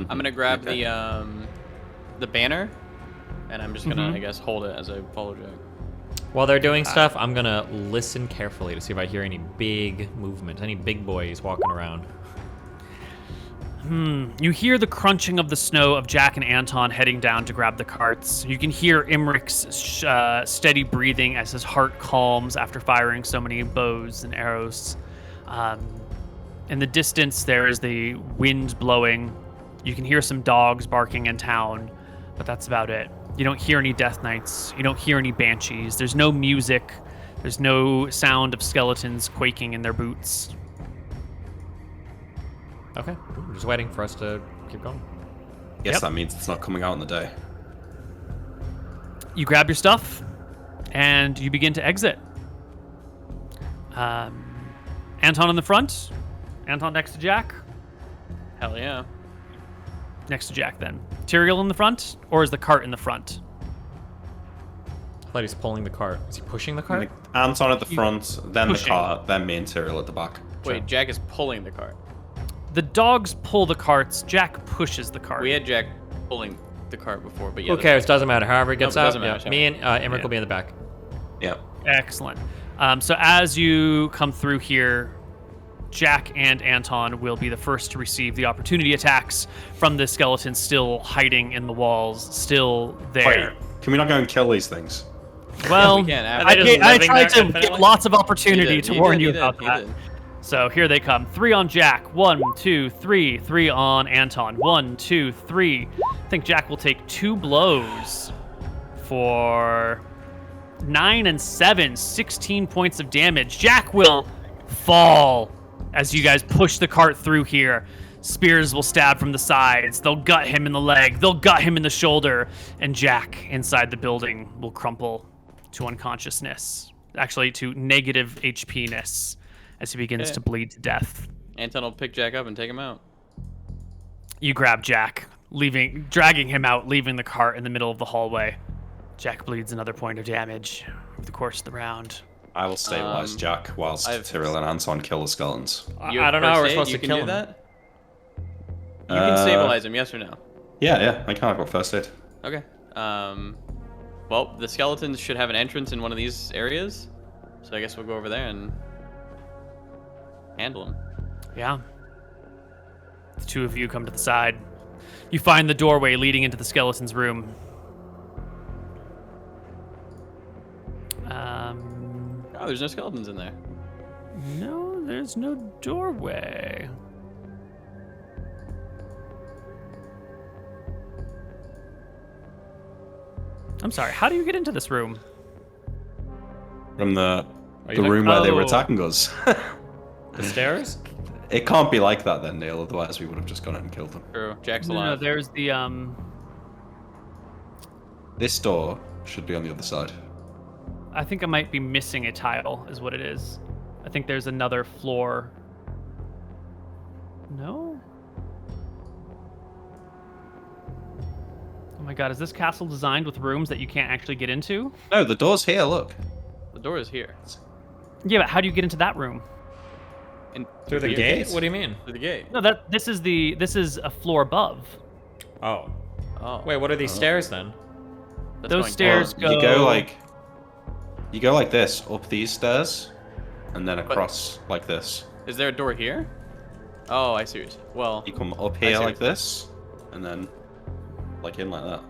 I'm gonna grab the banner, and I'm just gonna, I guess, hold it as I follow Jack. While they're doing stuff, I'm gonna listen carefully to see if I hear any big movement, any big boys walking around. You hear the crunching of the snow of Jack and Anton heading down to grab the carts. You can hear Imric's steady breathing as his heart calms after firing so many bows and arrows. In the distance, there is the wind blowing. You can hear some dogs barking in town, but that's about it. You don't hear any death knights. You don't hear any banshees. There's no music. There's no sound of skeletons quaking in their boots. Okay, I'm just waiting for us to keep going. Yes, that means it's not coming out in the day. You grab your stuff, and you begin to exit. Anton in the front. Anton next to Jack. Hell yeah. Next to Jack, then. Tyrael in the front, or is the cart in the front? I thought he's pulling the cart. Is he pushing the cart? Anton at the front, then pushing. the car, then me and Tyrael at the back. Wait, Jack is pulling the cart. The dogs pull the carts. Jack pushes the cart. We had Jack pulling the cart before, but yeah. Who cares? Doesn't matter. However it gets Nope, out. doesn't matter, Yeah. sorry. Me and Emmerich will be in the back. Yeah. Excellent. So as you come through here, Jack and Anton will be the first to receive the opportunity attacks from the skeletons still hiding in the walls, still there. Wait, can we not go and kill these things? Well, We can, I just tried living there to infinitely? get lots of opportunity He did, to he warn did, you he did, about he that. did. So here they come. 3 on Jack. 1, 2, 3. 3 on Anton. 1, 2, 3. I think Jack will take 2 blows for 9 and 7. 16 points of damage. Jack will fall as you guys push the cart through here. Spears will stab from the sides. They'll gut him in the leg. They'll gut him in the shoulder. And Jack inside the building will crumple to unconsciousness. Actually, to negative HP-ness as he begins to bleed to death. Anton will pick Jack up and take him out. You grab Jack, dragging him out, leaving the cart in the middle of the hallway. Jack bleeds another point of damage over the course of the round. I will stabilize Jack whilst Tyrael and Anton kill the skeletons. You I have don't know how we're first aid? supposed You to can kill do him. that? You can stabilize him, yes or no? Yeah, I can't. I've got first aid. Okay. Well, the skeletons should have an entrance in one of these areas, so I guess we'll go over there and handle them. Yeah. The 2 of you come to the side. You find the doorway leading into the skeleton's room. Oh, there's no skeletons in there. No, there's no doorway. I'm sorry, how do you get into this room? From the you room where they were Oh. attacking us. The stairs? It can't be like that then, Neil. Otherwise, we would have just gone in and killed them. True. Jack's No, alive. there's the, This door should be on the other side. I think I might be missing a tile, is what it is. I think there's another floor. No? Oh my god, is this castle designed with rooms that you can't actually get into? No, the door's here. Look. The door is here. Yeah, but how do you get into that room? And Through the here. gate? What do you mean? Through the gate. No, this is a floor above. Oh. Oh. Wait, what are these stairs then? That's those going stairs down. You go like this up these stairs, and then across like this. Is there a door here? Oh, I see. Well, You come up I here see. like this, and then like in like that.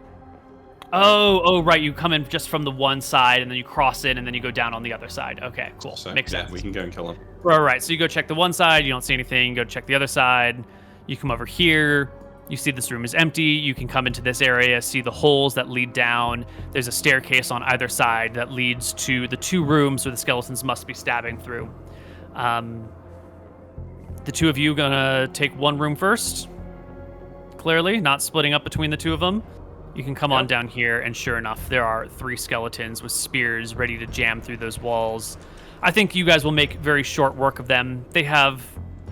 Oh, right. You come in just from the one side, and then you cross in, and then you go down on the other side. Okay, cool. So Makes yeah, sense. we can go and kill them. Right. So you go check the one side, you don't see anything. You go check the other side. You come over here. You see this room is empty. You can come into this area, see the holes that lead down. There's a staircase on either side that leads to the 2 rooms where the skeletons must be stabbing through. The 2 of you gonna take one room first? Clearly, not splitting up between the 2 of them. You can come on down here, and sure enough, there are 3 skeletons with spears ready to jam through those walls. I think you guys will make very short work of them. They have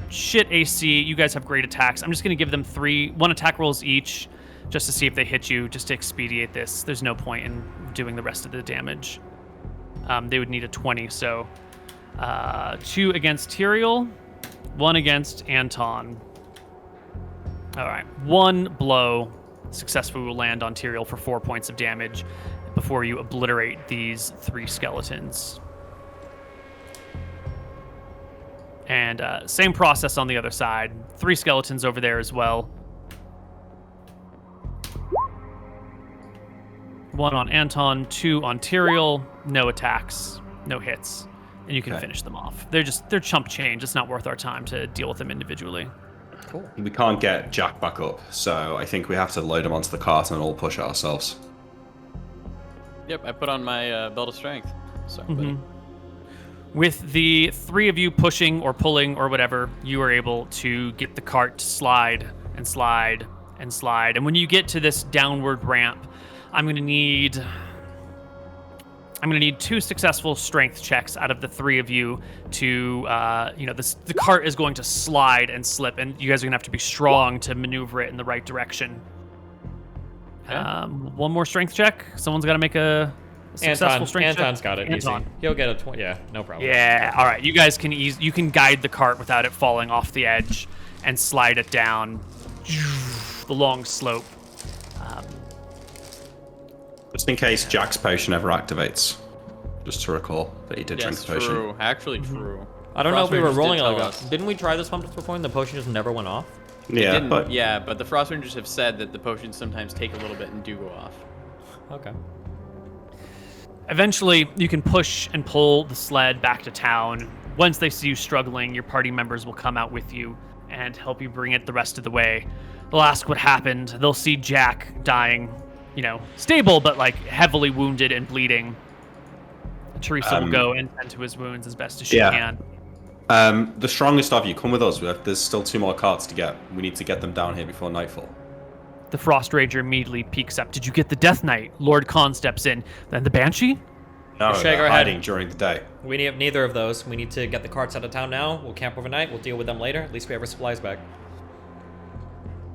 shit AC. You guys have great attacks. I'm just going to give them 1 attack rolls each just to see if they hit you, just to expedite this. There's no point in doing the rest of the damage. They would need a 20, so 2 against Tyrael, 1 against Anton. All right, 1 blow successfully will land on Tyrael for 4 points of damage before you obliterate these 3 skeletons. And same process on the other side. 3 skeletons over there as well. 1 on Anton, 2 on Tyrael. No attacks, no hits, and you can finish them off. They're chump change. It's not worth our time to deal with them individually. Cool. We can't get Jack back up, so I think we have to load him onto the cart and all push it ourselves. Yep, I put on my belt of strength. Sorry, buddy. With the 3 of you pushing or pulling or whatever, you are able to get the cart to slide and slide and slide. And when you get to this downward ramp, I'm gonna need 2 successful strength checks out of the 3 of you to, the cart is going to slide and slip, and you guys are gonna have to be strong to maneuver it in the right direction. Okay. 1 more strength check. Someone's got to make a successful strength check. Anton's got it. Anton. Easy. He'll get a 20. Yeah, no problem. Yeah, all right. You guys can you can guide the cart without it falling off the edge and slide it down the long slope. Just in case Jack's potion ever activates. Just to recall that he did drink Yes, the potion. true. Actually, true. I don't know if we were Frost rolling Rangers did like tell that. us. Didn't we try this once before and the potion just never went off? Yeah, but But the Frost Rangers have said that the potions sometimes take a little bit and do go off. Okay. Eventually, you can push and pull the sled back to town. Once they see you struggling, your party members will come out with you and help you bring it the rest of the way. They'll ask what happened. They'll see Jack dying, stable, but like heavily wounded and bleeding. Teresa will go and tend to his wounds as best as she can. The strongest of you, come with us. There's still 2 more carts to get. We need to get them down here before nightfall. The Frost Ranger immediately peeks up. Did you get the Death Knight? Lord Khan steps in. Then the Banshee? No, Shake they're our head. hiding during the day. We need neither of those. We need to get the carts out of town now. We'll camp overnight. We'll deal with them later. At least we have our supplies back.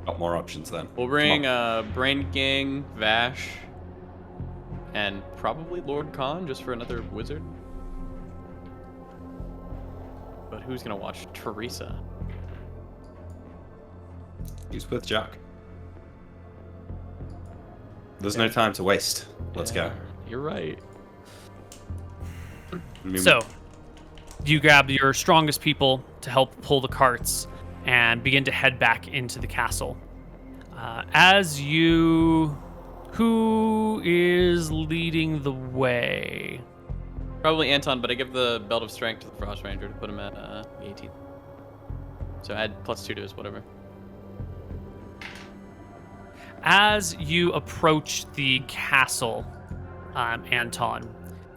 Got more options then. We'll bring Brain Gang, Vash, and probably Lord Khan just for another wizard. But who's gonna watch Teresa? He's with Jack. There's no time to waste. Let's go. You're right. So, you grab your strongest people to help pull the carts and begin to head back into the castle. Who is leading the way? Probably Anton, but I give the Belt of Strength to the Frost Ranger to put him at 18. So add +2 to his whatever. As you approach the castle, Anton,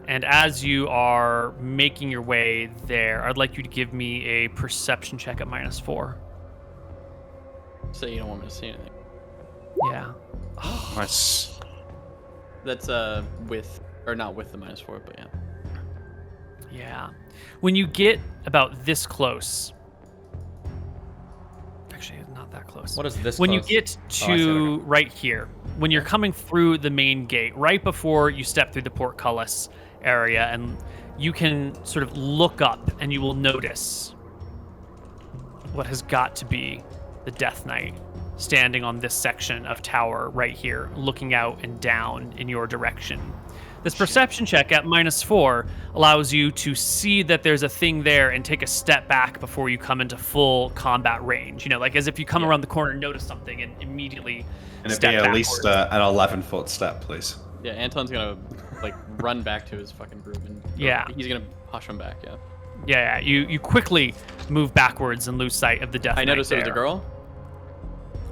and as you are making your way there, I'd like you to give me a perception check at -4. So you don't want me to see anything. Yeah. Nice. That's with, or not with the -4, but yeah. Yeah. When you get about this close, actually not that close. What is this When close? you get Oh, I see it, to okay. right here, when you're coming through the main gate, right before you step through the portcullis area, and you can sort of look up and you will notice what has got to be the Death Knight standing on this section of tower right here, looking out and down in your direction. This perception check at -4 allows you to see that there's a thing there and take a step back before you come into full combat range. Like as if you come around the corner and notice something and immediately And it'd step be at backwards. least an 11-foot step, please. Yeah, Anton's gonna run back to his fucking group and Yeah. he's gonna hush him back. Yeah. Yeah, you quickly move backwards and lose sight of the Death I Knight noticed there was a there. girl.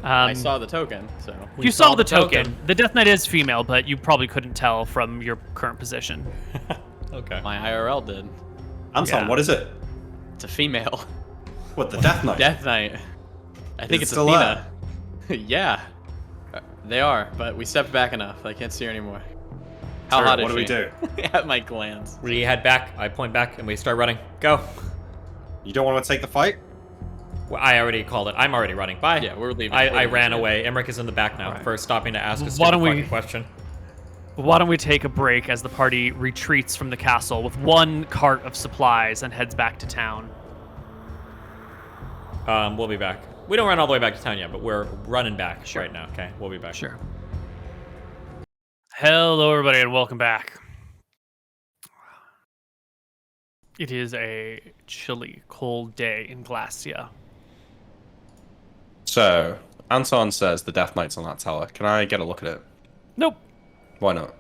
I saw the token, so. You saw the token. The Death Knight is female, but you probably couldn't tell from your current position. Okay. My IRL did. Anton, what is it? It's a female. What, the Death Knight? Death Knight. I think Is it's it still Athena. Yeah. They are, but we stepped back enough. I can't see her anymore. How Sorry, hot is what do we she? do? At my glance. We head back. I point back, and we start running. Go. You don't want to take the fight? Well, I already called it. I'm already running. Bye. Yeah, we're leaving. I ran away. Emmerich is in the back now for stopping to ask a stupid fucking question. Why don't we take a break as the party retreats from the castle with one cart of supplies and heads back to town? We'll be back. We don't run all the way back to town yet, but we're running back right now. Okay, we'll be back. Sure. Hello, everybody, and welcome back. It is a chilly, cold day in Glacia. So, Anton says the Death Knight's on that tower. Can I get a look at it? Nope. Why not?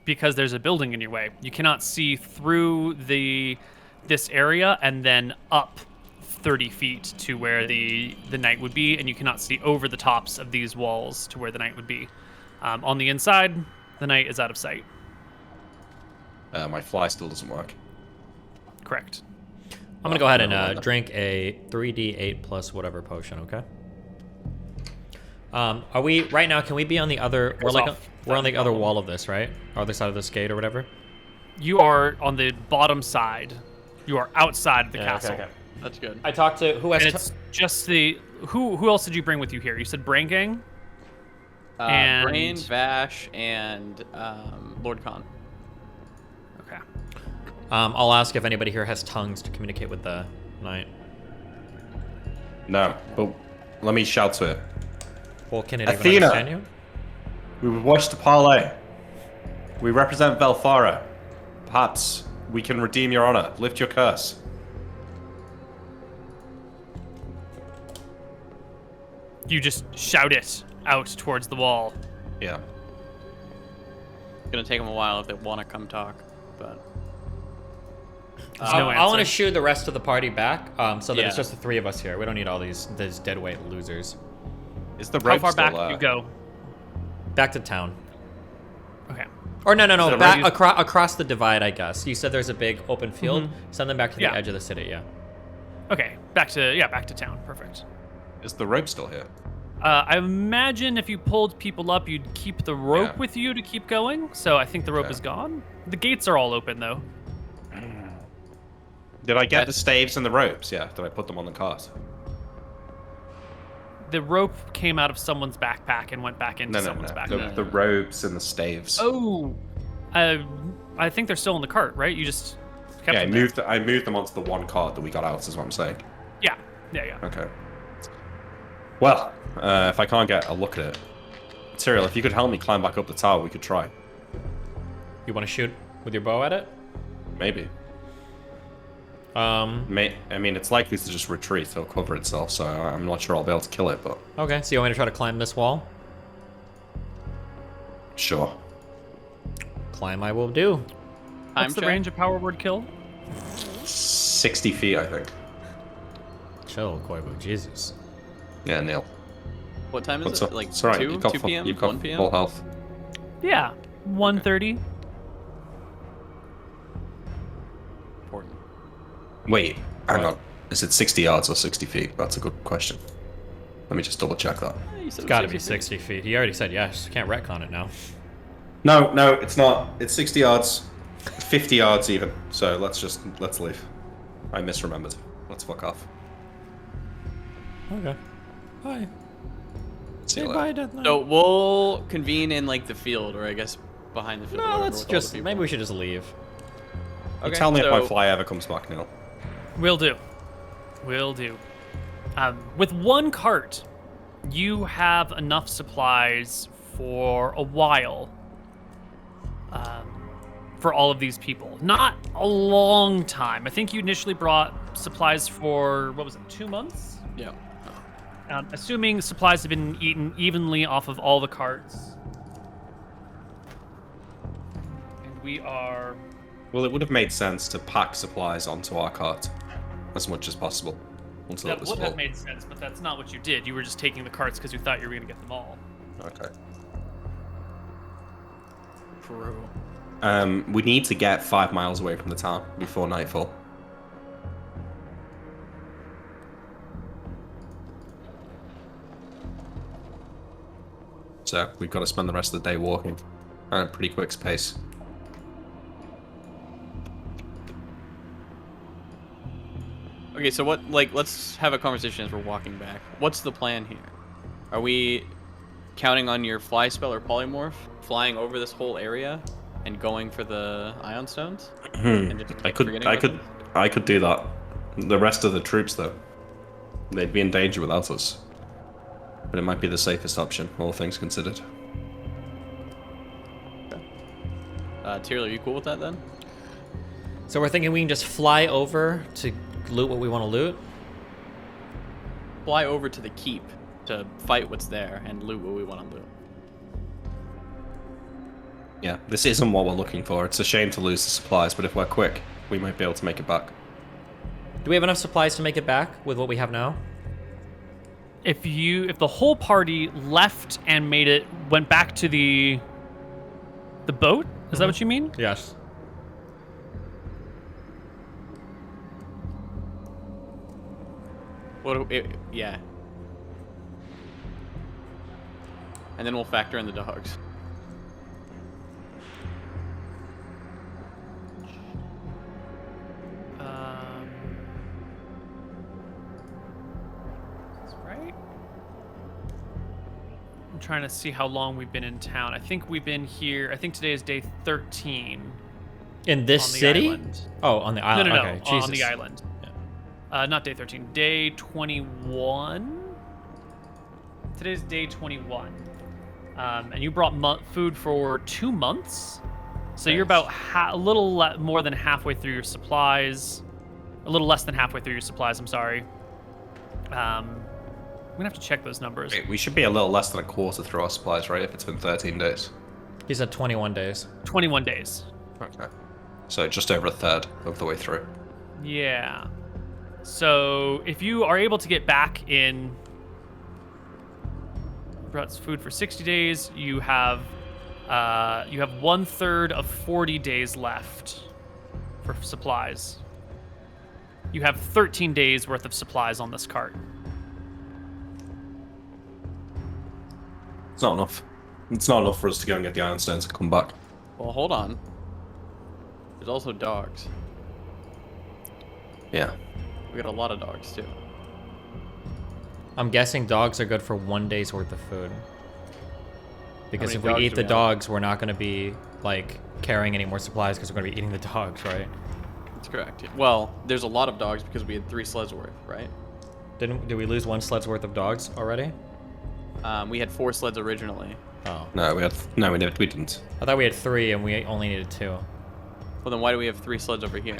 Because there's a building in your way. You cannot see through this area and then up 30 feet to where the knight would be, and you cannot see over the tops of these walls to where the knight would be. On the inside, the knight is out of sight. My fly still doesn't work. Correct. I'm gonna go ahead and drink a 3d8 plus whatever potion. Okay. Are we right now? Can we be on the other? We're on the other wall of this, right? Other side of this gate or whatever. You are on the bottom side. You are outside of the castle. Okay. That's good. I talked to who has. And it's just the who else did you bring with you here? You said Brain Gang. And Brain, Vash, and Lord Khan. Okay. I'll ask if anybody here has tongues to communicate with the knight. No, but let me shout to it. Well, can it Athena. even understand you? We watched the parlay. We represent Velfara. Perhaps we can redeem your honor. Lift your curse. You just shout it out towards the wall. Yeah. It's gonna take them a while if they want to come talk, but. No I want to answer. shoo the rest of the party back, so that it's Yeah. just the three of us here. We don't need all these deadweight losers. Is the How rope far still back there? do you go? Back to town. Okay. Or no, the back road- across the divide, I guess. You said there's a big open field. Send them back to the Yeah. edge of the city. Yeah. Okay. Back to town. Perfect. Is the rope still here? I imagine if you pulled people up, you'd keep the rope Yeah. with you to keep going. So I think the rope Okay. is gone. The gates are all open though. Did I get the staves and the ropes? Yeah. Did I put them on the cart? The rope came out of someone's backpack and went back into No, no, someone's no. backpack. The ropes and the staves. Oh, I think they're still in the cart, right? You just kept Yeah, them there. I moved them onto the one cart that we got out, is what I'm saying. Yeah. Okay. Well, if I can't get a look at it. Cyril, if you could help me climb back up the tower, we could try. You want to shoot with your bow at it? Maybe. I mean, it's likely to just retreat. It'll cover itself, so I'm not sure I'll be able to kill it, but... Okay. So you want me to try to climb this wall? Sure. Climb, I will do. What's the check. range of power word kill? 60 feet, I think. Chill, Koibu. Jesus. Yeah, Neil. What time is What's it? up? Like It's alright, 2? you've got 2 full- p.m.? You've got 1 p.m.? full health. Yeah. 130. Important. Wait, hang What? on. Is it 60 yards or 60 feet? That's a good question. Let me just double check that. It's got to be 60 feet. He already said yes. Can't retcon it now. No, it's not. It's 60 yards. 50 yards even. So let's leave. I misremembered. Let's fuck off. Okay. Bye. See you Say later. bye, Death Knight. So we'll convene in like the field, or I guess behind the field. or No, whatever let's with all the just... people. Maybe we should just leave. You Okay, tell me if my so- fly ever comes back, Neil. Will do. Will do. With one cart, you have enough supplies for a while. For all of these people. Not a long time. I think you initially brought supplies for, what was it, 2 months? Yeah. Assuming supplies have been eaten evenly off of all the carts. And we are... Well, it would have made sense to pack supplies onto our cart as much as possible. until That it was would full. have made sense, but that's not what you did. You were just taking the carts because you thought you were going to get them all. Okay. True. We need to get 5 miles away from the town before nightfall. So we've got to spend the rest of the day walking at a pretty quick pace. Okay, so what? Like, let's have a conversation as we're walking back. What's the plan here? Are we counting on your fly spell or polymorph, flying over this whole area, and going for the ion stones? And just, like, forgetting about them? I could do that. The rest of the troops, though, they'd be in danger without us. But it might be the safest option, all things considered. Tyrael, are you cool with that then? So we're thinking we can just fly over to loot what we want to loot? Fly over to the keep to fight what's there and loot what we want to loot. Yeah, this isn't what we're looking for. It's a shame to lose the supplies, but if we're quick, we might be able to make it back. Do we have enough supplies to make it back with what we have now? If the whole party left and went back to the boat, is that what you mean? Yes. Yeah. And then we'll factor in the dogs. That's right. I'm trying to see how long we've been in town. I think we've been here. I think today is day 13. In this on the city? island. Oh, on the island. No, Okay, on Jesus. the island. Not day 13. Day 21. Today's day 21. And you brought food for 2 months. So you're about a little more than halfway through your supplies. A little less than halfway through your supplies, I'm sorry. I'm going to have to check those numbers. Wait, we should be a little less than a quarter through our supplies, right? If it's been 13 days. He said 21 days. 21 days. Okay. So just over a third of the way through. Yeah. So if you are able to get back in, brought food for 60 days, you have 1/3 of 40 days left for supplies. You have 13 days worth of supplies on this cart. It's not enough. It's not enough for us to go and get the iron stones and come back. Well, hold on. There's also dogs. Yeah. We got a lot of dogs too. I'm guessing dogs are good for 1 day's worth of food. Because many if we dogs eat do the we have? dogs, we're not going to be, like, carrying any more supplies because we're going to be eating the dogs, right? That's correct. Well, there's a lot of dogs because we had 3 sleds worth, right? Did we lose 1 sled's worth of dogs already? We had 4 sleds originally. Oh. No, we didn't. I thought we had 3 and we only needed 2. Well, then why do we have 3 sleds over here?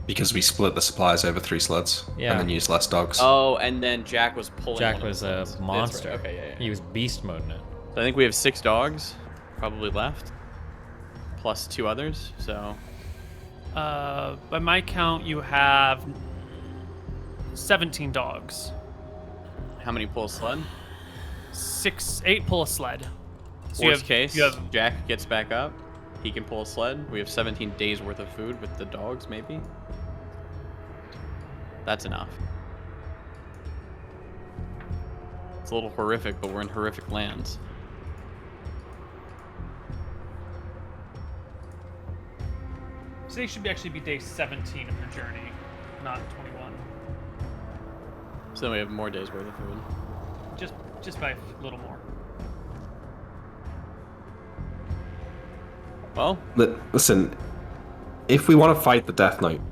Because we split the supplies over 3 sleds. Yeah. And then used less dogs. Oh, and then Jack was pulling. Jack one of was the a sleds. That's monster. right. Okay, yeah. He was beast moding it. So I think we have 6 dogs, probably left, plus 2 others. So By my count, you have 17 dogs. how many pull a sled? 8 pull a sled. So Worst case, you have Jack gets back up. He can pull a sled. We have 17 days worth of food with the dogs, maybe. That's enough. It's a little horrific, but we're in horrific lands. Today should actually be day 17 of your journey, not 21. So then we have more days worth of food. Just by a little more. Well, Listen, if we want to fight the Death Knight,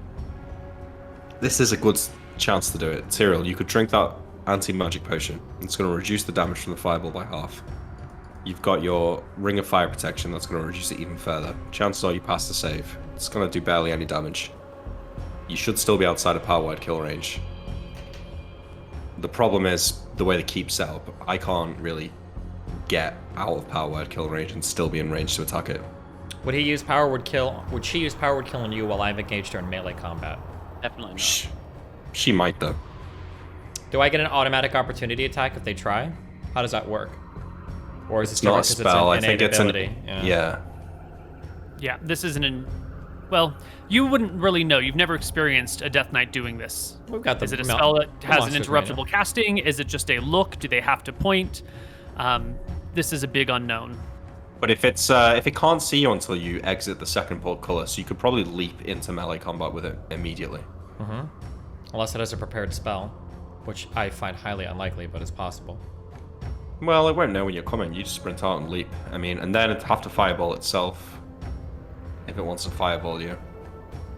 this is a good chance to do it. Tyrael, you could drink that anti-magic potion. It's going to reduce the damage from the fireball by half. You've got your Ring of Fire protection that's going to reduce it even further. Chances are you pass the save. It's going to do barely any damage. You should still be outside of power word kill range. The problem is the way the keep's set up. I can't really get out of power word kill range and still be in range to attack it. Would she use power word kill on you while I've engaged her in melee combat? definitely not. Shh. She might, though. Do I get an automatic opportunity attack if they try? How does that work? Or is It's it not a because spell. I it's an think innate it's ability? Yeah. Yeah, this isn't an. Well, you wouldn't really know. You've never experienced a Death Knight doing this. We've got the Is it a spell that has an monsters interruptible manual. casting? Is it just a look? Do they have to point? This is a big unknown. But if it can't see you until you exit the second portcullis, you could probably leap into melee combat with it immediately. Unless it has a prepared spell, which I find highly unlikely, but it's possible. Well, it won't know when you're coming. You just sprint out and leap. I mean, and then it'd have to fireball itself if it wants to fireball you.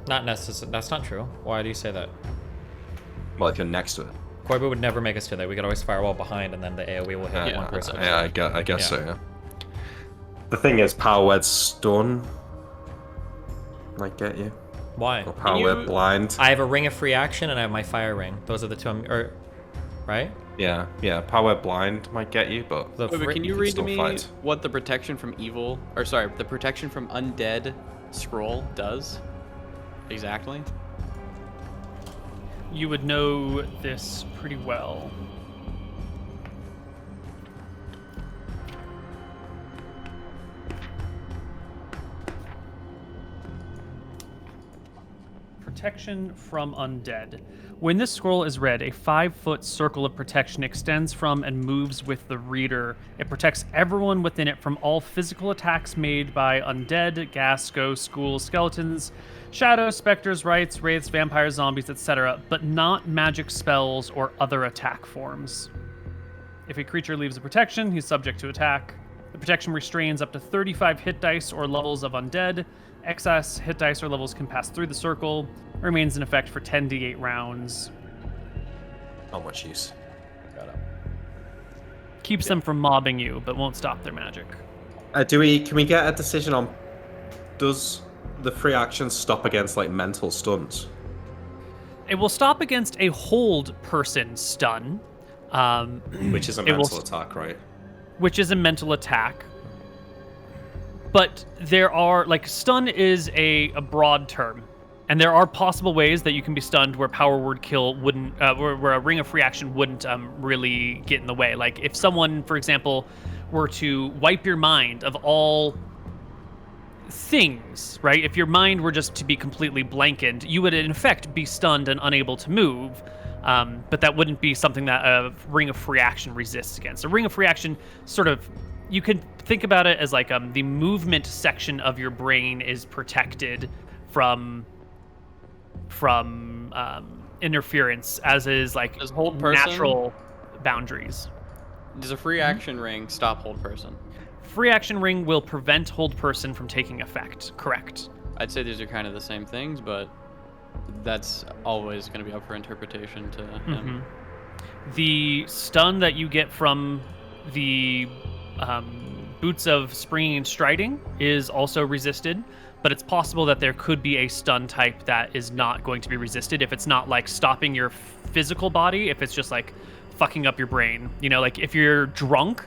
Not necessarily. That's not true. Why do you say that? Well, if you're next to it. Koibu would never make us do that. We could always firewall behind, and then the AoE will hit one person. Yeah, I guess so, Yeah. yeah. The thing is, Power Word Stun might get you. Why? Or Power Word Blind. I have a ring of free action, and I have my fire ring. Those are the two. Right? Yeah. Power Word Blind might get you, but The Wait, but can you read to still me fight. what the protection from evil, or sorry, the protection from undead scroll does? Exactly. You would know this pretty well. Protection from undead. When this scroll is read, a 5-foot circle of protection extends from and moves with the reader. It protects everyone within it from all physical attacks made by undead, ghast, ghosts, ghouls, skeletons, shadows, specters, rites, wraiths, vampires, zombies, etc., but not magic spells or other attack forms. If a creature leaves a protection, he's subject to attack. The protection restrains up to 35 hit dice or levels of undead. Excess hit dice or levels can pass through the circle. Remains in effect for 10d8 rounds. not much use. Keeps them from mobbing you, but won't stop their magic. Can we get a decision on, does the free action stop against like mental stuns? It will stop against a hold person stun. Which is a it will mental attack, right? Which is a mental attack. But there are, like, stun is a broad term. And there are possible ways that you can be stunned where power word kill wouldn't, where a ring of free action wouldn't really get in the way. Like, if someone, for example, were to wipe your mind of all things, right? If your mind were just to be completely blankened, you would in effect be stunned and unable to move. But that wouldn't be something that a ring of free action resists against. A ring of free action sort of, you could think about it as like the movement section of your brain is protected from interference, as is like Does hold person- natural boundaries. Does a free action ring stop hold person? Free action ring will prevent hold person from taking effect. Correct. I'd say these are kind of the same things, but that's always going to be up for interpretation to him. The stun that you get from the boots of springing and striding is also resisted, but it's possible that there could be a stun type that is not going to be resisted if it's not like stopping your physical body, if it's just like fucking up your brain. You know, like if you're drunk,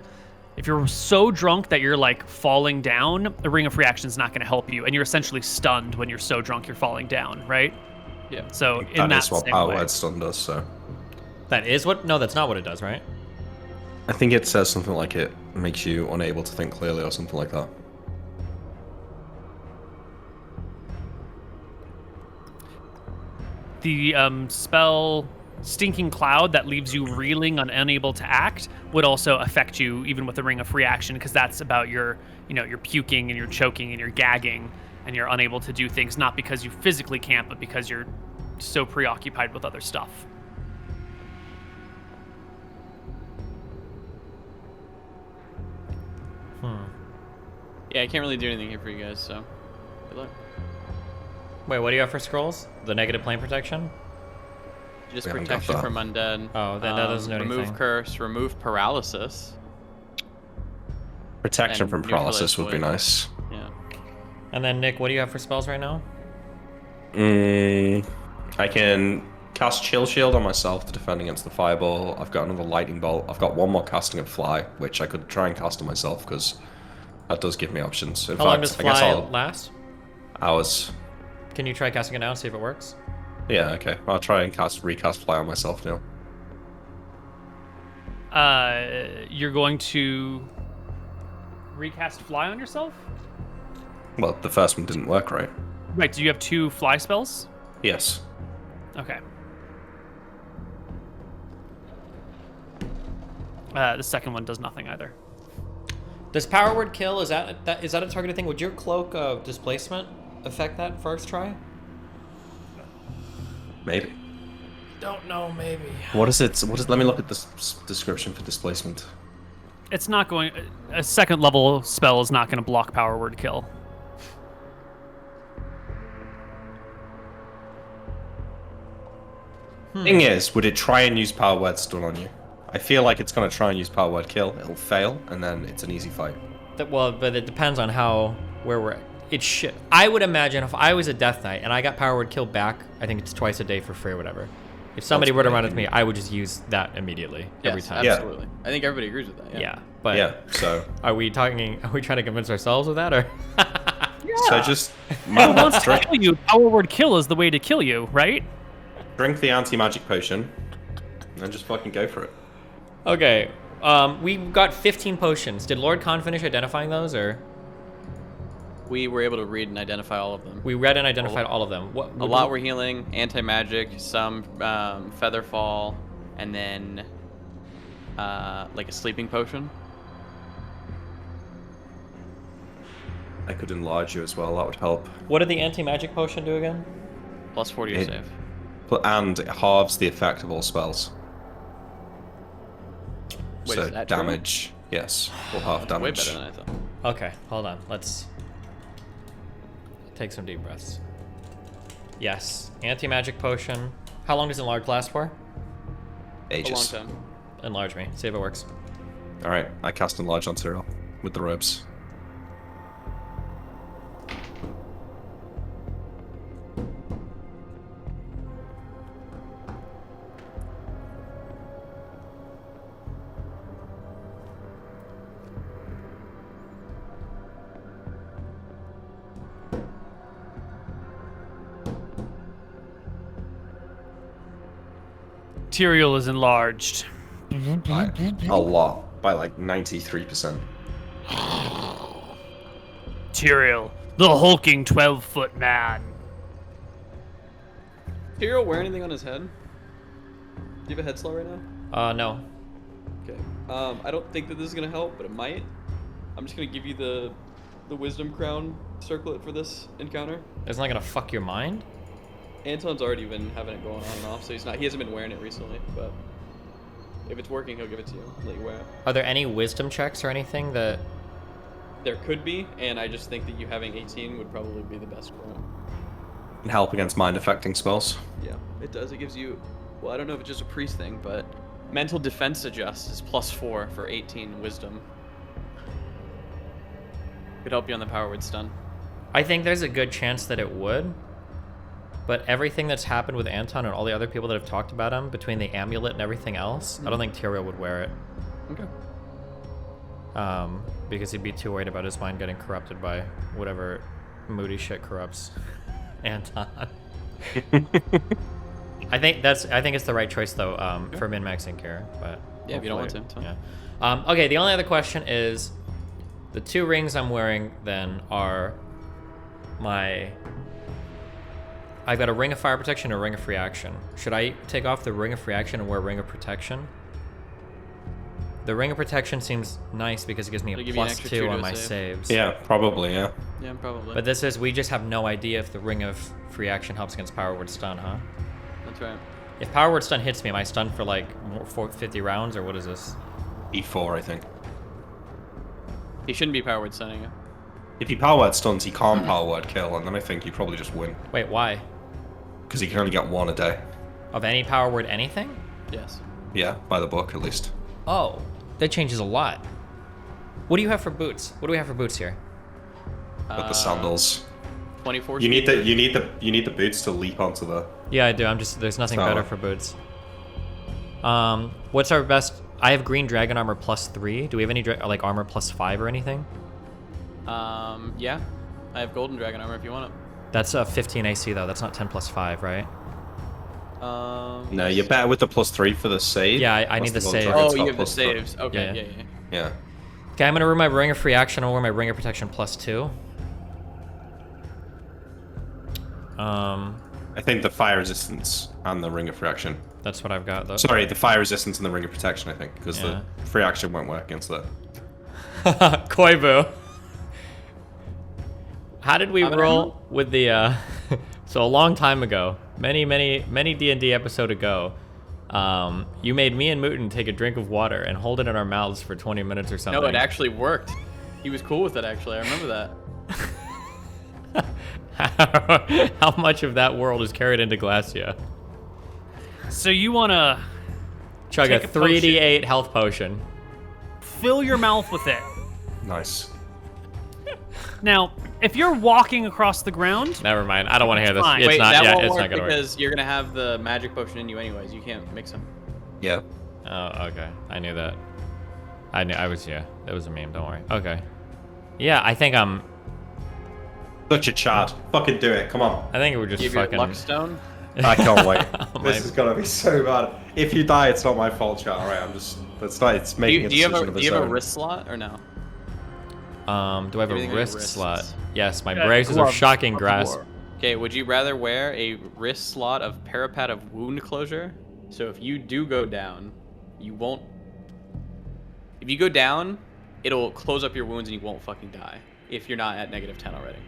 if you're so drunk that you're like falling down, a ring of free action is not going to help you, and you're essentially stunned when you're so drunk you're falling down, right? Yeah. So in That is that what same Power way. Word Stun does, so. That is what? No, that's not what it does, right? I think it says something like it makes you unable to think clearly or something like that. The spell Stinking Cloud that leaves you reeling and unable to act would also affect you even with the ring of free action, because that's about your, you know, you're puking and you're choking and you're gagging and you're unable to do things, not because you physically can't, but because you're so preoccupied with other stuff. Yeah, I can't really do anything here for you guys, so good luck. Wait, what do you have for scrolls? The negative plane protection? Just We haven't protection got that. from undead. Oh, then that doesn't do remove anything. curse, remove paralysis. Protection And from paralysis would be neutralize nice. Yeah. And then Nick, what do you have for spells right now? I can cast Chill Shield on myself to defend against the fireball. I've got another Lightning Bolt. I've got one more casting of Fly, which I could try and cast on myself because that does give me options. In How long fact, does I guess fly I'll last? hours. Can you try casting it now and see if it works? Yeah, okay. I'll try and recast fly on myself now. You're going to recast fly on yourself? Well, the first one didn't work, right? Right, do you have 2 fly spells? Yes. Okay. The second one does nothing either. Does power word kill? Is that a targeted thing? Would your cloak of displacement affect that first try? Maybe. Don't know. Maybe. What is it? Let me look at the description for displacement. It's not going... A second level spell is not going to block power word kill. Thing is, would it try and use power word stun on you? I feel like it's going to try and use power word kill. It'll fail, and then it's an easy fight. Well, but it depends on where we're at. I would imagine if I was a Death Knight and I got power word kill back, I think it's twice a day for free or whatever. If somebody were to run with me, I would just use that immediately every time. Absolutely. I think everybody agrees with that. Yeah, but yeah. So are we trying to convince ourselves of that, or? So just It wants to kill you. Power word kill is the way to kill you, right? drink the anti-magic potion, and then just fucking go for it. Okay. We got 15 potions. Did Lord Khan finish identifying those, or? We were able to read and identify all of them. We read and identified all of them. A lot were healing, anti-magic, some feather fall, and then like a sleeping potion. I could enlarge you as well. That would help. What did the anti-magic potion do again? Plus 40 to save. And it halves the effect of all spells. Wait, So is that true? damage, yes, will half damage. Way better than I thought. Okay, hold on. Let's take some deep breaths. Yes, anti-magic potion. How long does enlarge last for? Ages. A long time. Enlarge me. See if it works. All right, I cast enlarge on Cyril with the robes. Tyrael is enlarged. By a lot, by like 93%. Tyrael, the hulking 12-foot man. Tyrael wear anything on his head? Do you have a head slot right now? No. Okay. I don't think that this is gonna help, but it might. I'm just gonna give you the wisdom crown circlet for this encounter. Isn't that gonna fuck your mind? Anton's already been having it going on and off, so he hasn't been wearing it recently, but if it's working, he'll give it to you, let you wear it. Are there any wisdom checks or anything that... There could be, and I just think that you having 18 would probably be the best for him. And help against mind affecting spells. Yeah, it does. It gives you, well, I don't know if it's just a priest thing, but mental defense adjust is +4 for 18 wisdom. Could help you on the power word stun. I think there's a good chance that it would. But everything that's happened with Anton and all the other people that have talked about him, between the amulet and everything else, I don't think Tyrael would wear it. Okay. Because he'd be too worried about his mind getting corrupted by whatever moody shit corrupts Anton. I think it's the right choice though, for min-maxing care. But Yeah, if you don't want to. it's fine. Yeah. Okay, the only other question is, the 2 rings I'm wearing then are I've got a ring of fire protection and a ring of free action. Should I take off the ring of free action and wear a ring of protection? The ring of protection seems nice because it gives me a +2 on my saves. Yeah, probably, yeah. Yeah, probably. But this is, we just have no idea if the ring of free action helps against power word stun, huh? That's right. If power word stun hits me, am I stunned for like 50 rounds, or what is this? E4, I think. He shouldn't be power word stunning you. If he power word stuns, he can't power word kill, and then I think you probably just win. Wait, why? Because he can only get 1 a day. Of any power word anything? Yes. Yeah, by the book at least. Oh, that changes a lot. What do you have for boots? What do we have for boots here? With the sandals. 24. You need the boots to leap onto the... Yeah, I do. There's nothing better for boots. What's our best? I have green dragon armor +3. Do we have any like armor +5 or anything? Yeah. I have golden dragon armor if you want it. That's a 15 AC though. That's not 10 +5, right? No, you're better with the +3 for the save. Yeah, I need the save. Oh, you have the saves. Okay, Yeah. Okay, I'm gonna ruin my ring of free action. I'll wear my ring of protection +2. I think the fire resistance and the ring of free action. That's what I've got though. Sorry, the fire resistance and the ring of protection, I think, because the free action won't work against that. Koibu. How did we roll with the, so a long time ago, many D&D episode ago, you made me and Mooton take a drink of water and hold it in our mouths for 20 minutes or something. No, it actually worked. He was cool with it, actually. I remember that. How much of that world is carried into Glacia? So you want to Chug a 3d8 health potion. fill your mouth with it. Nice. Now, if you're walking across the ground, Never mind. I don't want to hear this. Fine. It's Wait, not. that Yeah, won't it's work not gonna work. because you're gonna have the magic potion in you anyways. You can't mix them. Yeah. Oh, okay. I knew that. I was, yeah. That was a meme. Don't worry. Okay. Yeah, I think I'm. Such a Chad. Fucking do it. Come on. I think we're just Give fucking. your luck stone. I can't wait. My- This is gonna be so bad. If you die, it's not my fault, Chad. Alright, I'm just. It's not. It's making Do you a decision have of a its own. wrist slot or no? Do I have Everything a on your wrist wrists. slot? Yes, my Yeah, braces are glove. shocking Glove grasp. war. Okay, would you rather wear a wrist slot of parapet of wound closure? So if you do go down, you won't. If you go down, it'll close up your wounds and you won't fucking die. If you're not at -10 already.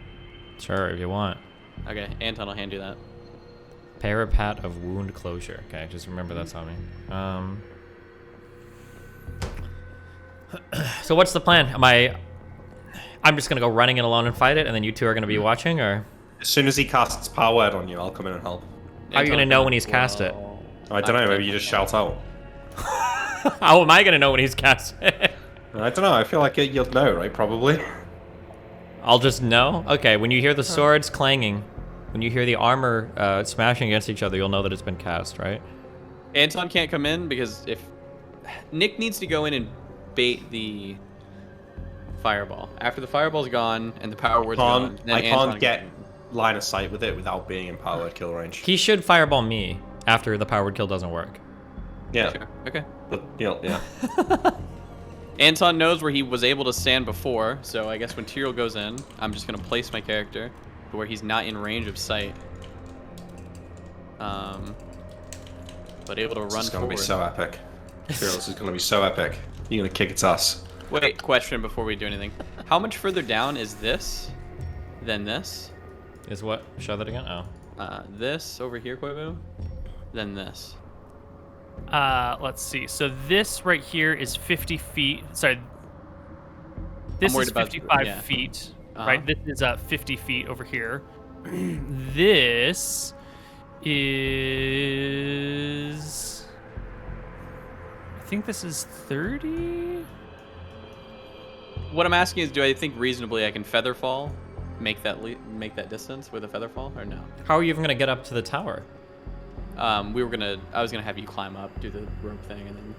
Sure, if you want. Okay, Anton will hand you that. Parapat of wound closure. Okay, just remember that's on me. So what's the plan? I'm just gonna go running in alone and fight it, and then you two are gonna be watching, or As soon as he casts power word on you, I'll come in and help. how are you gonna know when he's cast it? I don't know. Maybe you just shout out. How am I gonna know when he's cast it? I don't know. I feel like you'll know, right? Probably. I'll just know. Okay, when you hear the swords clanging, when you hear the armor smashing against each other, you'll know that it's been cast, right? Anton can't come in because if Nick needs to go in and bait the fireball. After the fireball's gone and the power word's gone, then I Anton can't get line of sight with it without being in power word kill range. He should fireball me after the power word kill doesn't work. Yeah. Sure. Okay. But, yeah. Anton knows where he was able to stand before, so I guess when Tyrael goes in, I'm just gonna place my character to where he's not in range of sight. But able to run This is gonna forward. be so epic. This is gonna be so epic. You're gonna kick its ass. Wait, question before we do anything. How much further down is this than this? Is what? Show that again? Oh. This over here, Koibu? Then this. let's see. So this right here is 50 feet. Sorry. This worried is about- 55 yeah. feet, Uh-huh. right? This is 50 feet over here. This is... I think this is 30? What I'm asking is, do I think reasonably I can feather fall, make that distance with a feather fall, or no? How are you even gonna get up to the tower? I was gonna have you climb up, do the rope thing, and then.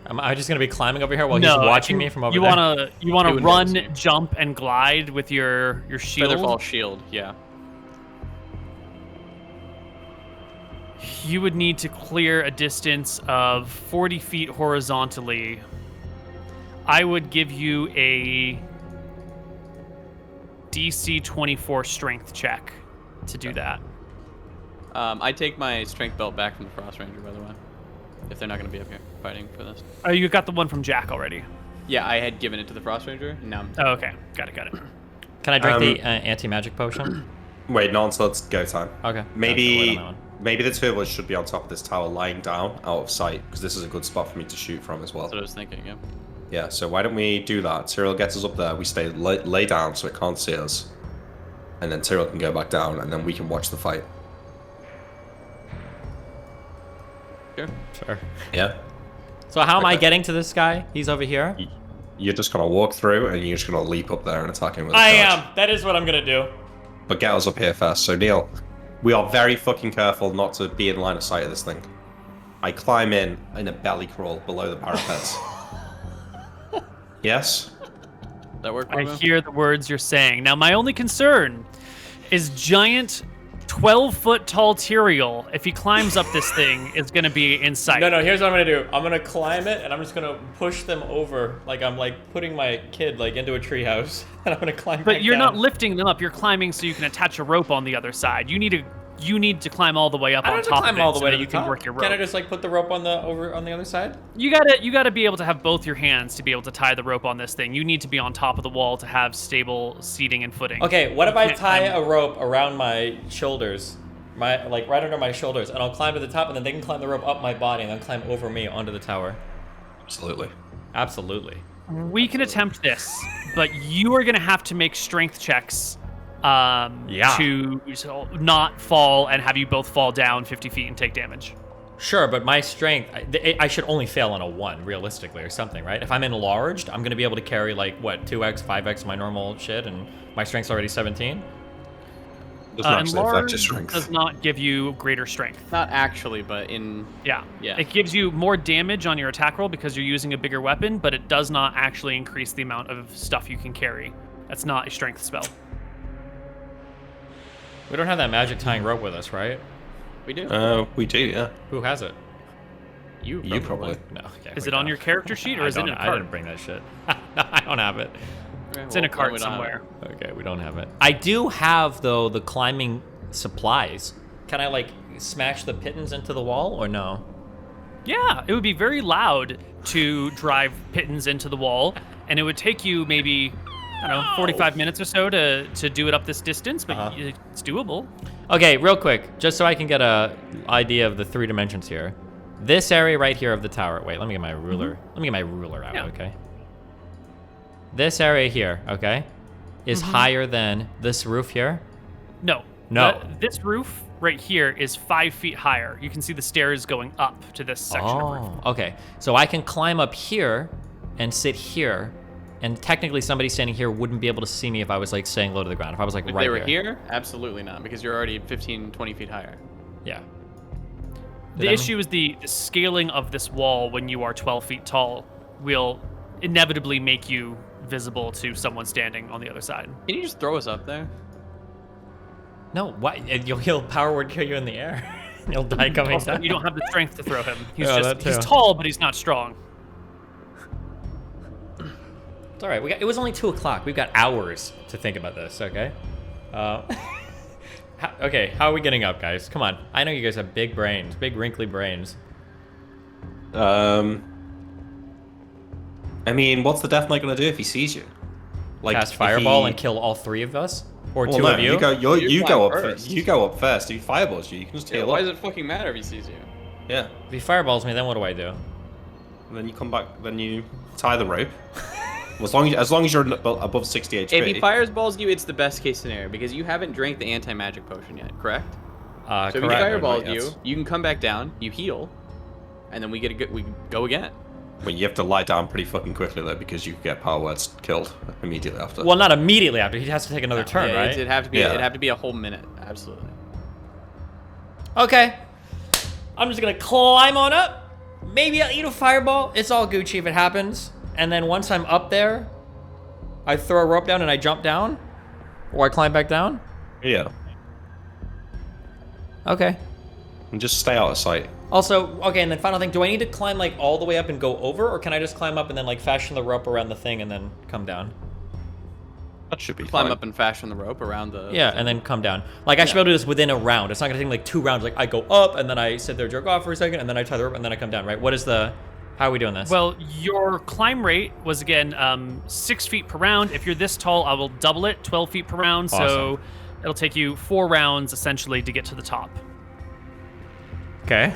Am I just gonna be climbing over here while No, he's watching you- me from over you there? wanna He wouldn't run, notice you. jump, and glide with your shield. Feather fall shield, yeah. You would need to clear a distance of 40 feet horizontally. I would give you a DC 24 strength check to do that. I take my strength belt back from the Frost Ranger, by the way. If they're not gonna be up here fighting for this. Oh, you got the one from Jack already. Yeah, I had given it to the Frost Ranger, and now I'm... Oh, okay. Got it. Can I drink the anti-magic potion? Wait, not until it's go time. Okay. Wait Maybe on that one. maybe the turbos should be on top of this tower, lying down, out of sight, because this is a good spot for me to shoot from as well. That's what I was thinking, yeah. Yeah, so why don't we do that? Tyrael gets us up there, we stay lay down so it can't see us. And then Tyrael can go back down, and then we can watch the fight. Sure. Sure. Yeah? So how am I Okay. getting to this guy? He's over here? You're just gonna walk through, and you're just gonna leap up there and attack him with a I charge. am. That is what I'm gonna do. But get us up here first. So Neil, we are very fucking careful not to be in line of sight of this thing. I climb in a belly crawl below the parapets. Yes? That work, I Koibu? hear the words you're saying. Now, my only concern is giant 12-foot tall Tyrael, if he climbs up this thing, is going to be in sight. No, here's what I'm gonna do. I'm gonna climb it, and I'm just gonna push them over, like I'm like putting my kid like into a treehouse, and I'm gonna climb. But back you're down. not lifting them up. You're climbing so you can attach a rope on the other side. You need to climb all the way up I don't on have to top climb of it all the so way that to you the can top. work your rope. Can I just like put the rope on the other side? You gotta be able to have both your hands to be able to tie the rope on this thing. You need to be on top of the wall to have stable seating and footing. Okay, what if You I can't tie climb- a rope around my shoulders, like right under my shoulders, and I'll climb to the top, and then they can climb the rope up my body, and then climb over me onto the tower. Absolutely. Absolutely. We can attempt this, but you are gonna have to make strength checks to not fall and have you both fall down 50 feet and take damage. Sure, but my strength, I should only fail on a 1, realistically, or something, right? If I'm enlarged, I'm going to be able to carry, like, what, 2x, 5x my normal shit, and my strength's already 17? Doesn't actually affect your Enlarged strength. does not give you greater strength. Not actually, but in Yeah. Yeah. It gives you more damage on your attack roll because you're using a bigger weapon, but it does not actually increase the amount of stuff you can carry. That's not a strength spell. We don't have that magic tying rope with us, right? we do. We do, yeah. Who has it? You Probably. No. Okay, Is we it on don't. your character sheet or is it in a I cart? didn't bring that shit. No, I don't have it. It's in a cart somewhere. Okay, we don't have it. I do have, though, the climbing supplies. Can I, like, smash the pittons into the wall, or no? Yeah, it would be very loud to drive pittons into the wall, and it would take you maybe, I don't know, 45 minutes or so to do it up this distance, but it's doable. Okay, real quick, just so I can get a idea of the 3 dimensions here. This area right here of the tower. Wait, let me get my ruler. Let me get my ruler out, Yeah. okay? This area here, okay, is higher than this roof here. No. No. This roof right here is 5 feet higher. You can see the stairs going up to this section of roof. Okay. So I can climb up here and sit here, and technically somebody standing here wouldn't be able to see me if I was like staying low to the ground. If I was like If right they were here, absolutely not, because you're already 15, 20 feet higher. Yeah. The issue is the scaling of this wall when you are 12 feet tall will inevitably make you visible to someone standing on the other side. Can you just throw us up there? No, what? He'll power word kill you in the air. He'll die coming Also, down. you don't have the strength to throw him. He's Yeah, just that he's too. tall, but he's not strong. It's all right. It was only 2 o'clock. We've got hours to think about this. Okay. Okay. How are we getting up, guys? Come on. I know you guys have big brains, big wrinkly brains. I mean, what's the Death Knight gonna do if he sees you? Like, Cast if fireball he- and kill all 3 of us, or Well, 2 no, of you. You climb go up first. first. You go up first. He fireballs you. You can just Yeah, heal why up. does it fucking matter if he sees you? Yeah. If he fireballs me, then what do I do? And then you come back. Then you tie the rope. Well, as long as you're above 60 HP. If he fireballs you, it's the best case scenario because you haven't drank the anti-magic potion yet, correct? So if he Correct. fireballs Yes. you, you can come back down, you heal, and then we go again. But you have to lie down pretty fucking quickly though, because you get power words killed immediately after. Well, not immediately after. He has to take another turn, Yeah, right? It'd have to be. Yeah. It'd have to be a whole minute. Absolutely. Okay. I'm just gonna climb on up. Maybe I'll eat a fireball. It's all Gucci if it happens. And then once I'm up there, I throw a rope down and I jump down, or I climb back down. Yeah. Okay. And just stay out of sight. Also, okay, and then final thing, do I need to climb like all the way up and go over, or can I just climb up and then like fashion the rope around the thing and then come down? That should be Climb fine. up and fashion the rope around the. Yeah, and then come down. Like I should be able to do this within a round. It's not gonna take like 2 rounds. Like I go up and then I sit there, jerk off for a second, and then I tie the rope and then I come down. Right? What is the? How are we doing this? Well, your climb rate was again 6 feet per round. If you're this tall, I will double it, 12 feet per round. So Awesome. it'll take you 4 rounds essentially to get to the top. okay.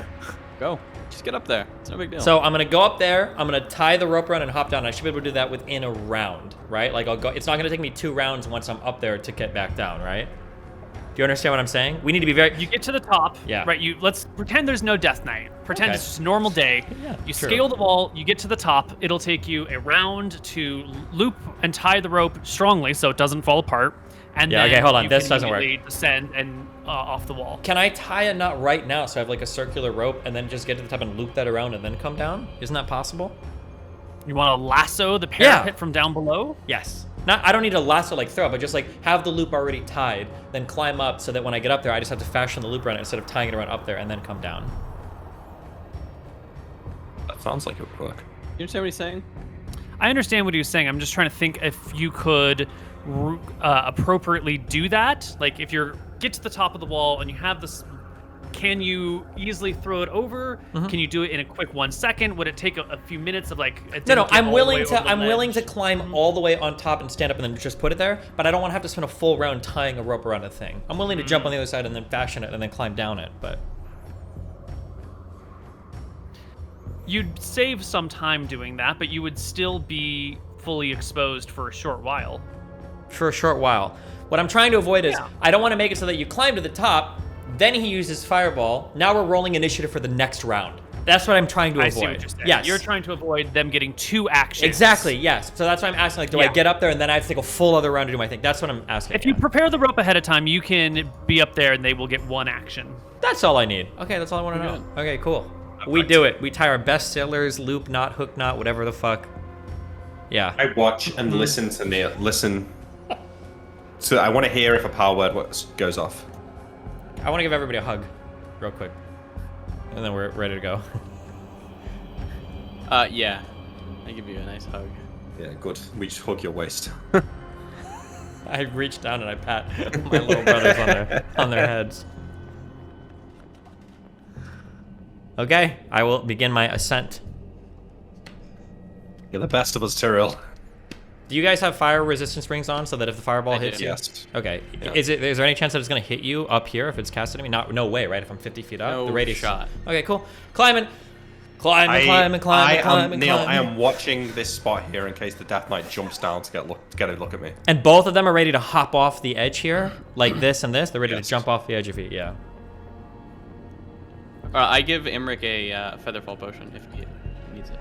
Go. Just get up there. It's no big deal. So I'm gonna go up there. I'm gonna tie the rope around and hop down. I should be able to do that within a round, right? Like I'll go. It's not gonna take me 2 rounds once I'm up there to get back down, right? Do you understand what I'm saying? We need to be very. You get to the top, Yeah. right? Let's pretend there's no death knight. Pretend Okay. it's just a normal day. Yeah, you true. scale the wall, you get to the top. It'll take you a round to loop and tie the rope strongly so it doesn't fall apart. And Yeah, then okay, hold on. you This can doesn't work. immediately descend and off the wall. Can I tie a knot right now so I have like a circular rope and then just get to the top and loop that around and then come down? Isn't that possible? You want to lasso the Yeah. parapet from down below? Yes. I don't need a lasso like throw, but just like have the loop already tied, then climb up so that when I get up there, I just have to fashion the loop around it instead of tying it around up there and then come down. That sounds like it would work. You understand what he's saying? I understand what he was saying. I'm just trying to think if you could appropriately do that. Like if you get to the top of the wall and you have this, can you easily throw it over? Can you do it in a quick 1 second? Would it take a few minutes of like? No. I'm willing to climb all the way on top and stand up and then just put it there. But I don't want to have to spend a full round tying a rope around a thing. I'm willing to jump on the other side and then fashion it and then climb down it. But you'd save some time doing that, but you would still be fully exposed for a short while. For a short while. What I'm trying to avoid is I don't want to make it so that you climb to the top, then he uses fireball. Now we're rolling initiative for the next round. That's what I'm trying to avoid. I see what you're saying. Yes. You're trying to avoid them getting 2 actions. Exactly, yes. So that's why I'm asking, like, do I get up there and then I have to take a full other round to do my thing? That's what I'm asking. If you prepare the rope ahead of time, you can be up there and they will get 1 action. That's all I need. Okay, that's all I want to know. Okay, cool. We do it. We tie our best sailors, loop knot, hook knot, whatever the fuck. Yeah. I watch and listen to Neil. So I want to hear if a power word goes off. I want to give everybody a hug, real quick, and then we're ready to go. Yeah. I give you a nice hug. Yeah, good. We just hug your waist. I reach down and I pat my little brothers on their heads. Okay, I will begin my ascent. You're the best of us, Tyrell. Do you guys have fire resistance rings on so that if the fireball hits you? Yes. Okay. Yeah. Is there any chance that it's gonna hit you up here if it's casted at me? No way, right? If I'm 50 feet up, No the radius shot. Okay, cool. Climbing. Neil, I am watching this spot here in case the Death Knight jumps down to get a look at me. And both of them are ready to hop off the edge here, like this and this. They're ready to jump off the edge of it. Yeah. I give Imric a Featherfall potion if he needs it.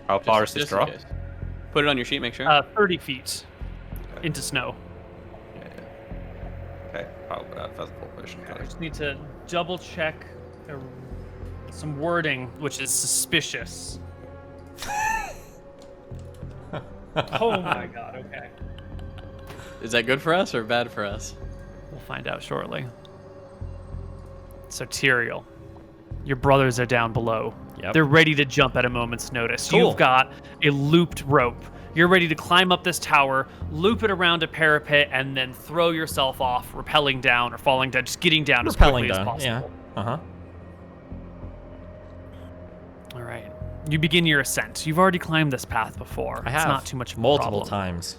How far is this Just in drop? case. Put it on your sheet, make sure. 30 feet into snow. Okay, Featherfall potion. I just need to double check some wording, which is suspicious. Oh my god, okay. Is that good for us or bad for us? We'll find out shortly. So, Tyrael, your brothers are down below. Yep. They're ready to jump at a moment's notice. Cool. You've got a looped rope. You're ready to climb up this tower, loop it around a parapet, and then throw yourself off, rappelling down or falling down, just getting down as quickly as possible. Yeah. Uh-huh. All right. You begin your ascent. You've already climbed this path before. I have. It's not too much of a multiple problem. times.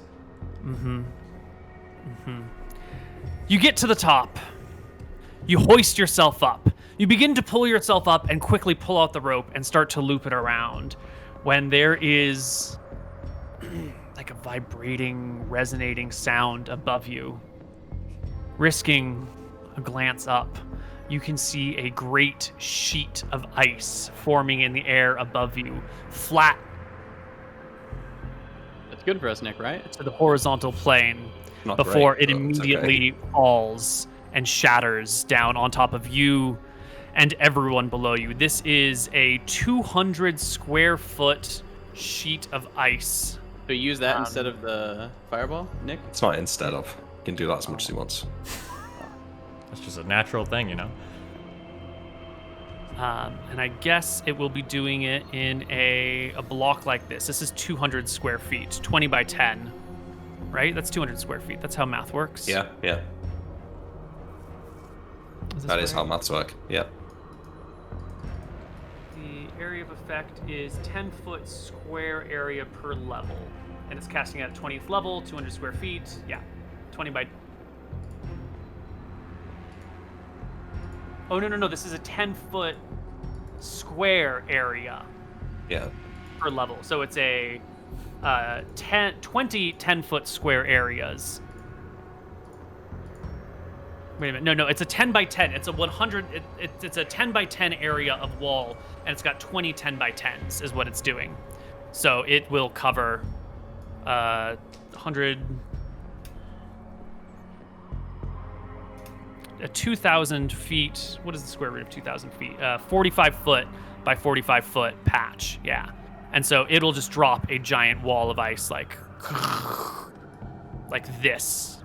You get to the top. You hoist yourself up. You begin to pull yourself up and quickly pull out the rope and start to loop it around when there is like a vibrating, resonating sound above you. Risking a glance up, you can see a great sheet of ice forming in the air above you, flat That's good for us, Nick, right? to the horizontal plane Not before great, it but it's immediately falls and shatters down on top of you and everyone below you. This is a 200 square foot sheet of ice. So you use that instead of the fireball, Nick? It's not instead of. He can do that as much as he wants. That's just a natural thing, you know? And I guess it will be doing it in a block like this. This is 200 square feet, 20 by 10, right? That's 200 square feet. That's how math works. Yeah. Is this That is right? how maths work. Yeah. The area of effect is 10-foot square area per level. And it's casting at 20th level, 200 square feet. Yeah, 20 by... Oh, no. This is a 10-foot square area Yeah. per level. So it's a 20 10-foot square areas. Wait a minute. No, it's a 10 by 10. It's a 100. It's a 10 by 10 area of wall, and it's got 20 10 by 10s is what it's doing. So it will cover 100. 2,000 feet. What is the square root of 2,000 feet? 45 foot by 45 foot patch. Yeah. And so it'll just drop a giant wall of ice like like this.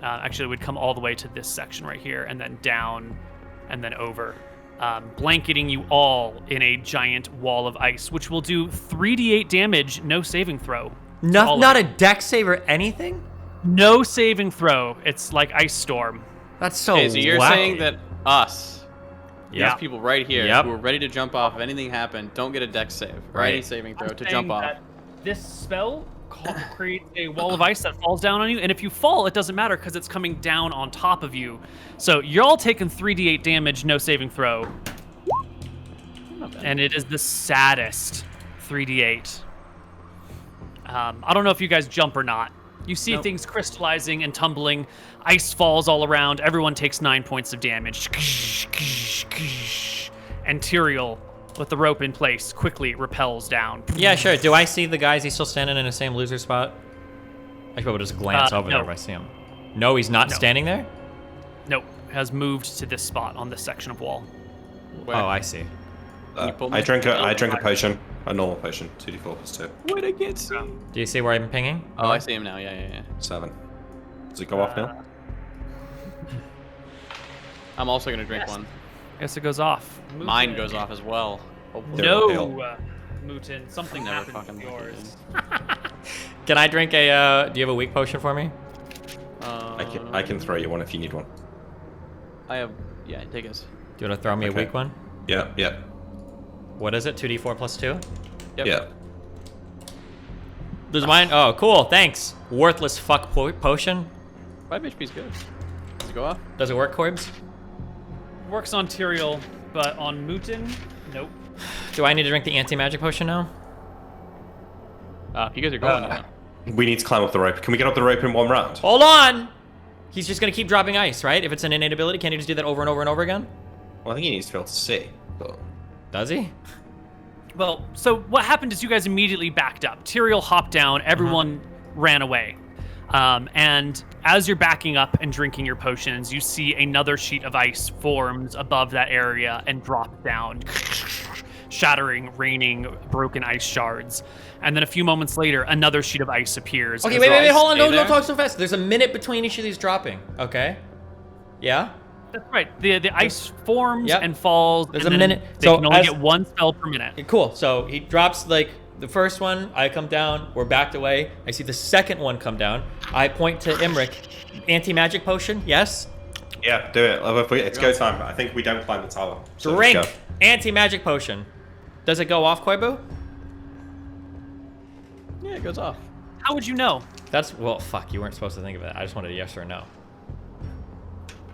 Actually, it would come all the way to this section right here, and then down, and then over, blanketing you all in a giant wall of ice, which will do 3d8 damage, no saving throw. Not a dex save or anything? No saving throw. It's like Ice Storm. That's so Okay, so you're wacky. saying that us, Yep. these people right here Yep. who are ready to jump off if anything happened, don't get a dex save or any Right. saving throw I'm to saying jump off. that this spell creates a wall of ice that falls down on you, and if you fall, it doesn't matter because it's coming down on top of you. So you're all taking 3d8 damage, no saving throw. And it is the saddest 3d8. I don't know if you guys jump or not. You see things crystallizing and tumbling. Ice falls all around. Everyone takes 9 points of damage. And Tyrael, with the rope in place, quickly repels down. Yeah, sure. Do I see the guys? He's still standing in the same loser spot? I should probably just glance over no. there if I see him. No, he's not No. standing there? Nope, has moved to this spot on this section of wall. Where? Oh, I see. You pulled I me? drink a potion, a normal potion, 2d4 plus 2, Wait, I can't see. Do you see where I'm pinging? Oh, I see him now. Yeah. 7. Does it go off now? I'm also gonna drink Yes. one. Guess it goes off. Mine Mutin. goes off as well. Hopefully. No, They're Mutin, something Never happened fucking with look at yours. Can I drink a, do you have a weak potion for me? I can throw you one if you need one. I have. Yeah, take us. Do you want to throw me Okay. a weak one? Yeah. What is it? 2d4 plus 2? Yep. Yeah. Does mine? Oh, cool. Thanks. Worthless fuck potion. 5 HP's good. Does it go off? Does it work, Corbs? Works on Tyrael, but on Mutin, nope. Do I need to drink the anti-magic potion now? If you guys are going, yeah. We need to climb up the rope. Can we get up the rope in one round? Hold on! He's just gonna keep dropping ice, right? If it's an innate ability, can't he just do that over and over and over again? Well, I think he needs to be able to see. But Does he? Well, so what happened is you guys immediately backed up. Tyrael hopped down, everyone ran away. And as you're backing up and drinking your potions, you see another sheet of ice forms above that area and drop down, shattering, raining broken ice shards. And then a few moments later, another sheet of ice appears. Okay, as wait, well. hold on. Stay Don't there. talk so fast. There's a minute between each of these dropping. Okay. Yeah? That's right. The ice forms Yep. and falls. There's and a then minute. They So can only as- get one spell per minute. Okay, cool. So he drops like the first one. I come down. We're backed away. I see the second one come down. I point to Imric. Anti-magic potion. Yes. yeah, do it. It's go time. I think we don't climb the tower. So Drink. let's go. Anti-magic potion. Does it go off, Koibu? Yeah, it goes off. How would you know? That's, well, fuck. You weren't supposed to think of it. I just wanted a yes or no.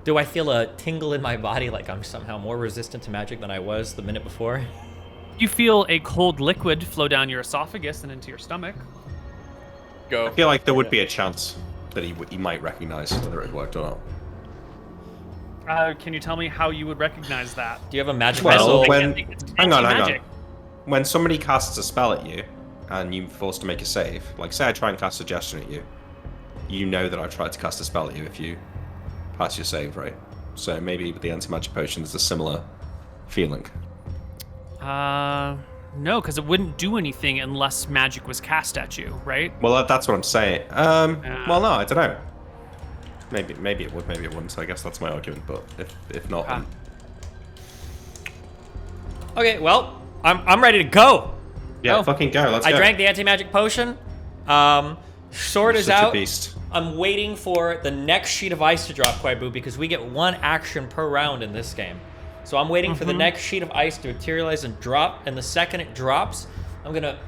Do I feel a tingle in my body like I'm somehow more resistant to magic than I was the minute before? You feel a cold liquid flow down your esophagus and into your stomach. Go. I feel like there would be a chance that he might recognize whether it worked or not. Can you tell me how you would recognize that? Do you have a magic Well, missile? hang on. Anti-magic. When somebody casts a spell at you, and you're forced to make a save, like say I try and cast Suggestion at you, you know that I've tried to cast a spell at you if you pass your save, right? So maybe with the anti-magic potion, there's a similar feeling. No, because it wouldn't do anything unless magic was cast at you, right? Well, that's what I'm saying. Well, no, I don't know. Maybe it would, maybe it wouldn't. So I guess that's my argument. But if not, then... Okay, well, I'm ready to go. yeah, fucking go. Let's I go. drank the anti-magic potion. Sword is Such a out. beast. I'm waiting for the next sheet of ice to drop, Koibu, because we get one action per round in this game. So I'm waiting for the next sheet of ice to materialize and drop, and the second it drops, I'm gonna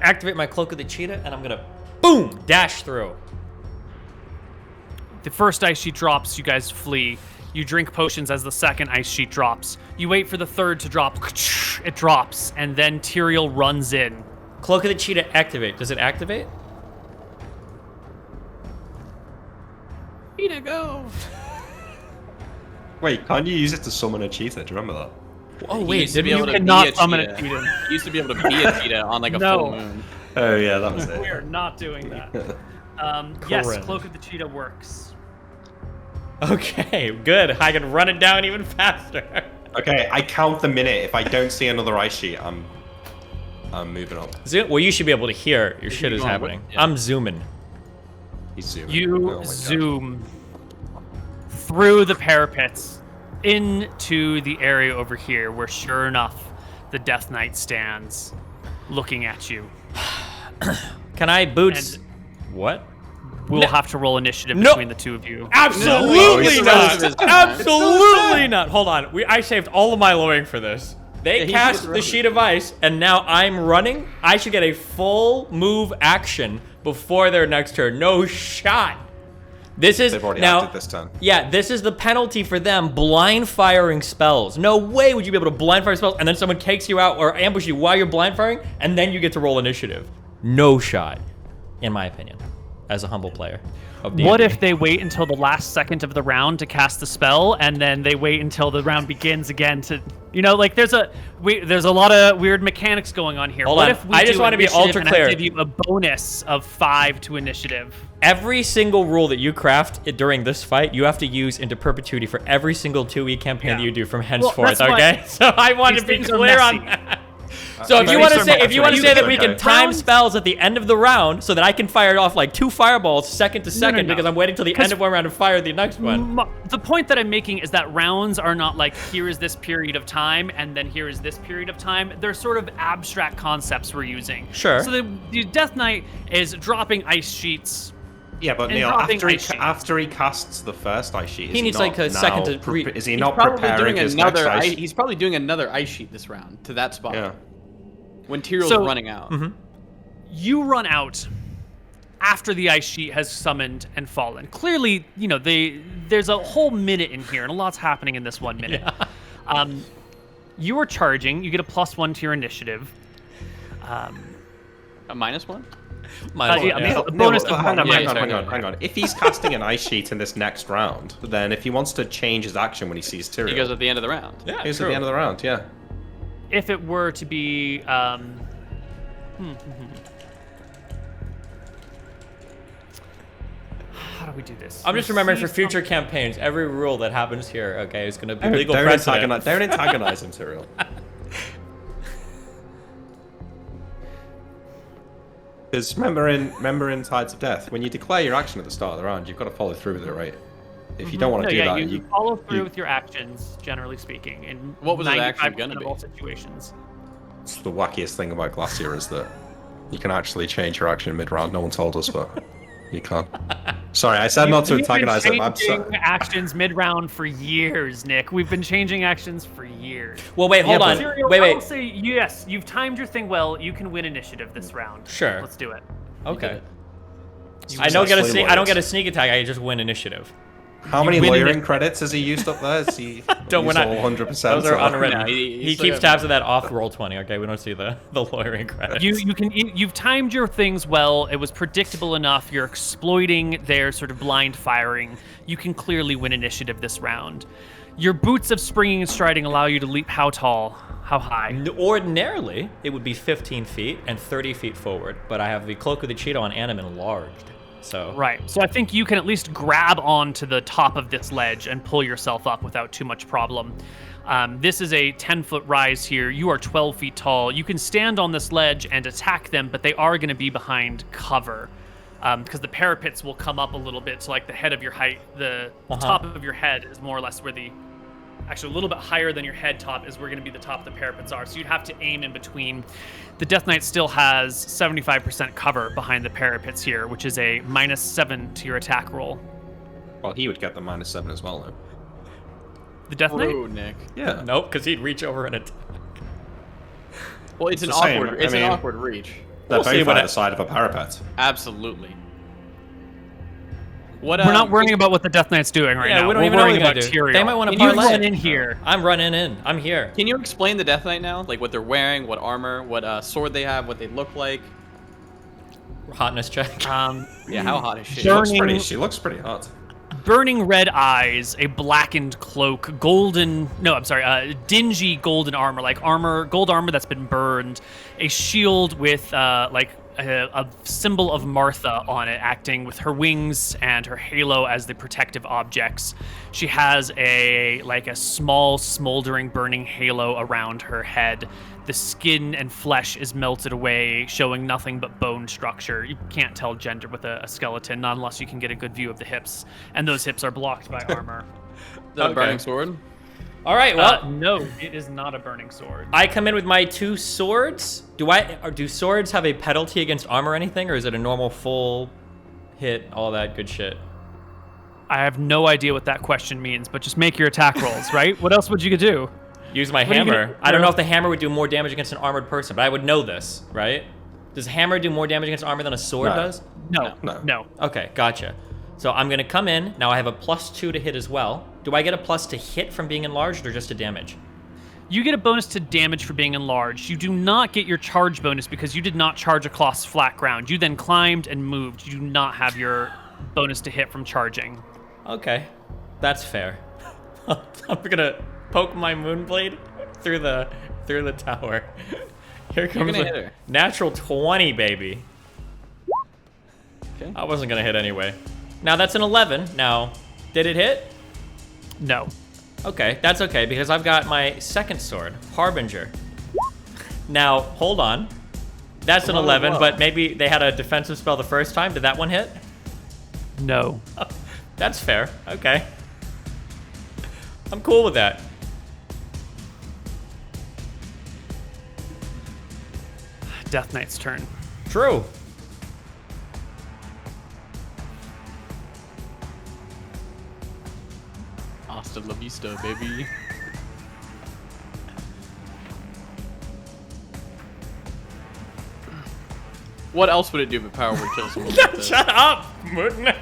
activate my Cloak of the Cheetah, and I'm gonna, boom, dash through. The first ice sheet drops, you guys flee. You drink potions as the second ice sheet drops. You wait for the third to drop. It drops, and then Tyrael runs in. Cloak of the Cheetah activate. Does it activate? Cheetah, go. Wait, can't you use it to summon a cheetah? Do you remember that? Oh He wait, used to be didn't able you? to cannot be a summon a cheetah. cheetah. He used to be able to be a cheetah on like a No. full moon. Oh yeah, that was We it. are not doing that. Yes, Correct. Cloak of the Cheetah works. Okay, good. I can run it down even faster. Okay, I count the minute. If I don't see another ice sheet, I'm moving on. Well, you should be able to hear your shit you is going happening. with- yeah. I'm zooming. He's zooming. You Oh my zoom through the parapets into the area over here where, sure enough, the Death Knight stands looking at you. Can I boots? And What? we'll No. have to roll initiative No. between the two of you. Absolutely No, not. he's- Absolutely not. Hold on. I saved all of my lowering for this. They he cast was the running. sheet of ice, and now I'm running. I should get a full move action before their next turn. No shot. This is They've already now. acted this turn. Yeah, this is the penalty for them blind firing spells. No way would you be able to blind fire spells, and then someone takes you out or ambush you while you're blind firing, and then you get to roll initiative. No shot, in my opinion, as a humble player. Of D&D. What if they wait until the last second of the round to cast the spell, and then they wait until the round begins again to, like there's a lot of weird mechanics going on here. Hold what on. if we I just do want to be initiative ultra and I clear. give you a bonus of 5 to initiative? Every single rule that you craft during this fight, you have to use into perpetuity for every single 2E campaign Yeah. that you do from henceforth. that's why Okay, so I want these to be things are clear on messy. that. So if these you want to things are say messy. that we can Okay. time Rounds- spells at the end of the round so that I can fire off like 2 fireballs second to second no. because I'm waiting till the end of one round to fire the next one. The point that I'm making is that rounds are not like, here is this period of time and then here is this period of time. They're sort of abstract concepts we're using. Sure. So the Death Knight is dropping ice sheets. Yeah, but And Neil, dropping after he, ice sheets. after he casts the first ice sheet, He is needs, not like, a now second to is he He's not probably preparing doing his next another. ice? He's probably doing another ice sheet this round to that spot. Yeah. When Tyrell's So- running out. You run out after the ice sheet has summoned and fallen. Clearly, there's a whole minute in here, and a lot's happening in this 1 minute. You are charging. You get a +1 to your initiative. A -1? A bonus of hang 1. on, Yeah, hang on, sorry, hang go on, ahead. hang on. If he's casting an ice sheet in this next round, then if he wants to change his action when he sees Tyrael, He goes at the end of the round. Yeah, he's at true. the end of the round, yeah. If it were to be, how do we do this? I'm just remembering for future campaigns, every rule that happens here, okay, is going to be Don't legal precedent. don't antagonize him, Tyrael. Because remember in Tides of Death, when you declare your action at the start of the round, you've got to follow through with it, right? If you don't want to do that, you follow through you- with your actions, generally speaking, in What was his action 95% gonna of be? all situations. it's the wackiest thing about Glacier is that you can actually change your action mid-round. No one told us, but you can. Sorry, I said not to We've been antagonize him. I'm changing sorry. actions mid-round for years, Nick. We've been changing actions for years. Well, wait, hold Yeah, on. but- Serial, Wait, I will wait. say yes. You've timed your thing well. You can win initiative this round. Sure. Let's do it. Okay. You I don't get a successfully sneak. I don't lost. get a sneak attack. I just win initiative. How many win lawyering it. credits has he used up there? Is he Don't used we're not. all 100%? Those are or- unwritten. No, he he still keeps got- tabs of that off roll 20. Okay, we don't see the lawyering credits. You've timed your things well. It was predictable enough. You're exploiting their sort of blind firing. You can clearly win initiative this round. Your boots of springing and striding allow you to leap how tall? How high? Ordinarily, it would be 15 feet and 30 feet forward, but I have the cloak of the cheetah on and I'm enlarged. So Right. So I think you can at least grab onto the top of this ledge and pull yourself up without too much problem. This is a 10-foot rise here. You are 12 feet tall. You can stand on this ledge and attack them, but they are going to be behind cover because the parapets will come up a little bit. So like the head of your height, the top of your head is more or less where the... Actually, a little bit higher than your head top is where going to be the top of the parapets are. So you'd have to aim in between. The Death Knight still has 75% cover behind the parapets here, which is a -7 to your attack roll. Well, he would get the -7 as well, though. The Death Knight? Rude, Nick. Yeah. nope, because he'd reach over and attack. Well, it's an the same. awkward. I It's an mean- awkward reach. They're We'll see both what either side of a parapet. Absolutely. What? We're not worrying about what the Death Knight's doing right Yeah, now. we don't We're even know worrying what about they're gonna do. Tyrael. They might wanna Can you parlay. run in here? I'm running in. I'm here. Can you explain the Death Knight now? Like what they're wearing, what armor, what sword they have, what they look like? Hotness check. Yeah, how hot is she? Burning- She looks pretty hot. Burning red eyes, a blackened cloak, dingy golden armor, gold armor that's been burned, a shield with a symbol of Martha on it, acting with her wings and her halo as the protective objects. She has a small smoldering burning halo around her head. The skin and flesh is melted away, showing nothing but bone structure. You can't tell gender with a skeleton, not unless you can get a good view of the hips. And those hips are blocked by armor. The burning sword? All right, well, no, it is not a burning sword. I come in with my 2 swords. Do swords have a penalty against armor or anything, or is it a normal full hit, all that good shit? I have no idea what that question means, but just make your attack rolls, right? What else would you do? Use my hammer. I don't know if the hammer would do more damage against an armored person, but I would know this, right? Does hammer do more damage against armor than a sword does? No. Okay, gotcha. So I'm gonna come in. Now I have a +2 to hit as well. Do I get a plus to hit from being enlarged or just to damage? You get a bonus to damage for being enlarged. You do not get your charge bonus because you did not charge across flat ground. You then climbed and moved. You do not have your bonus to hit from charging. Okay, that's fair. I'm gonna poke my moonblade through the tower. Here comes a natural 20, baby. Okay. I wasn't gonna hit anyway. Now that's an 11. Now, did it hit? No. Okay, that's okay because I've got my second sword, Harbinger. Now, hold on. That's an 11, but maybe they had a defensive spell the first time. Did that one hit? No. That's fair. Okay. I'm cool with that. Death Knight's turn. True. Hasta la vista, baby. What else would it do but power word kill someone like this? Shut up, Mooten.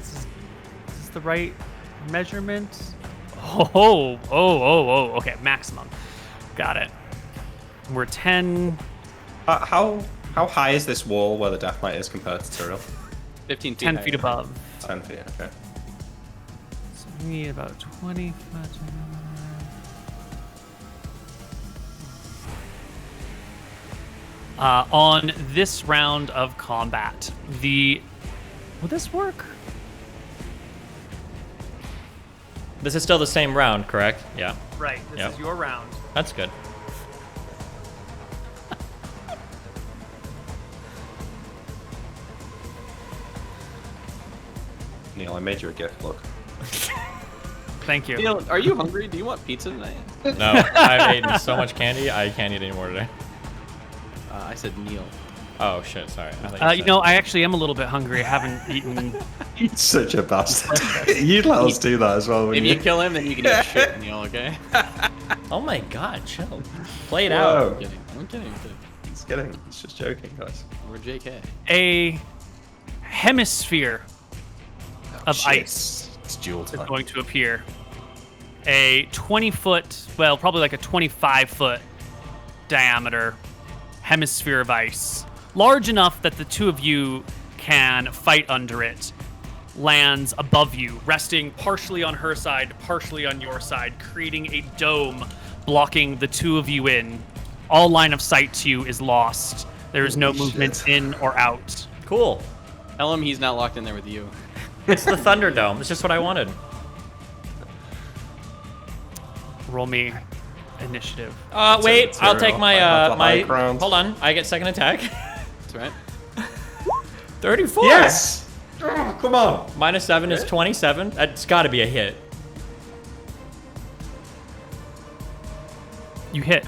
Is this the right measurement? Okay, maximum. Got it. We're 10. How high is this wall where the Death Knight is compared to Tyrael? 15 feet 10 higher. feet above. 10 feet, okay. So we need about 20 foot. On this round of combat, will this work? This is still the same round, correct? Yeah. Right. This is your round. That's good. Neil, I made you a gift, look. Thank you. Neil, are you hungry? Do you want pizza tonight? No, I've eaten so much candy, I can't eat anymore today. I said Neil. Oh shit, sorry. I thought You know, I actually am a little bit hungry. I haven't eaten. He's such a bastard. You'd let us do that as well, If wouldn't you you? kill him, then you can eat shit, Neil, okay? Oh my god, chill. Play it Whoa. out. I'm kidding. I'm kidding. He's kidding. He's just joking, guys. We're JK. A hemisphere of Shit. ice It's dual is time. going to appear. A 20-foot, well, probably like a 25-foot diameter hemisphere of ice, large enough that the two of you can fight under it, lands above you, resting partially on her side, partially on your side, creating a dome blocking the two of you in. All line of sight to you is lost. There is no Holy movement shit. in or out. Cool. Tell him he's not locked in there with you. It's the Thunderdome. It's just what I wanted. Roll me initiative. Wait, It's I'll Tyrael. take I my, have the high my, ground. hold on, I get second attack. That's right. 34. Yes! Oh, come on! -7 is 27. That's gotta be a hit. You hit.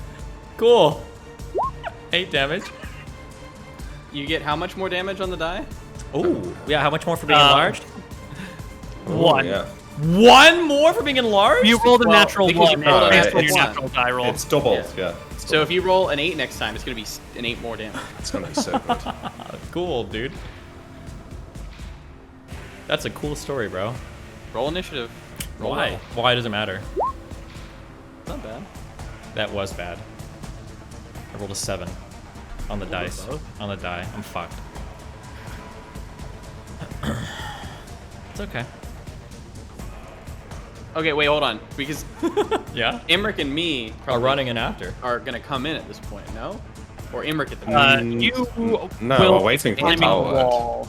Cool. 8 damage. You get how much more damage on the die? Ooh. Yeah, how much more for being enlarged? One. Yeah. 1 more for being enlarged? You rolled a Well, natural because one you rolled a based on natural your one. natural die roll. It's doubled, yeah. So if you roll an 8 next time, it's going to be an 8 more damage. It's gonna be so good. Cool, dude. That's a cool story, bro. Roll initiative. Roll Why? well. Why does it matter? It's not bad. That was bad. I rolled a 7 on the Rolled dice. both? On the die. I'm fucked. It's okay. Okay, wait, hold on. Because Yeah? Imric and me Are probably running in after. are going to come in at this point, no? Or Imric at the You No, will we're waiting for the climbing tower. wall.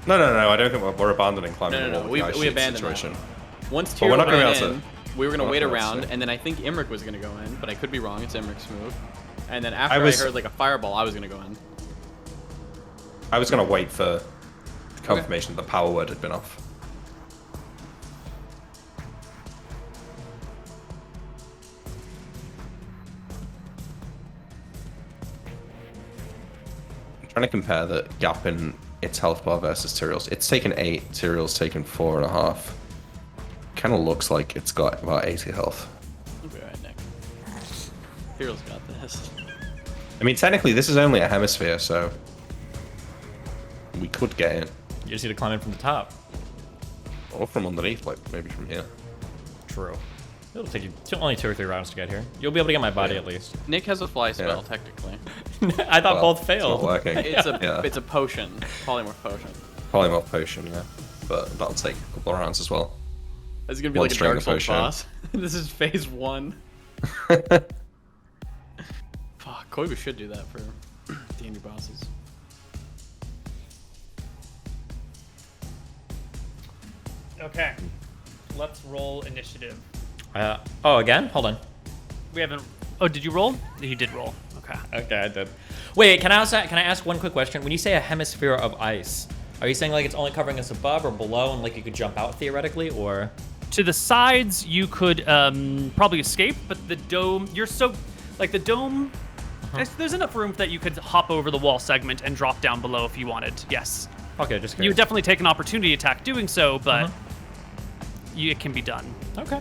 No. I don't think we're abandoning climbing the No. wall. We with the ice abandoned situation. that. Once But we're Tyrael not gonna be went able in, to- we were gonna we're wait not gonna be able around, to. and then I think Imric was gonna go in, but I could be wrong. It's Imric's move. And then after I was- heard like a fireball, I was gonna go in. I was gonna wait for confirmation that the power word had been off. I'm trying to compare the gap in its health bar versus Tyrael's. It's taken 8, Tyrael's taken 4.5. Kind of looks like it's got about 80 health. You'll be alright, Nick. Tyrael's got this. I mean, technically, this is only a hemisphere, so we could get in. You just need to climb in from the top. Or from underneath, like maybe from here. True. It'll take you only 2 or 3 rounds to get here. You'll be able to get my body Yeah. at least. Nick has a fly spell, Yeah. technically. I thought Well, both it's not failed. working. It's a potion, polymorph potion. Polymorph potion, yeah. But that'll take a couple of rounds as well. This is gonna be One like a string Dark of Souls potion. boss. This is phase 1. Fuck, Koibu should do that for D&D bosses. Okay. Let's roll initiative. Oh, again? Hold on. We haven't. Oh, did you roll? You did roll. Okay. Okay, I did. Wait, can I ask one quick question? When you say a hemisphere of ice, are you saying like it's only covering us above or below, and like you could jump out theoretically, or? To the sides, you could probably escape, but the dome, you're so, like the dome, there's enough room that you could hop over the wall segment and drop down below if you wanted. Yes. Okay, just You curious. would definitely take an opportunity attack doing so, but it can be done. Okay.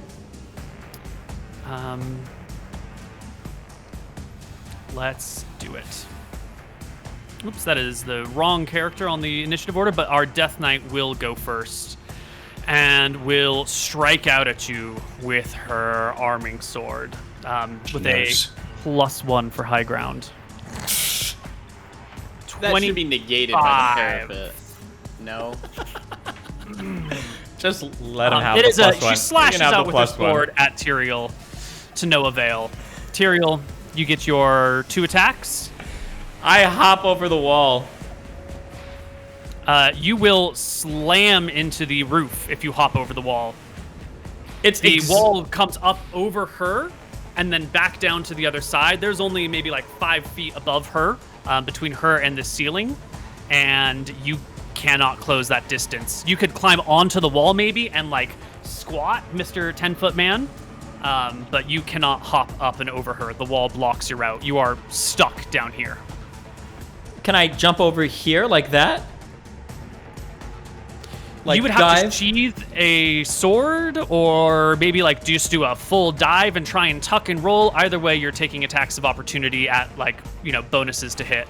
Let's do it. Oops, that is the wrong character on the initiative order, but our Death Knight will go first and will strike out at you with her arming sword with knows. a +1 for high ground. That should be negated by the parapet. No. Just let him have It the is plus she one. You slashes can have out the with her plus one. sword at Tyrael to no avail. Tyrael, you get your 2 attacks. I hop over the wall. You will slam into the roof if you hop over the wall. It's The wall comes up over her and then back down to the other side. There's only maybe like 5 feet above her, between her and the ceiling, and you cannot close that distance. You could climb onto the wall maybe and like squat, Mr. 10-foot man, but you cannot hop up and over her. The wall blocks your route. You are stuck down here. Can I jump over here like that? Like you would have dive? to sheath a sword, or maybe like just do a full dive and try and tuck and roll. Either way, you're taking attacks of opportunity at like, bonuses to hit.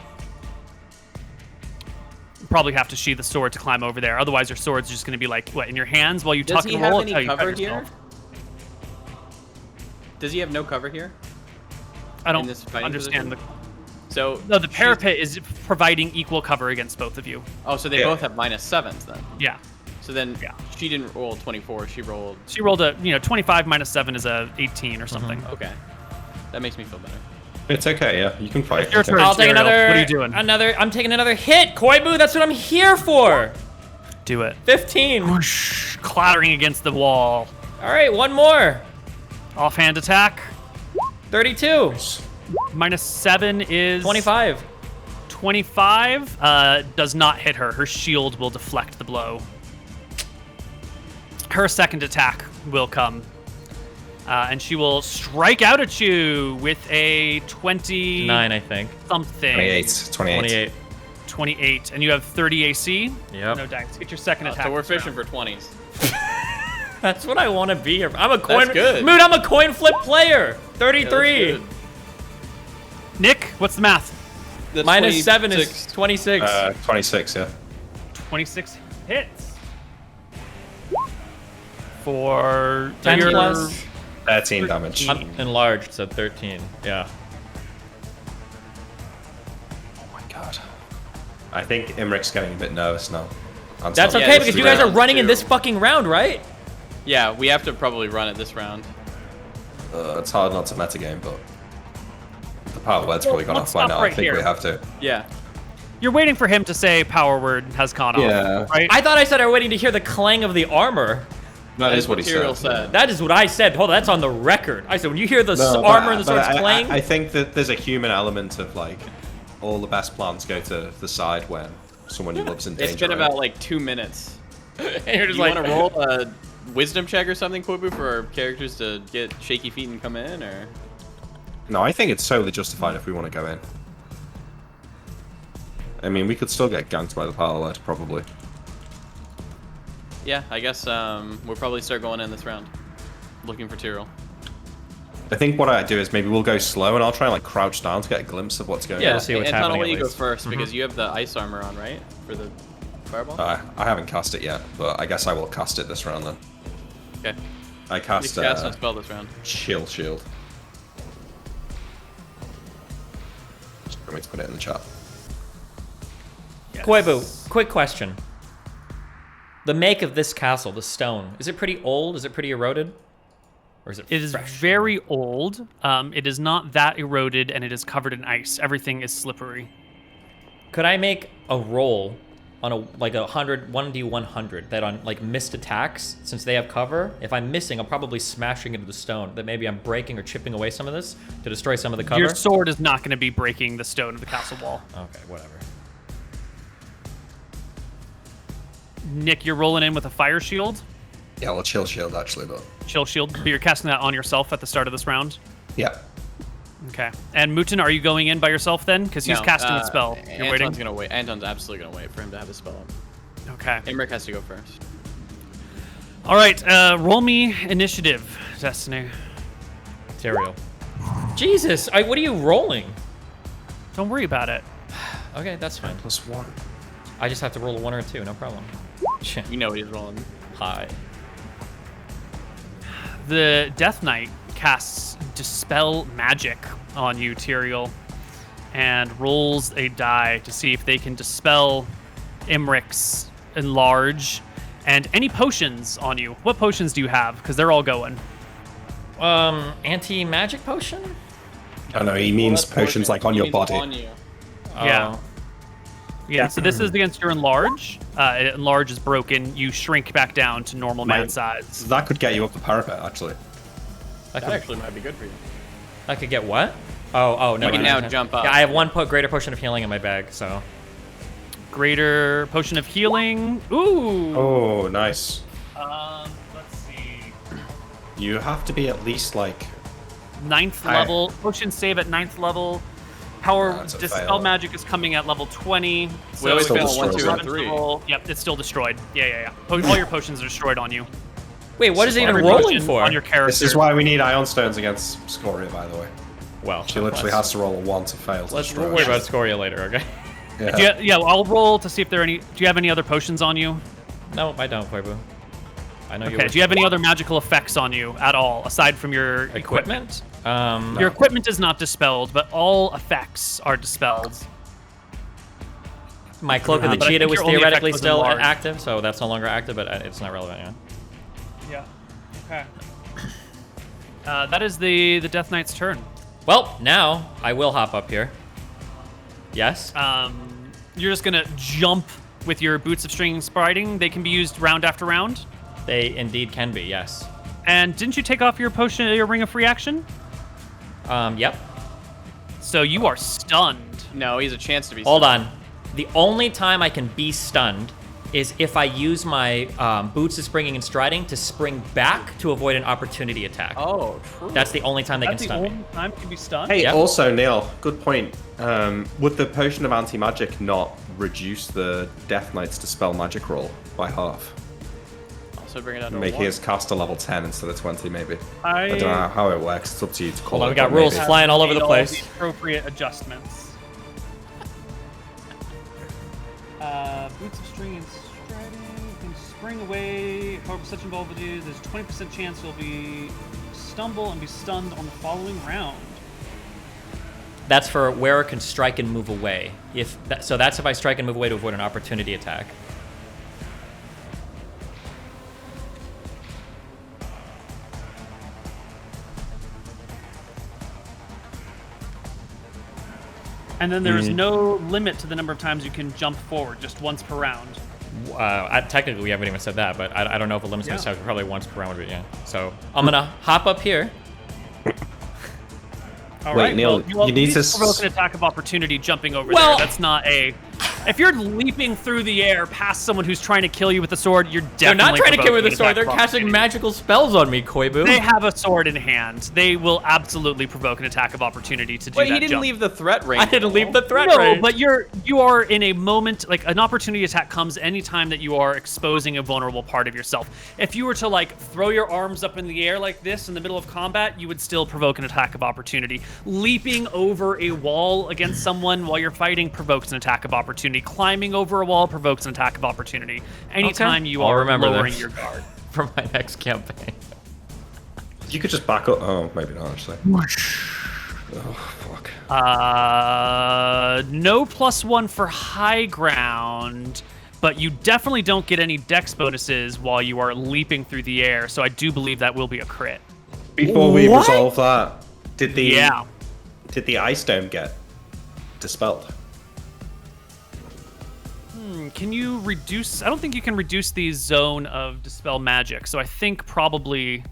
You probably have to sheath the sword to climb over there. Otherwise, your sword's just going to be like, what, in your hands while you Does tuck he and have roll? any Oh, you cut cover here? yourself. Does he have no cover here? I don't this fighting understand position? So No, the parapet is providing equal cover against both of you. Oh, so they Yeah. both have -7s then. Yeah. So then Yeah. she didn't roll 24. She rolled. She rolled a, 25 minus 7 is a 18 or something. Okay. That makes me feel better. It's okay, yeah. You can fight. Your Okay. turn. I'll take Tyrael, another. what are you doing? I'm taking another hit, Koibu. That's what I'm here for. Do it. 15. Whoosh, clattering against the wall. All right, one more. Offhand attack. 32. Minus 7 is 25. 25 does not hit her. Her shield will deflect the blow. Her second attack will come. And she will strike out at you with a 20 9, I think. something. 28. 28. 28. And you have 30 AC. Yep. No dice. Get your second attack. So we're this fishing round. for 20s. That's what I want to be. I'm a coin. good. Moot, I'm a coin flip player. Yeah, that's 33. good. Nick, what's the math? That's Minus 7 is 26. 26. 26, yeah. 26 hits. For 10 your- plus. 13 damage. I'm enlarged, so 13. Yeah. Oh my god. I think Imric's getting a bit nervous now. I'm That's sorry. okay this because is you guys are round running in 2. this fucking round, right? Yeah, we have to probably run it this round. It's hard not to metagame, but the power word's probably gone let's off by stop now. right I think here. we have to. Yeah. You're waiting for him to say power word has gone off, right? I thought I said I was waiting to hear the clang of the armor. That is what he Tyrael said. That is what I said. Hold on, that's on the record. I said when you hear the armor and the swords clang. I think that there's a human element of like all the best plans go to the side when someone you love's in danger. It's been about like 2 minutes. And you're just You like, want to roll a wisdom check or something, Koibu, for our characters to get shaky feet and come in, or? No, I think it's totally justified if we want to go in. I mean, we could still get ganked by the power led, probably. Yeah, I guess we'll probably start going in this round, looking for Tyrael. I think what I do is maybe we'll go slow and I'll try and like crouch down to get a glimpse of what's going Yeah, on. see what's Anton, happening. I'll let at you go least. first because you have the ice armor on, right? For the fireball? I haven't cast it yet, but I guess I will cast it this round then. Okay. I cast You cast a spell this round. Chill Shield. Let me put it in the chat. Koibu, quick question. The make of this castle, the stone, is it pretty old? Is it pretty eroded? Or is it It is fresh? very old. It is not that eroded, and it is covered in ice. Everything is slippery. Could I make a roll on a 1d100 that on like missed attacks, since they have cover? If I'm missing, I'm probably smashing into the stone. That maybe I'm breaking or chipping away some of this to destroy some of the cover. Your sword is not going to be breaking the stone of the castle wall. Okay, whatever. Nick, you're rolling in with a fire shield. Yeah, well, Chill Shield actually, but Chill shield. But you're casting that on yourself at the start of this round. yeah. Okay. And Mouton, are you going in by yourself then? Because he's No, casting a spell. You're Anton's waiting. gonna wait. Anton's absolutely gonna wait for him to have his spell up. Okay. Imric has to go first. All right. Roll me initiative, Destiny. Tyrael. Jesus, what are you rolling? Don't worry about it. Okay, that's fine. +1. I just have to roll a 1 or a 2, no problem. You know what he's rolling. Hi. The Death Knight casts Dispel Magic on you, Tyrael, and rolls a die to see if they can dispel Imric's Enlarge and any potions on you. What potions do you have? Because they're all going. Anti-magic potion? I know, he means potions like on your body. On you. Yeah. Oh. Yeah, so this is against your Enlarge. Enlarge is broken. You shrink back down to normal man size. That could get you up the parapet, actually. That That could, actually might be good for you. I could get what? Oh, no. You can now jump up. Yeah, I have one greater potion of healing in my bag, so. Greater Potion of Healing. Ooh! Oh, nice. Let's see. You have to be at least like 9th Higher. level. Potion save at 9th level. Power That's a Dispel fail. Magic is coming at level 20. We always still fail destroys 1, 2, it. and 3. Yep, it's still destroyed. Yeah. All your potions are destroyed on you. Wait, what is it even Every rolling potion for? on your character. This is why we need Ion Stones against Scoria, by the way. Well, She literally has to roll a 1 to fail to Let's destroy worry us. about Scoria later, okay? Yeah. I'll roll to see if there are any. Do you have any other potions on you? No, I don't, Koibu. I know you. Okay. Do you have any other magical effects on you at all, aside from your equipment? Your equipment is not dispelled, but all effects are dispelled. My cloak of the but I cheetah think was your only effect theoretically was still enlarged. active, so that's no longer active, but it's not relevant. Yeah. Yeah. Okay. That is the Death Knight's turn. Well, now I will hop up here. Yes. You're just gonna jump with your boots of string spriting. They can be used round after round. They indeed can be. Yes. And didn't you take off your potion, your ring of free action? Yep. So you are stunned. No, he has a chance to be. Hold on. The only time I can be stunned is if I use my boots of springing and striding to spring back to avoid an opportunity attack. Oh, true. That's the only time they That's can the stun me. only time you can be stunned. Hey, Yep. also, Neil, good point. Would the potion of anti-magic not reduce the Death Knight's Dispel Magic roll by half? Also bring it down to Make 1. his caster level 10 instead of 20, maybe. I I don't know how it works. It's up to you to call Hold on, it. we got but rules maybe. flying all over the made place. the appropriate adjustments. Boots of string and striding can spring away. However, such involvement there's a 20% chance you'll be stumble and be stunned on the following round. That's for where it can strike and move away. So that's if I strike and move away to avoid an opportunity attack. And then there is no limit to the number of times you can jump forward, just once per round. Technically, we haven't even said that, but I don't know if the limit's going to probably once per round, but yeah. So I'm going to hop up here. All Wait, right, Neil, well, you need to provoke an attack of opportunity jumping over there. That's not a... If you're leaping through the air past someone who's trying to kill you with a sword, you're definitely They're not trying to kill me with a provoking sword. an They're attack of casting opportunity. magical spells on me, Koibu. They have a sword in hand. They will absolutely provoke an attack of opportunity to do Wait, that he didn't jump. leave the threat range. I didn't leave the threat No, range. but you are in a moment, like an opportunity attack comes anytime that you are exposing a vulnerable part of yourself. If you were to like throw your arms up in the air like this in the middle of combat, you would still provoke an attack of opportunity. Leaping over a wall against someone while you're fighting provokes an attack of opportunity. Climbing over a wall provokes an attack of opportunity. Anytime you I'll are remember lowering this. your guard. For my next campaign. You could just back up. Oh, maybe not actually. Oh fuck. No +1 for high ground, but you definitely don't get any dex bonuses while you are leaping through the air, so I do believe that will be a crit. Before we resolve that, did the ice dome get dispelled? Can you reduce... I don't think you can reduce the zone of dispel magic, so I think probably...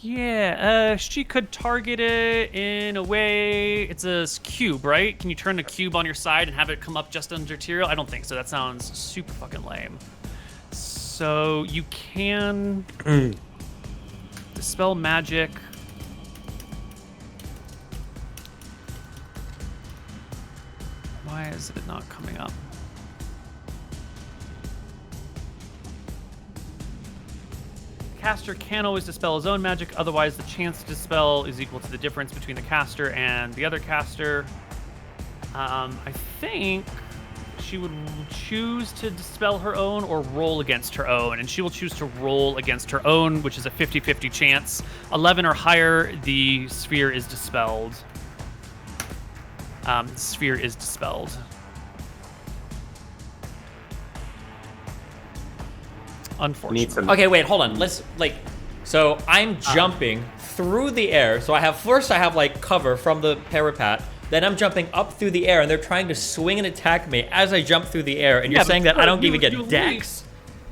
Yeah, she could target it in a way... It's a cube, right? Can you turn the cube on your side and have it come up just under Tyrael? I don't think so. That sounds super fucking lame. So you can... dispel magic... Why is it not coming up? Caster can always dispel his own magic, otherwise the chance to dispel is equal to the difference between the caster and the other caster. I think she would choose to dispel her own or roll against her own, and she will choose to roll against her own, which is a 50-50 chance. 11 or higher, the sphere is dispelled. The sphere is dispelled. Unfortunately. Okay, wait, hold on. So I'm jumping through the air. So I have like cover from the parapet. Then I'm jumping up through the air, and they're trying to swing and attack me as I jump through the air. And you're saying that I don't even get dex?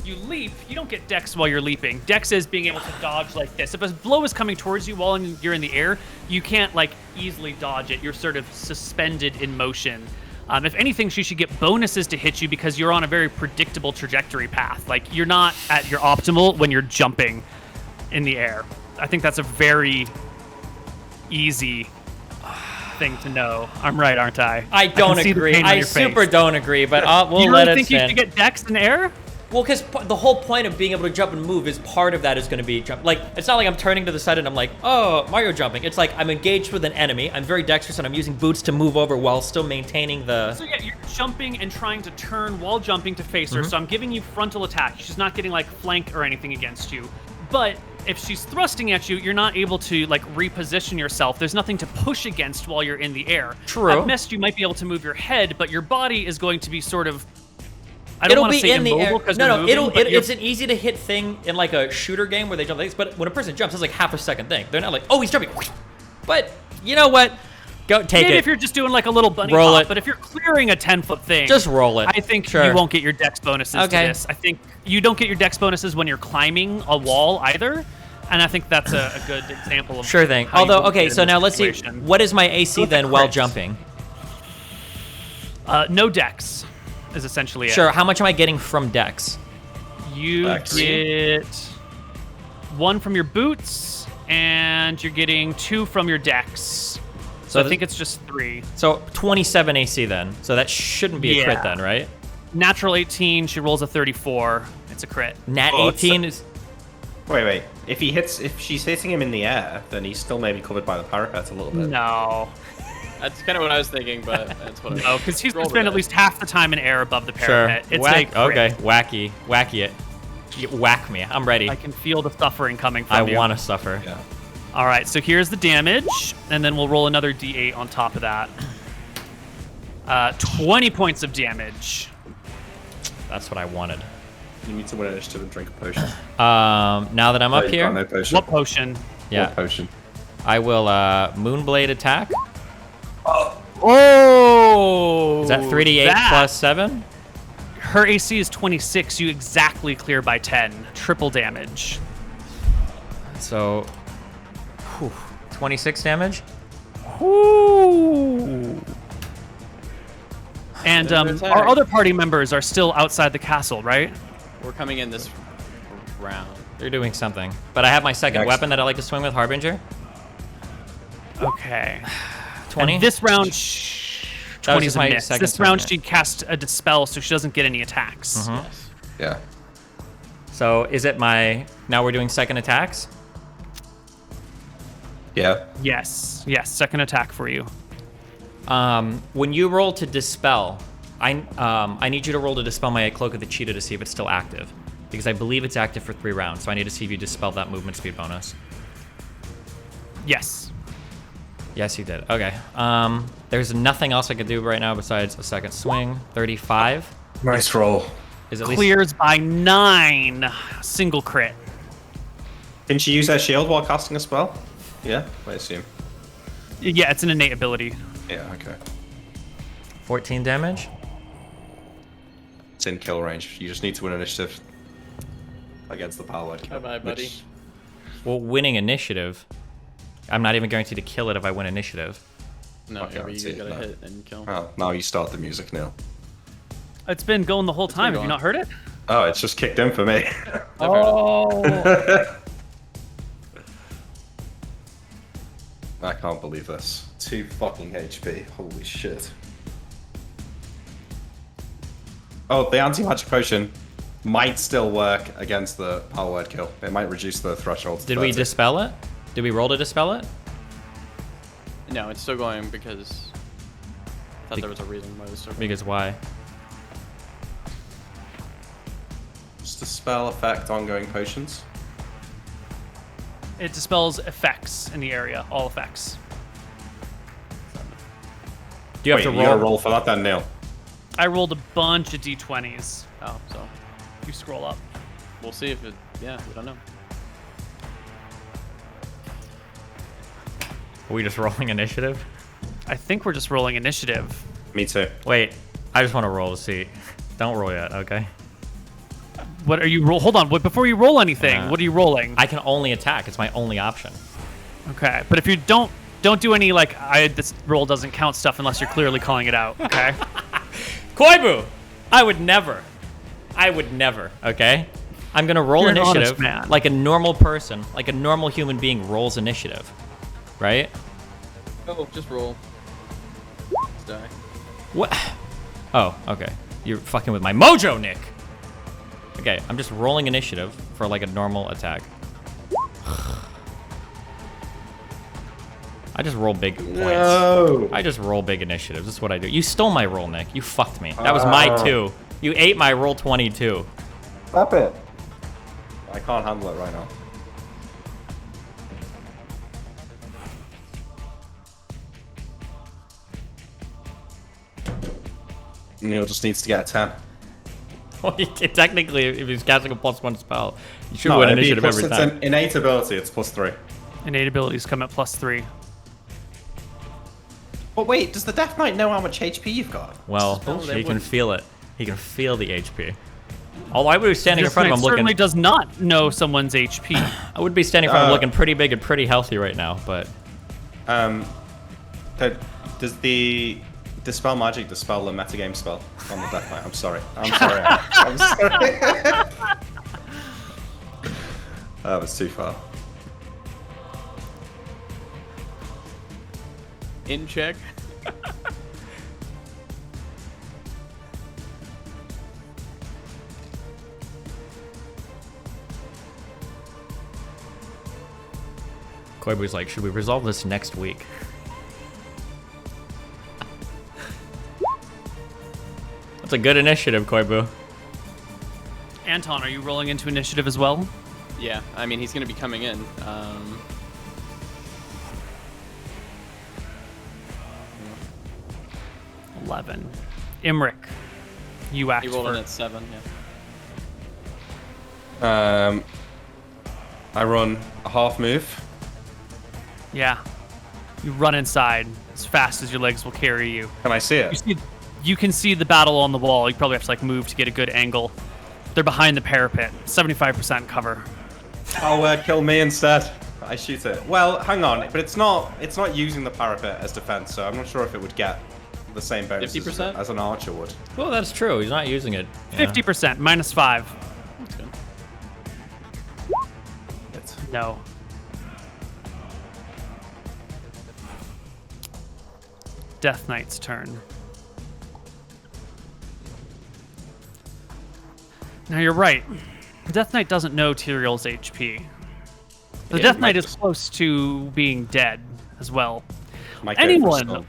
You leap, you don't get dex while you're leaping. Dex is being able to dodge like this. If a blow is coming towards you while you're in the air, you can't like easily dodge it. You're sort of suspended in motion. If anything, she should get bonuses to hit you because you're on a very predictable trajectory path. Like, you're not at your optimal when you're jumping in the air. I think that's a very easy thing to know. I'm right, aren't I? I don't agree. I super don't agree, but we'll let it stand. You think you should get dex in the air? Well, because the whole point of being able to jump and move is part of that is going to be jump. Like, it's not like I'm turning to the side and I'm like, oh, Mario jumping. It's like I'm engaged with an enemy. I'm very dexterous and I'm using boots to move over while still maintaining the... So yeah, you're jumping and trying to turn while jumping to face her. So I'm giving you frontal attack. She's not getting like flank or anything against you. But if she's thrusting at you, you're not able to like reposition yourself. There's nothing to push against while you're in the air. True. At best, you might be able to move your head, but your body is going to be sort of... I don't It'll want to be say in the air. immobile because No, moving, it's an easy to hit thing in like a shooter game where they jump like this. But when a person jumps, it's like half a second thing. They're not like, oh, he's jumping. But you know what? Go take maybe it. if you're just doing like a little bunny Roll hop, it. but if you're clearing a 10-foot thing, Just roll it. I think Sure. you won't get your dex bonuses Okay. to this. I think you don't get your dex bonuses when you're climbing a wall either, and I think that's a good example of Sure thing. how you Although, would okay, get in so this now let's see. situation. What is my AC Go then with while crits. jumping? No dex is essentially Sure. it. How much am I getting from Dex? You Dex. get 1 from your boots, and you're getting 2 from your dex. So I think it's just 3. So 27 AC then. So that shouldn't be a crit Yeah. then, right? Natural 18, she rolls a 34. It's a crit. Nat Oh, 18 is... Wait. If she's hitting him in the air, then he's still maybe covered by the parapet a little bit. No. That's kind of what I was thinking, but that's what I No, because he's going Roll to spend the at least half the time in air above the Sure. parapet. It's Whack. a crit. Okay. Wacky it. You whack me. I'm ready. I can feel the suffering coming I from you. want to suffer. Yeah. All right, so here's the damage, and then we'll roll another d8 on top of that. 20 points of damage. That's what I wanted. You need to win initiative and drink a potion. Now that I'm up You've here, got no potion. What potion? yeah, What potion? I will Moonblade attack. Oh, Oh! Is that 3d8 plus 7? Her AC is 26. You exactly clear by 10. Triple damage. So, 26 damage? Ooh. And Attack. our other party members are still outside the castle, right? We're coming in this round. They're doing something. But I have my second Next. weapon that I like to swing with, Harbinger. Okay. 20. And this round, That 20 was is a my miss. second This turn, round yeah. she cast a dispel, so she doesn't get any attacks. Yes. Yeah. So is it my... Now we're doing second attacks? Yeah. Yes, second attack for you. When you roll to dispel, I need you to roll to dispel my Cloak of the Cheetah to see if it's still active. Because I believe it's active for 3 rounds, so I need to see if you dispel that movement speed bonus. Yes. Yes, you did. Okay. There's nothing else I could do right now besides a second swing. 35 Nice roll. is at least... Clears by 9. Single crit. Can she use her shield while casting a spell? Yeah, I assume. Yeah, it's an innate ability. Yeah, okay. 14 damage. It's in kill range. You just need to win initiative against the power word kill. Bye-bye, buddy. which- Well, winning initiative. I'm not even guaranteed to kill it if I win initiative. No, Okay, yeah, but let's you see, gotta no. hit and kill. Oh, now you start the music, Neil. It's been going the whole time. Have you going. not heard it? Oh, it's just kicked in for me. I've heard it. I can't believe this. 2 fucking HP. Holy shit. Oh, the anti-magic potion might still work against the power word kill. It might reduce the threshold to Did we 30. dispel it? Did we roll to dispel it? No, it's still going because I thought there was a reason why it was still going. Because why? Just a spell effect ongoing potions. It dispels effects in the area, all effects. Do you have Wait, to you gotta roll? roll for that then, Neil. I rolled a bunch of d20s. Oh, so You scroll up. we'll see if it. Yeah, we don't know. Are we just rolling initiative? I think we're just rolling initiative. Me too. Wait, I just want to roll to see. Don't roll yet, okay? What are you roll? Hold on. Before you roll anything, Uh, what are you rolling? I can only attack. It's my only option. Okay, but if you don't do any like this roll doesn't count stuff unless you're clearly calling it out. Okay. Koibu! I would never. Okay? I'm gonna roll You're an honest initiative man. like a normal person, like a normal human being rolls initiative. Right? Oh, just roll. Just die. What? Oh, okay. You're fucking with my mojo, Nick. Okay, I'm just rolling initiative for like a normal attack. I just roll big points. No. I just roll big initiatives. This is what I do. You stole my roll, Nick. You fucked me. That was my 2. You ate my roll 22. Stop it. I can't handle it right now. Neil just needs to get a 10. Well, technically, if he's casting a +1 spell, you should No, win it'd be initiative plus- every it's time. an innate ability, it's +3. Innate abilities come at +3. But wait, does the Death Knight know how much HP you've got? Well, No, they he can wouldn't. feel it. He can feel the HP. Although I would be standing in front of him certainly looking... does not know someone's HP. I would be standing in front of him looking pretty big and pretty healthy right now, but... Does the Dispel Magic dispel the metagame spell on the Death Knight? I'm sorry. I'm sorry. That was too far. In check. Koibu's like, should we resolve this next week? That's a good initiative, Koibu. Anton, are you rolling into initiative as well? Yeah, I mean he's gonna be coming in. 11. Imric, you act He rolled in for at 7. Yeah. I run a half move. yeah. You run inside as fast as your legs will carry you. Can I see it? You can see the battle on the wall. You probably have to like move to get a good angle. They're behind the parapet. 75% cover. Oh, kill me instead. I shoot it. Well, hang on, but it's not using the parapet as defense, so I'm not sure if it would get the same bonus 50%? as an archer would. Well, that's true. He's not using it. 50%, -5. That's good. No. Death Knight's turn. Now you're right. Death Knight doesn't know Tyrael's HP. The Yeah, Death he Knight might is just- close to being dead as well. Might go for Anyone stun.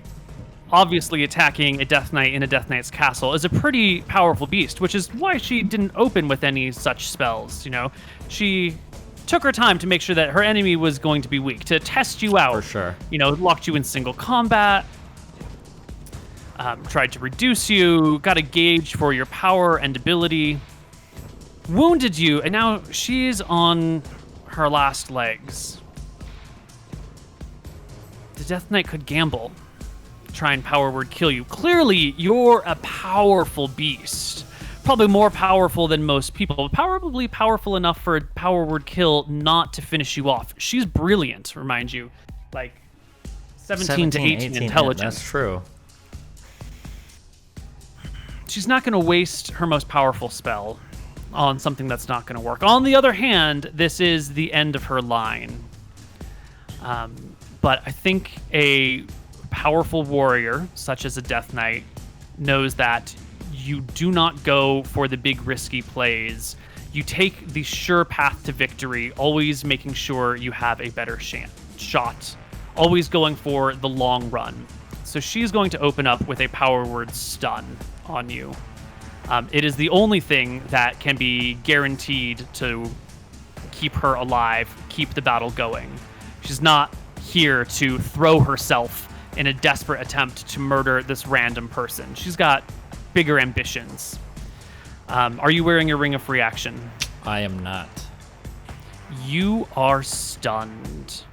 obviously attacking a Death Knight in a Death Knight's castle is a pretty powerful beast, which is why she didn't open with any such spells, you know? She took her time to make sure that her enemy was going to be weak, to test you out. For sure. You know, locked you in single combat, tried to reduce you, got a gauge for your power and ability, wounded you, and now she's on her last legs. The Death Knight could gamble, try and power word kill you. Clearly, you're a powerful beast. Probably more powerful than most people. Probably powerful enough for a power word kill not to finish you off. She's brilliant, remind you. Like 17 to 18 intelligence. That's true. She's not going to waste her most powerful spell on something that's not going to work. On the other hand, this is the end of her line. But I think a powerful warrior, such as a Death Knight, knows that you do not go for the big risky plays. You take the sure path to victory, always making sure you have a better shot, always going for the long run. So she's going to open up with a power word stun on you. It is the only thing that can be guaranteed to keep her alive, keep the battle going. She's not here to throw herself in a desperate attempt to murder this random person. She's got bigger ambitions. Are you wearing your Ring of Reaction? I am not. You are stunned.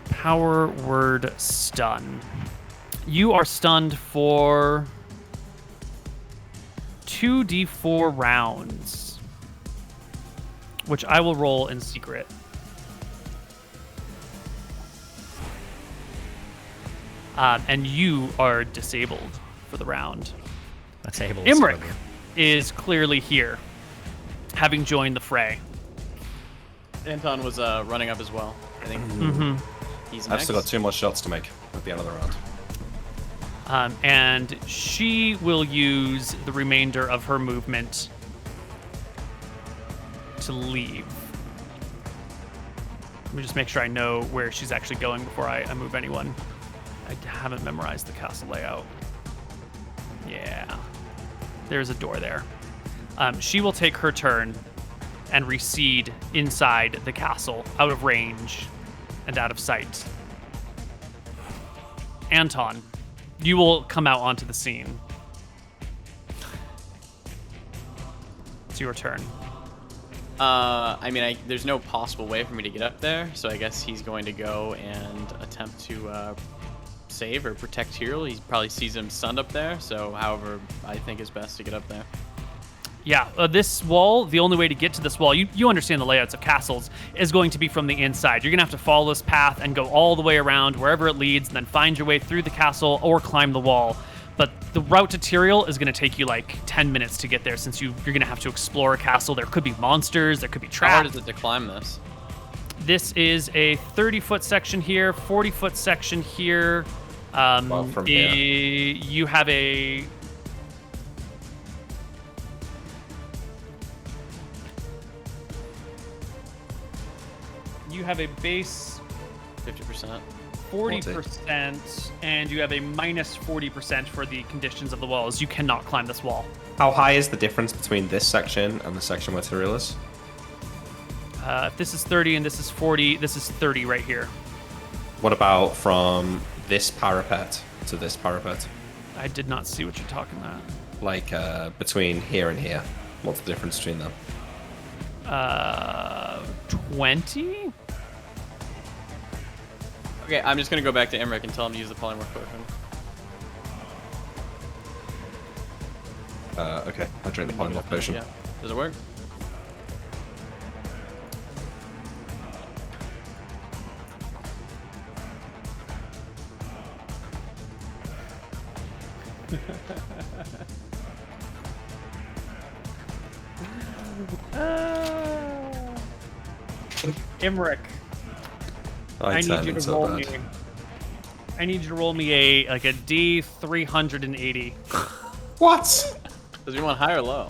Power word stun. You are stunned for 2d4 rounds, which I will roll in secret. And you are disabled for the round. That's able. Imric is clearly here, having joined the fray. Anton was running up as well. I think he's I've next. still got 2 more shots to make at the end of the round. And she will use the remainder of her movement to leave. Let me just make sure I know where she's actually going before I move anyone. I haven't memorized the castle layout. Yeah. There's a door there. She will take her turn and recede inside the castle, out of range and out of sight. Anton, you will come out onto the scene. It's your turn. I mean, there's no possible way for me to get up there, so I guess he's going to go and attempt to save or protect Tyrael. He probably sees him stunned up there, so however I think is best to get up there. Yeah, this wall, the only way to get to this wall, you understand the layouts of castles, is going to be from the inside. You're going to have to follow this path and go all the way around wherever it leads, and then find your way through the castle or climb the wall. But the route to Tyrael is going to take you like 10 minutes to get there, since you're going to have to explore a castle. There could be monsters, there could be traps. How hard is it to climb this? This is a 30-foot section here, 40-foot section here. Well, from here. You have a... You have a base 50%. 40%, and you have a minus 40% for the conditions of the walls. You cannot climb this wall. How high is the difference between this section and the section where Tyrael is? If this is 30 and this is 40, this is 30 right here. What about from this parapet to this parapet? I did not see what you're talking about. Like between here and here. What's the difference between them? 20? Okay, I'm just gonna go back to Emmerich and tell him to use the polymorph potion. Okay, I drink the polymorph potion. Yeah. Does it work? Emmerich, I need you to roll me. I need you to roll me a D380. What? Does you want high or low?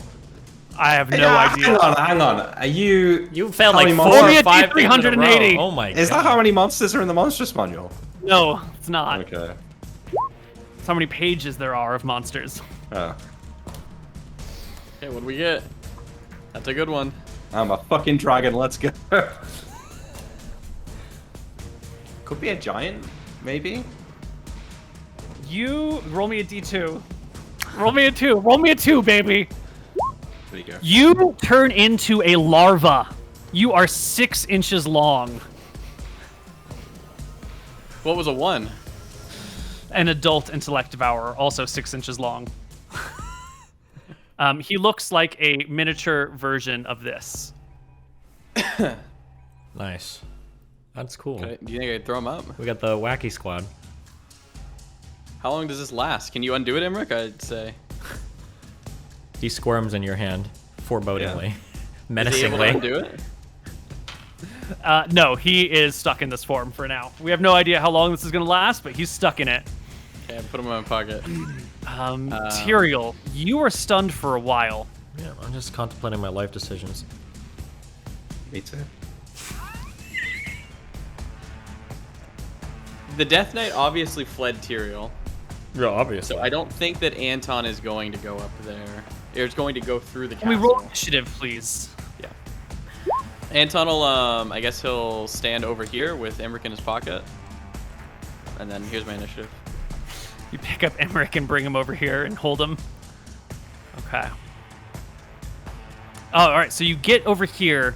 I have no idea. Hang on. Are you? You failed How like many 4 monsters? or 5 things in a 380. row. Oh my god. Is that how many monsters are in the monstrous manual? No, it's not. Okay. That's how many pages there are of monsters. Oh. Okay, what do we get? That's a good one. I'm a fucking dragon. Let's go. Could be a giant, maybe. You roll me a D2. Roll me a 2. Roll me a 2, baby. There you go. You turn into a larva. You are 6 inches long. What was a 1? An adult intellect devourer, also 6 inches long. He looks like a miniature version of this. Nice. That's cool. Okay, do you think I could throw him up? We got the wacky squad. How long does this last? Can you undo it, Emmerich? I'd say. He squirms in your hand, forebodingly, Is he able to menacingly. undo it? No, he is stuck in this form for now. We have no idea how long this is going to last, but he's stuck in it. Okay, I put him in my pocket. Tyrael, you are stunned for a while. Yeah, I'm just contemplating my life decisions. Me too. The Death Knight obviously fled Tyrael, Yeah, obviously. so I don't think that Anton is going to go up there. It's going to go through the Can castle. we roll initiative, please? Yeah. Anton will, I guess he'll stand over here with Emmerich in his pocket. And then here's my initiative. You pick up Emmerich and bring him over here and hold him. Okay. Oh, all right. So you get over here,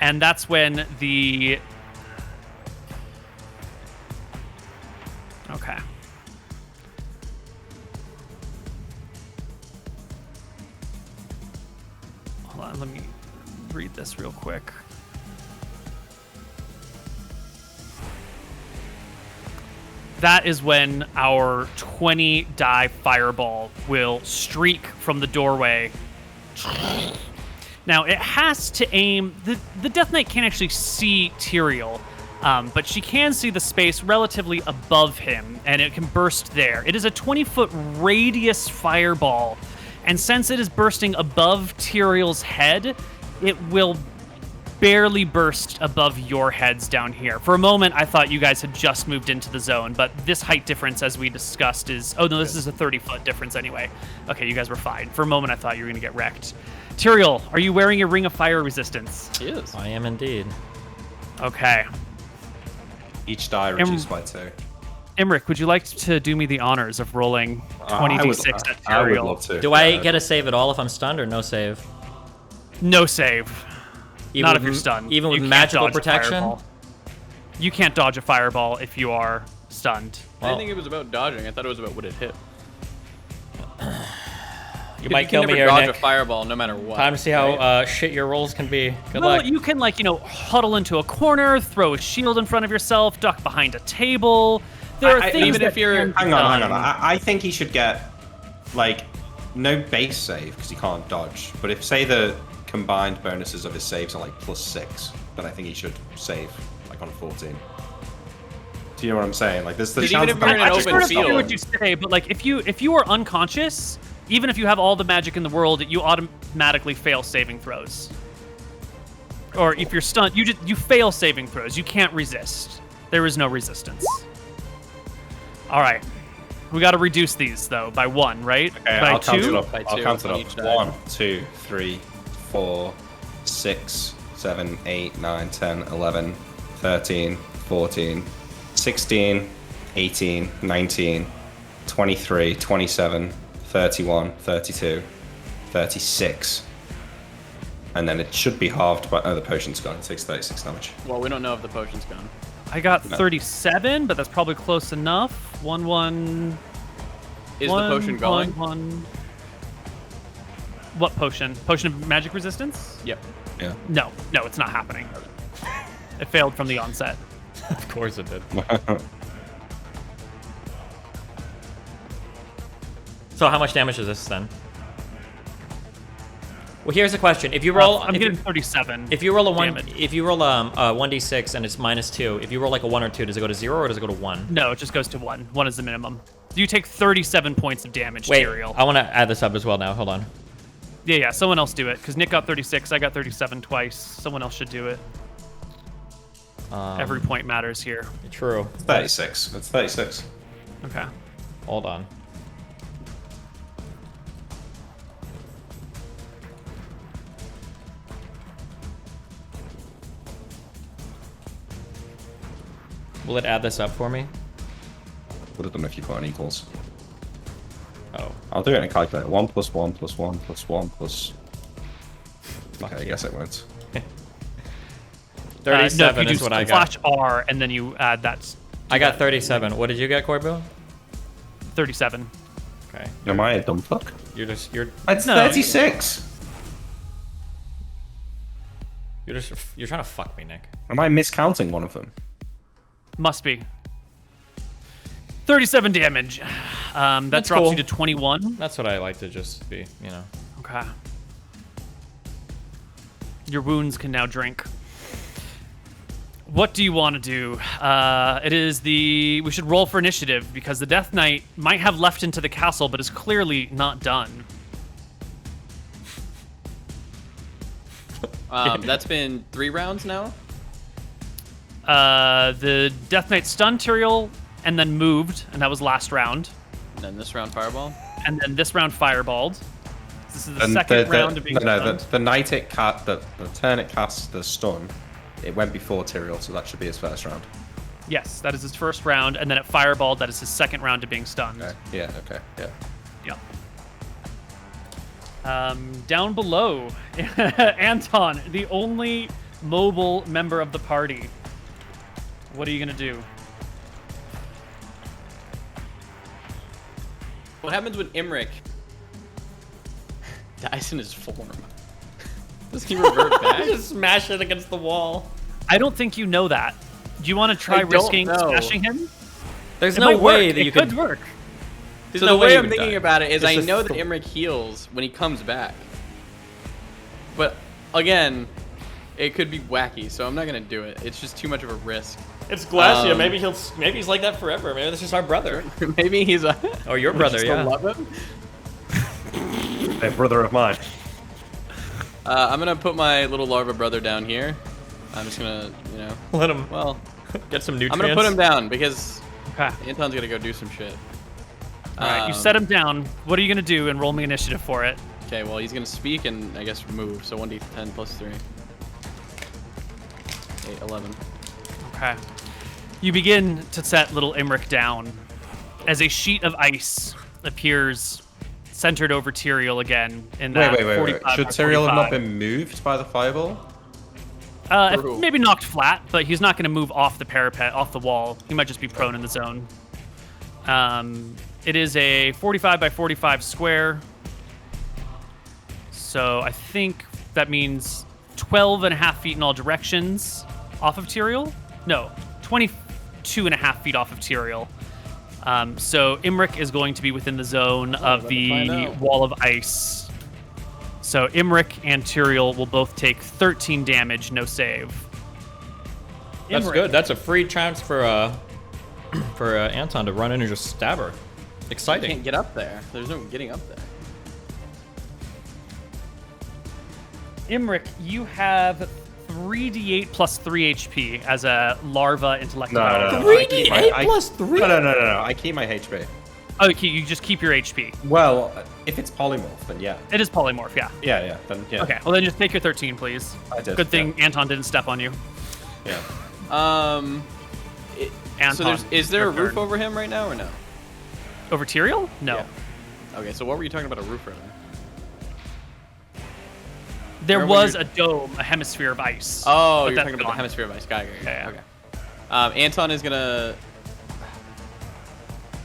and that's when the... Okay. Hold on. Let me read this real quick. That is when our 20 die fireball will streak from the doorway. Now, it has to aim... The Death Knight can't actually see Tyrael, but she can see the space relatively above him, and it can burst there. It is a 20-foot radius fireball, and since it is bursting above Tyrael's head, it will barely burst above your heads down here. For a moment, I thought you guys had just moved into the zone, but this height difference, as we discussed, is... Oh, no, this is a 30-foot difference anyway. Okay, you guys were fine. For a moment, I thought you were going to get wrecked. Tyrael, are you wearing a Ring of Fire resistance? He is. I am indeed. Okay. Each die reduced by 2. Emmerich, would you like to do me the honors of rolling 20d6 at I would Tyrael? love to. Do I get a save at all if I'm stunned, or no save? No save. Even Not with if you're stunned. Even with You can't magical dodge a protection? fireball. You can't dodge a fireball if you are stunned. I didn't think it was about dodging. I thought it was about would it hit. You might kill can me never here, dodge Nick. a fireball no matter what. Time to see how shit your rolls can be. Good Well, luck. you can, like, huddle into a corner, throw a shield in front of yourself, duck behind a table. There are things even that if you're- can be Hang on. done. I think he should get, like, no base save because he can't dodge. But if, say, the combined bonuses of his saves are like +6, then I think he should save like on a 14. Do you know what I'm saying? Like, there's the Because chance even if you're in I an just open sort of hear field. what you say, but like if you are unconscious, even if you have all the magic in the world, you automatically fail saving throws. Or if you're stunned, you fail saving throws. You can't resist. There is no resistance. All right, we got to reduce these though by 1, right? Okay, by I'll count 2. it up. By I'll 2 count it on up. each die. 1, 2, 3, 4, 6, 7, 8, 9, 10, 11, 13, 14, 16, 18, 19, 23, 27, 31, 32, 36. And then it should be halved by... Oh, the potion's gone. It takes 36 damage. Well, we don't know if the potion's gone. I got 37, but that's probably close enough. 1 1. Is the potion going? 1. What potion? Potion of magic resistance? Yep. Yeah. No, it's not happening. It failed from the onset. Of course it did. So how much damage is this then? Well, here's the question: if you roll, I'm getting 37. If you roll a 1, damage. if you roll a 1d6 and it's -2, if you roll like a 1 or 2, does it go to 0 or does it go to 1? No, it just goes to 1. 1 is the minimum. You take 37 points of damage, Wait, Tyrael. I want to add this up as well now. Hold on. Yeah, someone else do it, because Nick got 36, I got 37 twice. Someone else should do it. Every point matters here. True. 36. It's 36. Okay. Hold on. Will it add this up for me? Would have done if you put an equals. Oh. I'll do it in a calculator. 1 plus 1 plus 1 plus 1 plus... Okay, I guess it won't. 37 no, is what I got. Slash R, and then you add that. I got 37. What did you get, Koibu? 37. Okay. Am I a dumb fuck? You're It's No, 36! you're trying to fuck me, Nick. Am I miscounting one of them? Must be. 37 damage. That That's drops cool. you to 21. That's what I like to just be, you know. Okay. Your wounds can now drink. What do you want to do? We should roll for initiative because the Death Knight might have left into the castle, but is clearly not done. That's been 3 rounds now. The Death Knight stunned Tyrael and then moved, and that was last round. And then this round fireball. And then this round fireballed. This is the And second round of being the stunned. night the turn it cast the stun, it went before Tyrael, so that should be his first round. Yes, that is his first round, and then it fireballed. That is his second round of being stunned. Okay. Yeah, okay, yeah. Yep. Down below, Anton, the only mobile member of the party. What are you gonna do? What happens when Imric dies in his form? Does he revert back? Just smash it against the wall. I don't think you know that. Do you want to try I don't risking know. smashing him? There's It no might way work. that you It could could work. There's So no the way way you I'm would thinking die. about it is It's I just know that Imric heals when he comes back. But again, it could be wacky, so I'm not gonna do it. It's just too much of a risk. It's Glacia. Um, maybe he's like that forever. Maybe this is our brother. Maybe he's a Oh, your brother, still yeah. love him. A brother of mine. I'm gonna put my little larva brother down here. I'm just gonna, Let him well, get some I'm nutrients. gonna put him down because Okay. Anton's gonna go do some shit. All right. You set him down. What are you gonna do? And roll me initiative for it. Okay, well he's gonna speak and I guess move. So 1d10 plus 3. 8, 11. Okay. You begin to set little Imric down as a sheet of ice appears centered over Tyrael again in that Wait. 45 Should by Tyrael have not 45. been moved by the fireball? True. Maybe knocked flat, but he's not going to move off the parapet, off the wall. He might just be prone in the zone. It is a 45 by 45 square. So I think that means 12 and a half feet in all directions off of Tyrael. No, 22 and a half feet off of Tyrael. So Imric is going to be within the zone of let me find the out. wall of ice. So Imric and Tyrael will both take 13 damage, no save. That's Imric. good. That's a free chance for Anton to run in and just stab her. I Exciting. can't get up there. There's no getting up there. Imric, you have 3d8 plus 3 HP as a larva intellect. No. 3d8 plus 3? No. I keep my HP. Oh, you just keep your HP. Well, if it's polymorph, then yeah. It is polymorph, yeah. Yeah. Then yeah. Okay, well then just take your 13, please. I did, Good thing Anton didn't step on you. Yeah. Anton, So is there a your roof turn. over him right now or no? Over Tyrael? No. Yeah. Okay, so what were you talking about a roof right now? There Where were was you- a dome, a hemisphere of ice. Oh, but you're that's talking about the gone. hemisphere of ice. Got it. Yeah. Okay. Anton is gonna.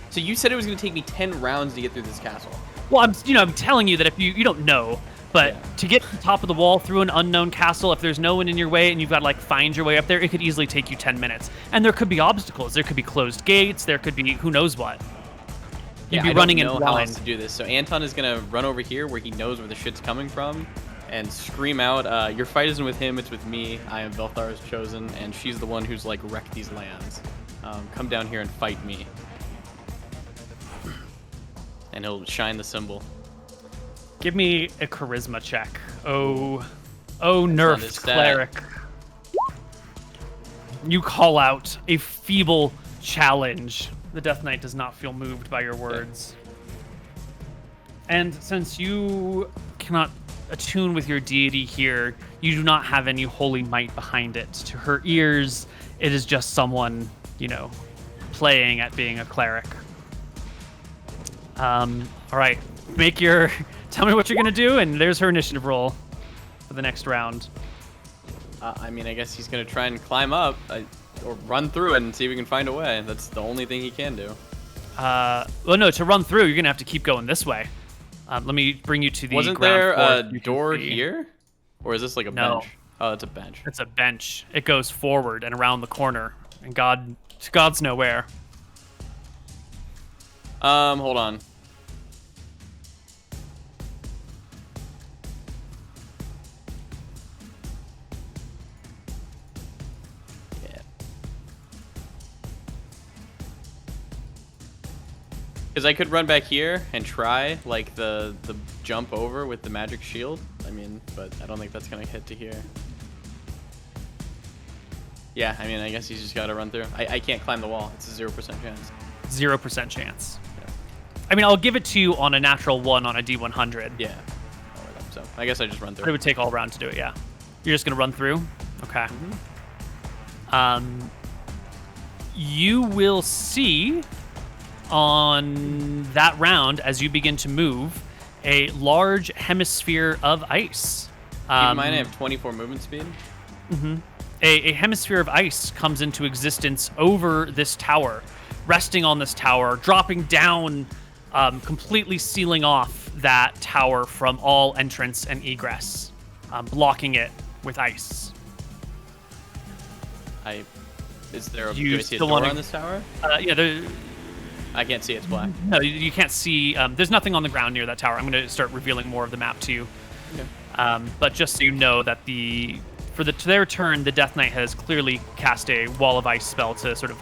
So you said it was gonna take me 10 rounds to get through this castle. Well, I'm telling you that if you don't know, but to get to the top of the wall through an unknown castle, if there's no one in your way and you've got to like find your way up there, it could easily take you 10 minutes. And there could be obstacles. There could be closed gates. There could be who knows what. You'd be running in I don't know blind. how else to do this. So Anton is gonna run over here where he knows where the shit's coming from, and scream out, "Your fight isn't with him, it's with me. I am Belthar's chosen, and she's the one who's like wrecked these lands. Come down here and fight me." And he'll shine the symbol. Give me a charisma check. Oh, not his nerfed stat. cleric. You call out a feeble challenge. The Death Knight does not feel moved by your words. And since you cannot attune with your deity here, you do not have any holy might behind it. To her ears, it is just someone, playing at being a cleric. All right, tell me what you're gonna do, and there's her initiative roll for the next round. I guess he's gonna try and climb up, or run through it and see if we can find a way. That's the only thing he can do. Well, no, to run through, you're gonna have to keep going this way. Let me bring you to the Wasn't ground there floor a so you can door see. here? Or is this like a No. bench? Oh, it's a bench. It's a bench. It goes forward and around the corner, and God's nowhere. Hold on. Yeah. Because I could run back here and try, like, the jump over with the magic shield. But I don't think that's going to hit to here. Yeah, I guess he's just got to run through. I can't climb the wall. It's a 0% chance. 0% chance. I'll give it to you on a natural 1 on a D100. Yeah. So I guess I just run through. But it would take all round to do it, yeah. You're just going to run through? Okay. You will see on that round, as you begin to move, a large hemisphere of ice. Keep in mind I have 24 movement speed. A hemisphere of ice comes into existence over this tower, resting on this tower, dropping down, completely sealing off that tower from all entrance and egress, blocking it with ice. Is there You do I see a still door wanna- on this tower? Yeah, I can't see, it's black. no, you can't see. There's nothing on the ground near that tower. I'm going to start revealing more of the map to you. Okay. But just so you know that to their turn, the Death Knight has clearly cast a wall of ice spell to sort of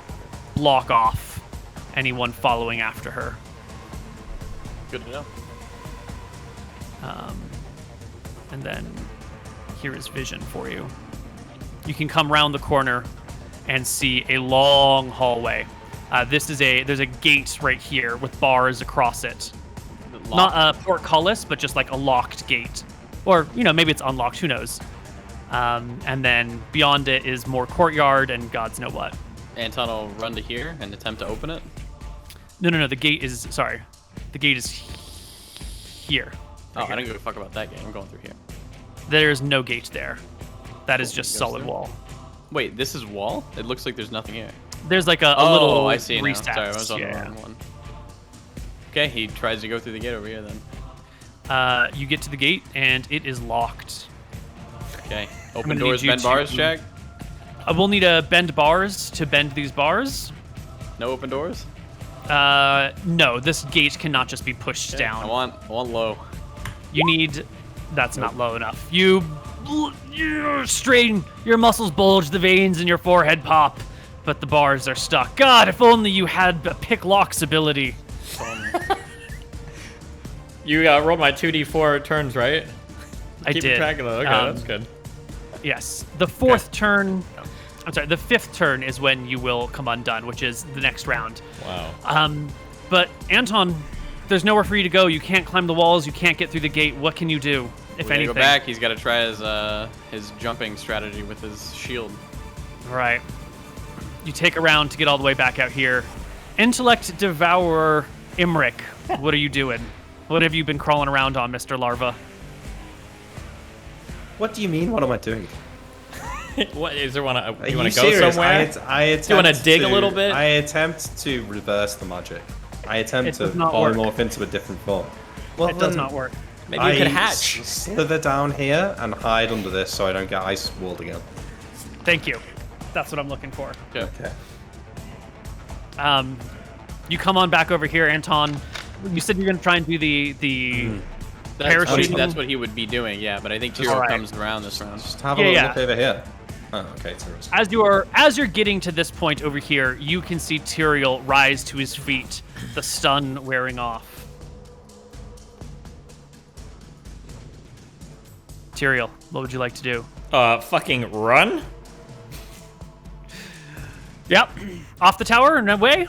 block off anyone following after her. Good to know. And then here is vision for you. You can come round the corner and see a long hallway. There's a gate right here with bars across it. Not a portcullis, but just like a locked gate. Or, maybe it's unlocked, who knows. And then beyond it is more courtyard and God's know what. Anton will run to here and attempt to open it. No, the gate is here. Oh, I don't give a fuck about that gate. I'm going through here. There's no gate there. That is just Goes solid through? wall. Wait, this is wall? It looks like there's nothing here. There's like a little I see now. recess. Sorry, I was on the wrong one. Okay, he tries to go through the gate over here then. You get to the gate and it is locked. Okay. gonna Open need doors, you bend to- bars, check. I will need a bend bars to bend these bars. No open doors? No, this gate cannot just be pushed Okay, down. I want low. You need. That's not low enough. You strain, your muscles bulge, the veins in your forehead pop, but the bars are stuck. God, if only you had a pick locks ability. You rolled my 2d4 turns, right? I Keep did. track of that. Okay, that's good. Yes. The fourth turn. I'm sorry. The fifth turn is when you will come undone, which is the next round. Wow. But Anton, there's nowhere for you to go. You can't climb the walls. You can't get through the gate. What can you do, if We gotta anything? go back. He's got to try his jumping strategy with his shield. All right. You take a round to get all the way back out here. Intellect Devourer Imric, what are you doing? What have you been crawling around on, Mr. Larva? What do you mean? What am I doing? What is there? Are You want you to go serious? somewhere? I attempt Do you want to dig a little bit? I attempt to reverse the magic. I attempt It to does not work. polymorph into a different form. Well, It does then not work. Maybe you could hatch. slither down here and hide under this so I don't get ice walled again. Thank you. That's what I'm looking for. Okay. You come on back over here, Anton. You said you're going to try and do the parachuting. That's what he would be doing, yeah. But I think Tiro Alright. comes around this round. Just have a Yeah, little yeah. look over here. Oh, okay. Tiro's As you're getting to this point over here, you can see Tyrael rise to his feet, the stun wearing off. Tyrael, what would you like to do? Fucking run? Yep. Off the tower and away?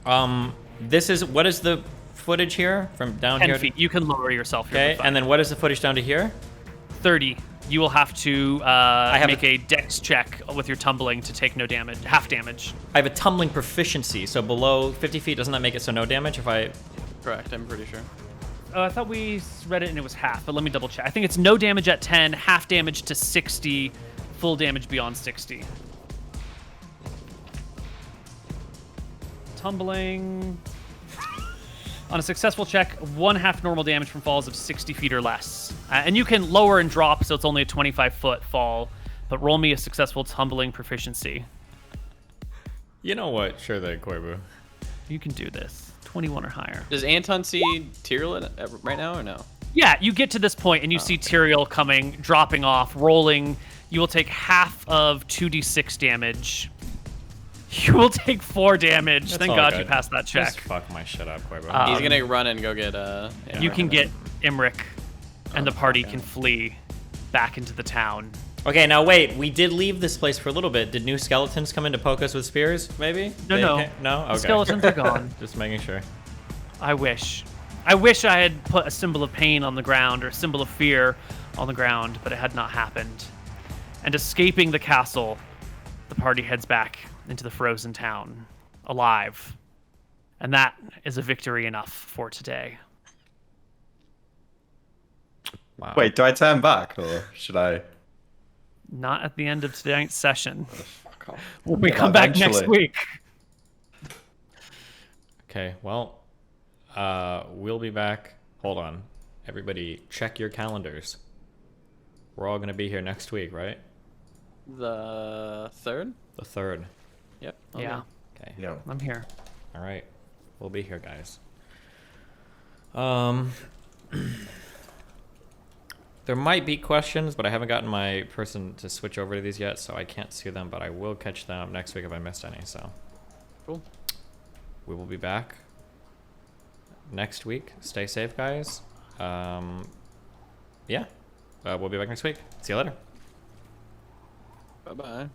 What is the footage here from down 10 here? feet. You can lower yourself here. Okay, for fun. and then what is the footage down to here? 30. You will have to have make a dex check with your tumbling to take no damage, half damage. I have a tumbling proficiency, so below 50 feet doesn't that make it so no damage if I... Correct, I'm pretty sure. I thought we read it and it was half, but let me double check. I think it's no damage at 10, half damage to 60, full damage beyond 60. Tumbling. On a successful check, 1/2 normal damage from falls of 60 feet or less. And you can lower and drop, so it's only a 25-foot fall. But roll me a successful tumbling proficiency. You know what? Sure thing, Koibu. You can do this. 21 or higher. Does Anton see Tyrael right now or no? Yeah, you get to this point and you see Tyrael coming, dropping off, rolling. You will take half of 2d6 damage. You will take 4 damage. That's Thank all God good. you passed that check. Just fuck my shit up, Koibu. He's gonna run and go get You can get Imric, and the party can flee back into the town. Okay, now wait. We did leave this place for a little bit. Did new skeletons come in to poke us with spears, maybe? No, They no. came- No? Okay. The skeletons are gone. Just making sure. I wish. I wish I had put a symbol of pain on the ground or a symbol of fear on the ground, but it had not happened. And escaping the castle, the party heads back into the frozen town, alive. And that is a victory enough for today. Wow. Wait, do I turn back or should I? Not at the end of tonight's session. Fuck off. When we Yeah, come back next eventually. week. Okay, well, we'll be back. Hold on. Everybody, check your calendars. We're all going to be here next week, right? the 3rd. The 3rd. Yep. Yeah, Okay. Yeah. I'm here. All right. We'll be here, guys. There might be questions, but I haven't gotten my person to switch over to these yet, so I can't see them, but I will catch them next week if I missed any, so. Cool. We will be back next week. Stay safe, guys. Yeah. We'll be back next week. See you later. Bye bye.